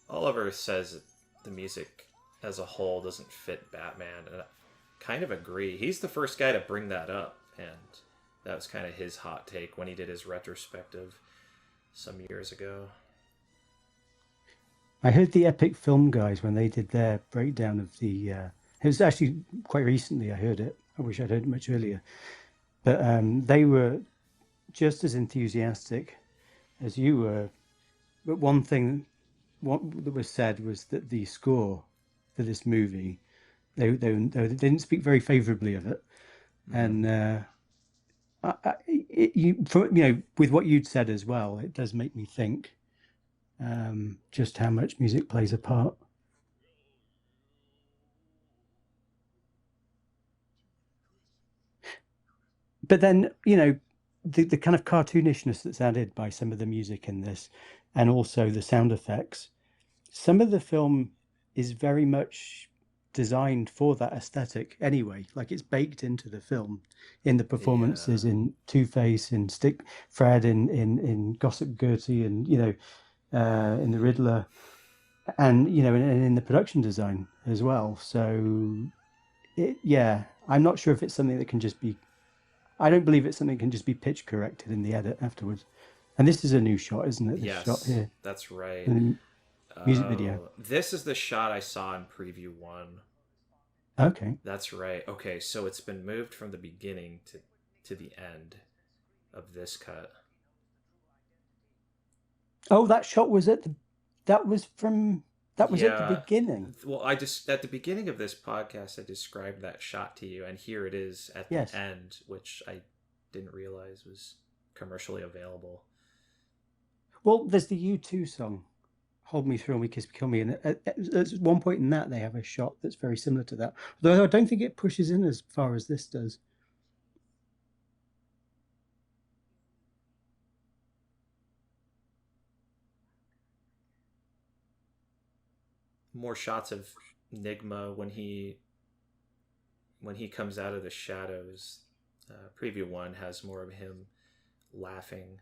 Oliver says the music as a whole doesn't fit Batman, and I kind of agree. He's the first guy to bring that up, and that was kind of his hot take when he did his retrospective some years ago. I heard the Epic Film guys when they did their breakdown of the... it was actually quite recently I heard it. I wish I'd heard it much earlier. But they were just as enthusiastic as you were. But one thing that was said was that the score for this movie, they didn't speak very favourably of it. And with what you'd said as well, it does make me think... just how much music plays a part. But then, the kind of cartoonishness that's added by some of the music in this, and also the sound effects, some of the film is very much designed for that aesthetic anyway. Like, it's baked into the film, in the performances, in Two-Face, in Fred, in Gossip Gertie, and in the Riddler, and and in the production design as well. So I'm not sure if it's something that can just be, I don't believe it's something that can just be pitch corrected in the edit afterwards. And this is a new shot, isn't it? This shot here. That's right. Music video. This is the shot I saw in preview 1. Okay. That's right. Okay, so it's been moved from the beginning to the end of this cut. Oh, that shot was at the beginning. Well, at the beginning of this podcast I described that shot to you, and here it is at the end, which I didn't realize was commercially available. Well, there's the U2 song, Hold Me Thrill Me, Kiss Me, Kill Me, and at one point in that they have a shot that's very similar to that. Though I don't think it pushes in as far as this does. More shots of Nigma when he comes out of the shadows. Preview 1 has more of him laughing.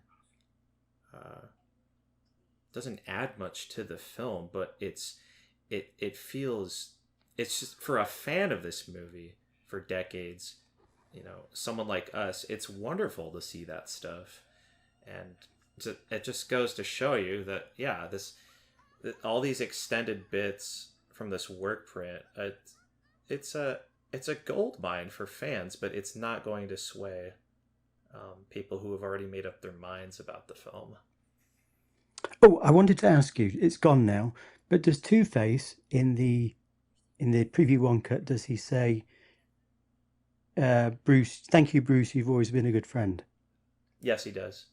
Doesn't add much to the film, but it feels, it's just, for a fan of this movie for decades, someone like us, it's wonderful to see that stuff. And it just goes to show you that all these extended bits from this work print, it's a gold mine for fans, but it's not going to sway people who have already made up their minds about the film. Oh, I wanted to ask you, it's gone now, but does Two-Face in the preview 1 cut, does he say, Bruce, thank you, Bruce, you've always been a good friend? Yes, he does.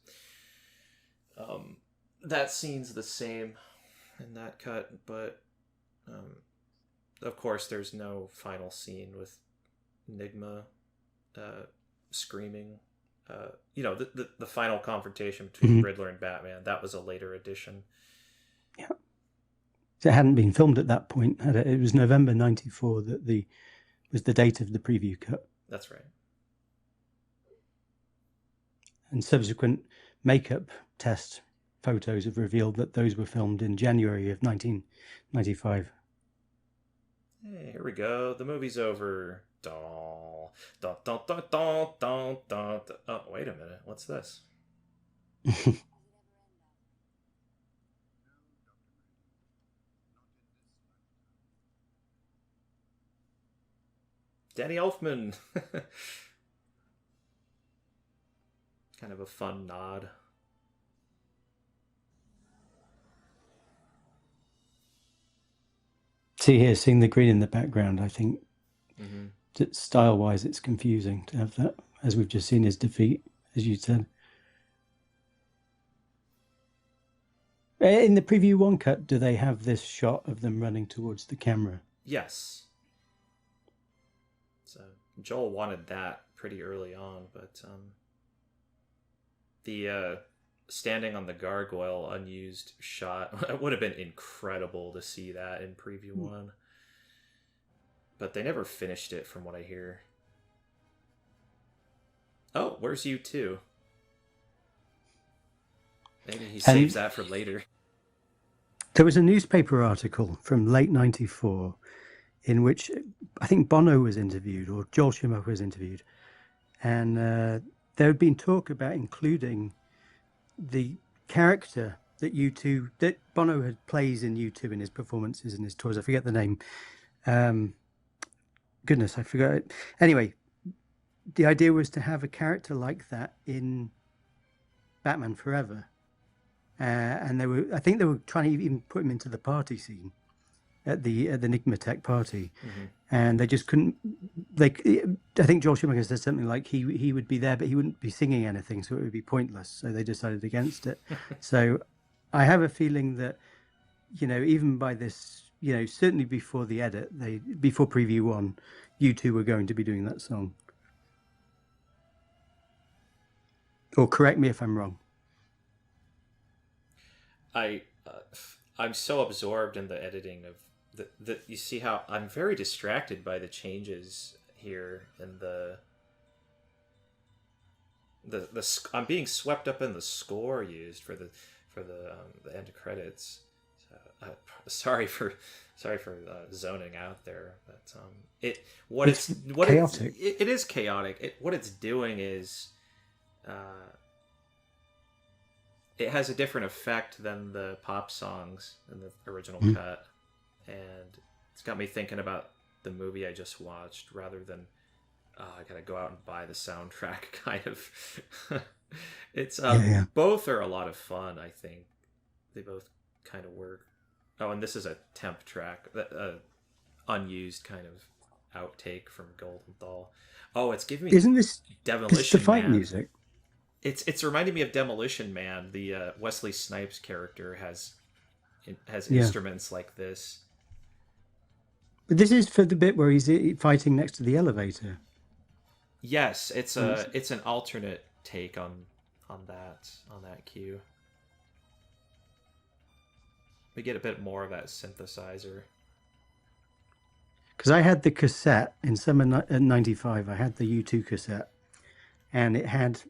That scene's the same in that cut, but of course there's no final scene with Nigma screaming. The final confrontation between Riddler and Batman, that was a later addition. Yeah. So it hadn't been filmed at that point, had it? It was November 94 that was the date of the preview cut. That's right. And subsequent makeup test photos have revealed that those were filmed in January of 1995. Hey, here we go. The movie's over. Oh, wait a minute. What's this? Danny Elfman. Kind of a fun nod. See here, seeing the green in the background, I think that style-wise it's confusing to have that, as we've just seen his defeat, as you said. In the preview 1 cut, do they have this shot of them running towards the camera? Yes. So Joel wanted that pretty early on, but the standing on the gargoyle unused shot, it would have been incredible to see that in preview 1. But they never finished it, from what I hear. Oh, where's U2? Maybe he saves that for later. There was a newspaper article from late 94 in which I think Bono was interviewed, or Joel Schumacher was interviewed. And there had been talk about including the character that Bono had plays in U2 in his performances and his tours. I forget the name. Goodness, I forgot it. Anyway, the idea was to have a character like that in Batman Forever. And I think they were trying to even put him into the party scene at the Enigma Tech party. And they just couldn't. I think Joel Schumacher said something like he would be there, but he wouldn't be singing anything, so it would be pointless. So they decided against it. So I have a feeling that, even by this, certainly before the edit, before preview one, you two were going to be doing that song. Or correct me if I'm wrong. I'm so absorbed in the editing of the you see how I'm very distracted by the changes here and I'm being swept up in the score used for the end credits. So, sorry for zoning out there, but It's chaotic. It is chaotic. What it's doing is it has a different effect than the pop songs in the original cut, and it's got me thinking about the movie I just watched rather than I gotta go out and buy the soundtrack. Kind of. It's both are a lot of fun. I think they both kind of work. Oh, and this is a temp track, unused kind of outtake from Goldenthal. Oh, it's giving me Isn't this Demolition the fight Man music? It's reminding me of Demolition Man. The Wesley Snipes character has instruments like this. But this is for the bit where he's fighting next to the elevator. Yes, it's an alternate take on that cue. We get a bit more of that synthesizer. Because I had the cassette in summer '95. I had the U2 cassette, and it had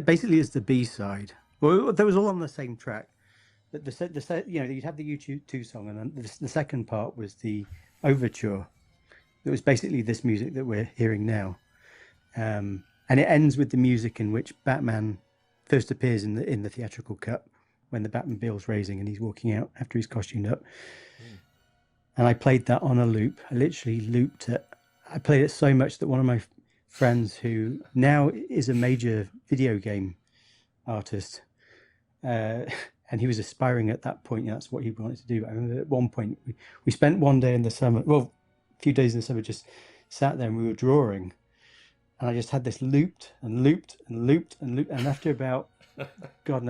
basically as the B side. Well, that was all on the same track. But you'd have the U2 song, and then the second part was the overture. It was basically this music that we're hearing now, and it ends with the music in which Batman first appears in the theatrical cut when the Batmobile's raising and he's walking out after he's costumed up. And I played that on a loop. I literally looped it. I played it so much that one of my friends, who now is a major video game artist, and he was aspiring at that point. That's what he wanted to do. I remember at one point we spent one day in the summer, well, a few days in the summer, just sat there and we were drawing. And I just had this looped and looped and looped and looped. And after about,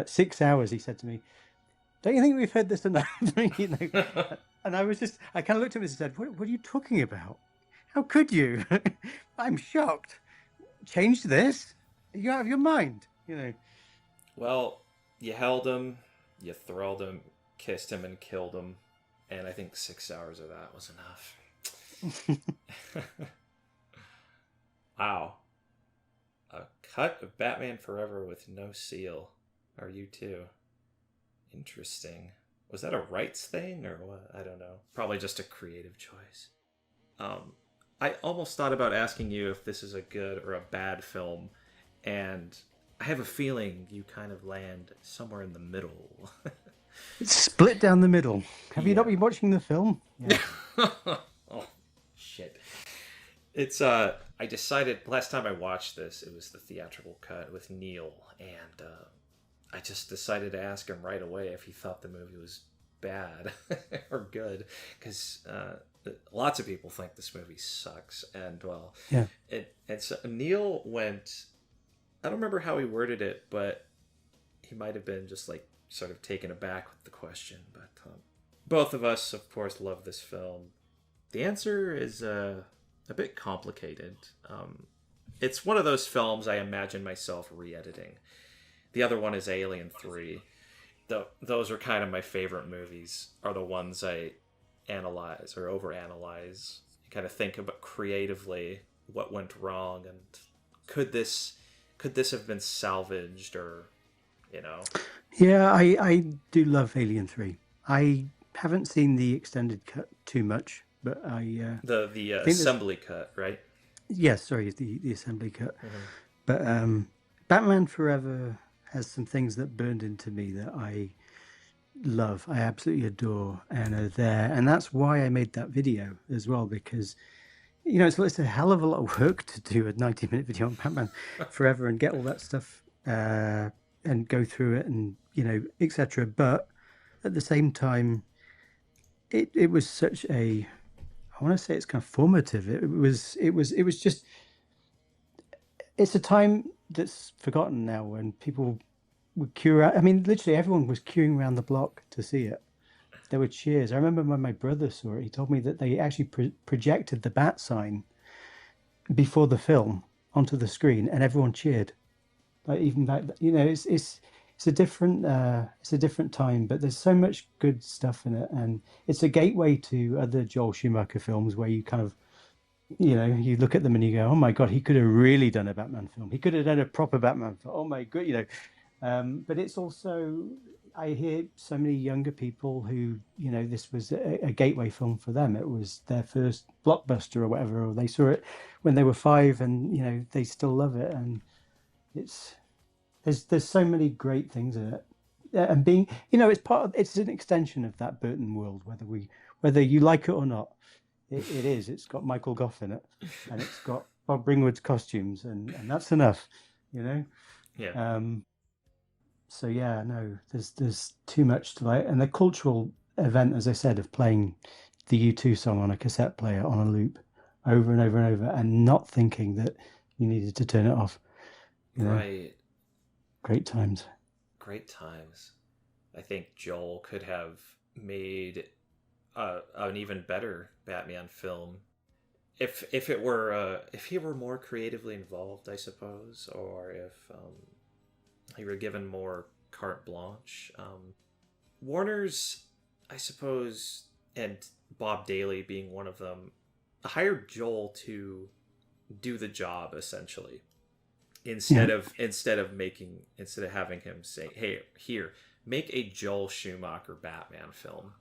6 hours, he said to me, "Don't you think we've heard this enough?" And I kind of looked at him and said, what are you talking about? How could you? I'm shocked. Change this? Are you out of your mind? Well, you held him, you thrilled him, kissed him, and killed him. And I think 6 hours of that was enough. Wow. A cut of Batman Forever with no seal. Are you too? Interesting. Was that a rights thing or what? I don't know. Probably just a creative choice. I almost thought about asking you if this is a good or a bad film, and I have a feeling you kind of land somewhere in the middle. It's split down the middle. Have you not been watching the film? Yeah. Oh, shit. It's I decided last time I watched this, it was the theatrical cut with Neil, and I just decided to ask him right away if he thought the movie was bad or good, because lots of people think this movie sucks, and well, yeah. And so Neil went. I don't remember how he worded it, but he might have been just like sort of taken aback with the question. But both of us, of course, love this film. The answer is a bit complicated. It's one of those films I imagine myself re-editing. The other one is Alien 3. Those are kind of my favorite movies, are the ones I analyze or overanalyze. You kind of think about creatively what went wrong and could this have been salvaged, or, Yeah, I do love Alien 3. I haven't seen the extended cut too much, but I... the assembly cut, right? Yes, sorry, the assembly cut. Mm-hmm. But Batman Forever has some things that burned into me that I love, I absolutely adore, and are there. And that's why I made that video as well, because, it's a hell of a lot of work to do a 90-minute video on Batman Forever and get all that stuff and go through it and, etc. But at the same time, it was such a... I want to say it's kind of formative. It was just, it's a time that's forgotten now when people would queue out. I mean, literally everyone was queuing around the block to see it. There were cheers. I remember when my brother saw it, he told me that they actually projected the bat sign before the film onto the screen, and everyone cheered. Like even back, it's a different time, but there's so much good stuff in it, and it's a gateway to other Joel Schumacher films where you kind of, you look at them and you go, oh my God, he could have really done a Batman film. He could have done a proper Batman film. Oh my God, but it's also, I hear so many younger people who, this was a gateway film for them. It was their first blockbuster or whatever, or they saw it when they were 5 and, they still love it. And there's so many great things in it. And being, it's an extension of that Burton world, whether you like it or not. It is. It's got Michael Gough in it, and it's got Bob Ringwood's costumes, and that's enough, Yeah. So yeah, no, there's too much to like, and the cultural event, as I said, of playing the U2 song on a cassette player on a loop over and over and over, and not thinking that you needed to turn it off. Right. Great times. Great times. I think Joel could have made an even better Batman film if he were more creatively involved, I suppose, or if he were given more carte blanche. Warner's, I suppose, and Bob Daly being one of them, hired Joel to do the job essentially, instead of having him say, "Hey, here, make a Joel Schumacher Batman film."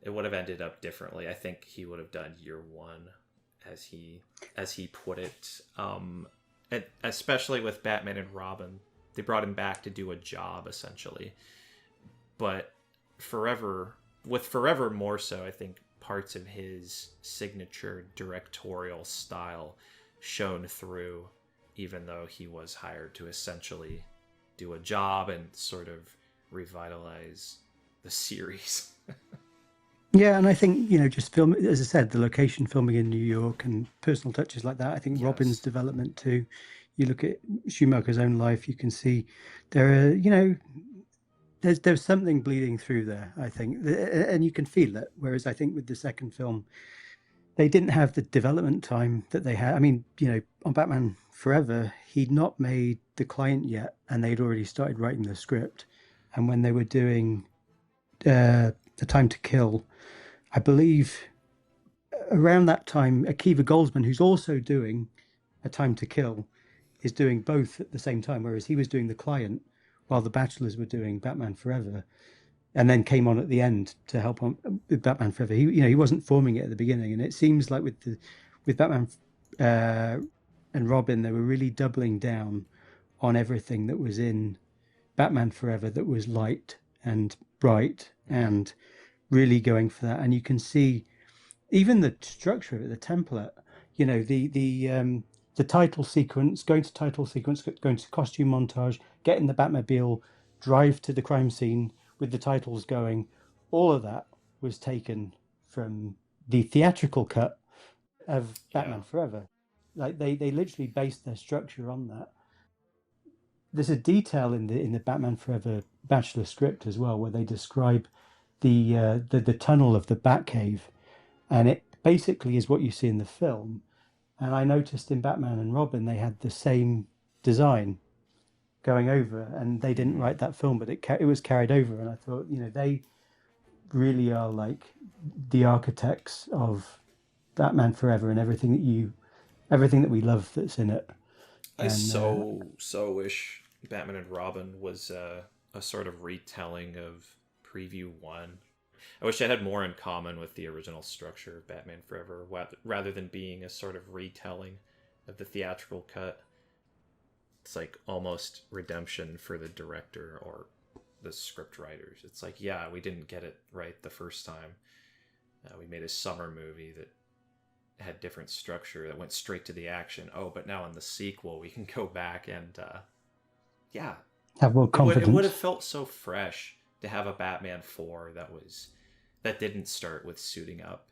It would have ended up differently. I think he would have done year one, as he put it. And especially with Batman and Robin, they brought him back to do a job essentially. But Forever more so, I think parts of his signature directorial style shone through, even though he was hired to essentially do a job and sort of revitalize the series. Yeah, and I think, just film, as I said, the location filming in New York and personal touches like that. I think Robin's development too. You look at Schumacher's own life, you can see there are, there's something bleeding through there, I think, and you can feel it. Whereas I think with the second film, they didn't have the development time that they had. I mean, on Batman Forever, he'd not made The Client yet, and they'd already started writing the script. And when they were doing The Time to Kill, I believe around that time, Akiva Goldsman, who's also doing A Time to Kill, is doing both at the same time, whereas he was doing The Client while the Bachelors were doing Batman Forever, and then came on at the end to help on with Batman Forever. He wasn't forming it at the beginning, and it seems like with Batman and Robin, they were really doubling down on everything that was in Batman Forever that was light and bright and really going for that. And you can see even the structure of it, the template, the title sequence, going to costume montage, getting the Batmobile, drive to the crime scene with the titles going. All of that was taken from the theatrical cut of Batman Forever. Like they literally based their structure on that. There's a detail in the Batman Forever Bachelor script as well, where they describe the tunnel of the Batcave, and it basically is what you see in the film. And I noticed in Batman and Robin they had the same design going over, and they didn't write that film, but it was carried over. And I thought, they really are like the architects of Batman Forever and everything that we love that's in it. I so wish Batman and Robin was a sort of retelling of Preview 1. I wish it had more in common with the original structure of Batman Forever, rather than being a sort of retelling of the theatrical cut. It's like almost redemption for the director or the script writers. It's like, yeah, we didn't get it right the first time. We made a summer movie that had different structure, that went straight to the action. Oh, but now in the sequel, we can go back and, have more confidence. It would have felt so fresh to have a Batman 4 that didn't start with suiting up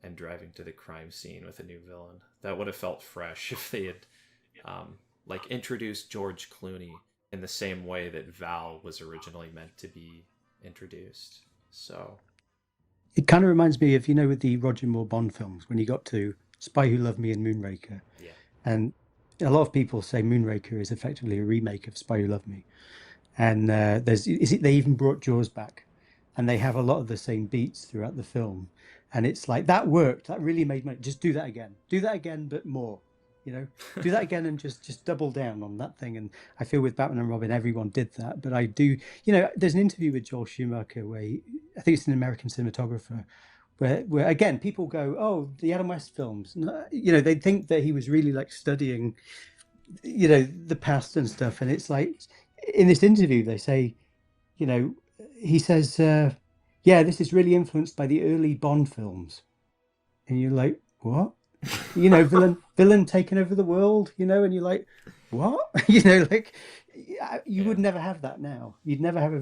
and driving to the crime scene with a new villain. That would have felt fresh if they had introduced George Clooney in in the same way that Val was originally meant to be introduced. So it kind of reminds me of, with the Roger Moore Bond films, when you got to Spy Who Loved Me and Moonraker. yeah. And a lot of people say Moonraker is effectively a remake of Spy Who Loved Me. And they even brought Jaws back, and they have a lot of the same beats throughout the film. And it's like, that worked. That really made money. Just do that again. Do that again, but more. Do that again and just double down on that thing. And I feel with Batman and Robin, everyone did that. But I do, there's an interview with Joel Schumacher where I think it's an American cinematographer, where again, people go, oh, the Adam West films. They think that he was really like studying, the past and stuff. And it's like, in this interview, they say, he says, yeah, this is really influenced by the early Bond films. And you're like, what? Villain taking over the world, and you're like, what? You would never have that now. You'd never have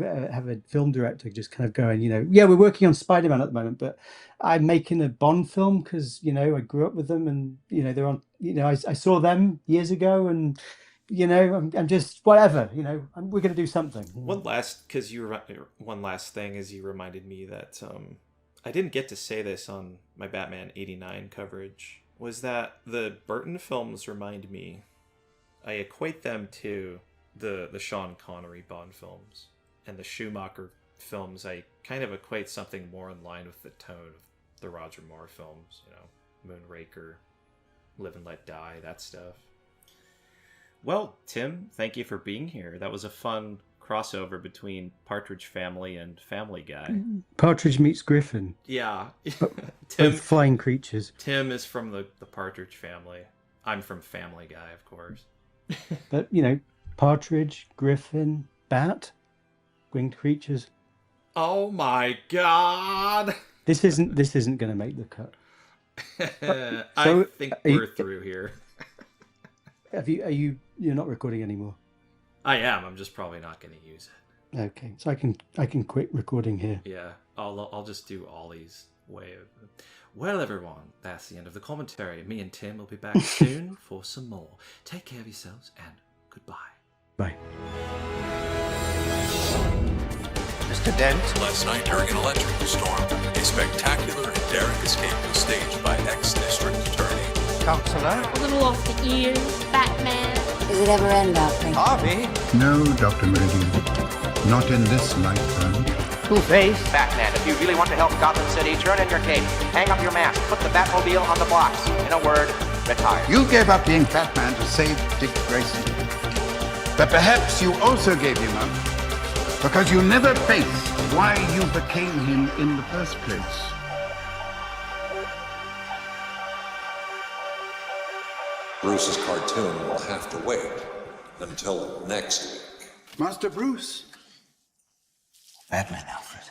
a film director just kind of going, yeah, we're working on Spider-Man at the moment, but I'm making a Bond film because, I grew up with them and, they're on, I saw them years ago and, I'm just whatever, we're going to do something. One last thing is you reminded me that I didn't get to say this on my Batman 89 coverage, was that the Burton films remind me, I equate them to the Sean Connery Bond films, and the Schumacher films I kind of equate something more in line with the tone of the Roger Moore films, Moonraker, Live and Let Die, that stuff. Well, Tim, thank you for being here. That was a fun crossover between Partridge Family and Family Guy. Partridge meets Griffin. Yeah. Tim, both flying creatures. Tim is from the Partridge Family. I'm from Family Guy, of course. But, Partridge, Griffin, Bat, winged creatures. Oh my God! This isn't going to make the cut. I think we're through here. You're not recording anymore? I am. I'm just probably not going to use it. Okay, so I can quit recording here. Yeah, I'll just do Ollie's way of. Well, everyone, that's the end of the commentary. Me and Tim will be back soon for some more. Take care of yourselves and goodbye. Bye. Mr. Dent. Last night during an electric storm, a spectacular and daring escape was staged by ex-district attorney. Counselor. A little off the ears, Batman. Does it ever end, Alfred? Harvey. No, Dr. Meridian. Not in this lifetime. Two-Face. Batman, if you really want to help Gotham City, turn in your cape, hang up your mask, put the Batmobile on the blocks. In a word, retire. You gave up being Batman to save Dick Grayson. But perhaps you also gave him up because you never faced why you became him in the first place. Bruce's cartoon will have to wait until next week. Master Bruce. Batman, Alfred.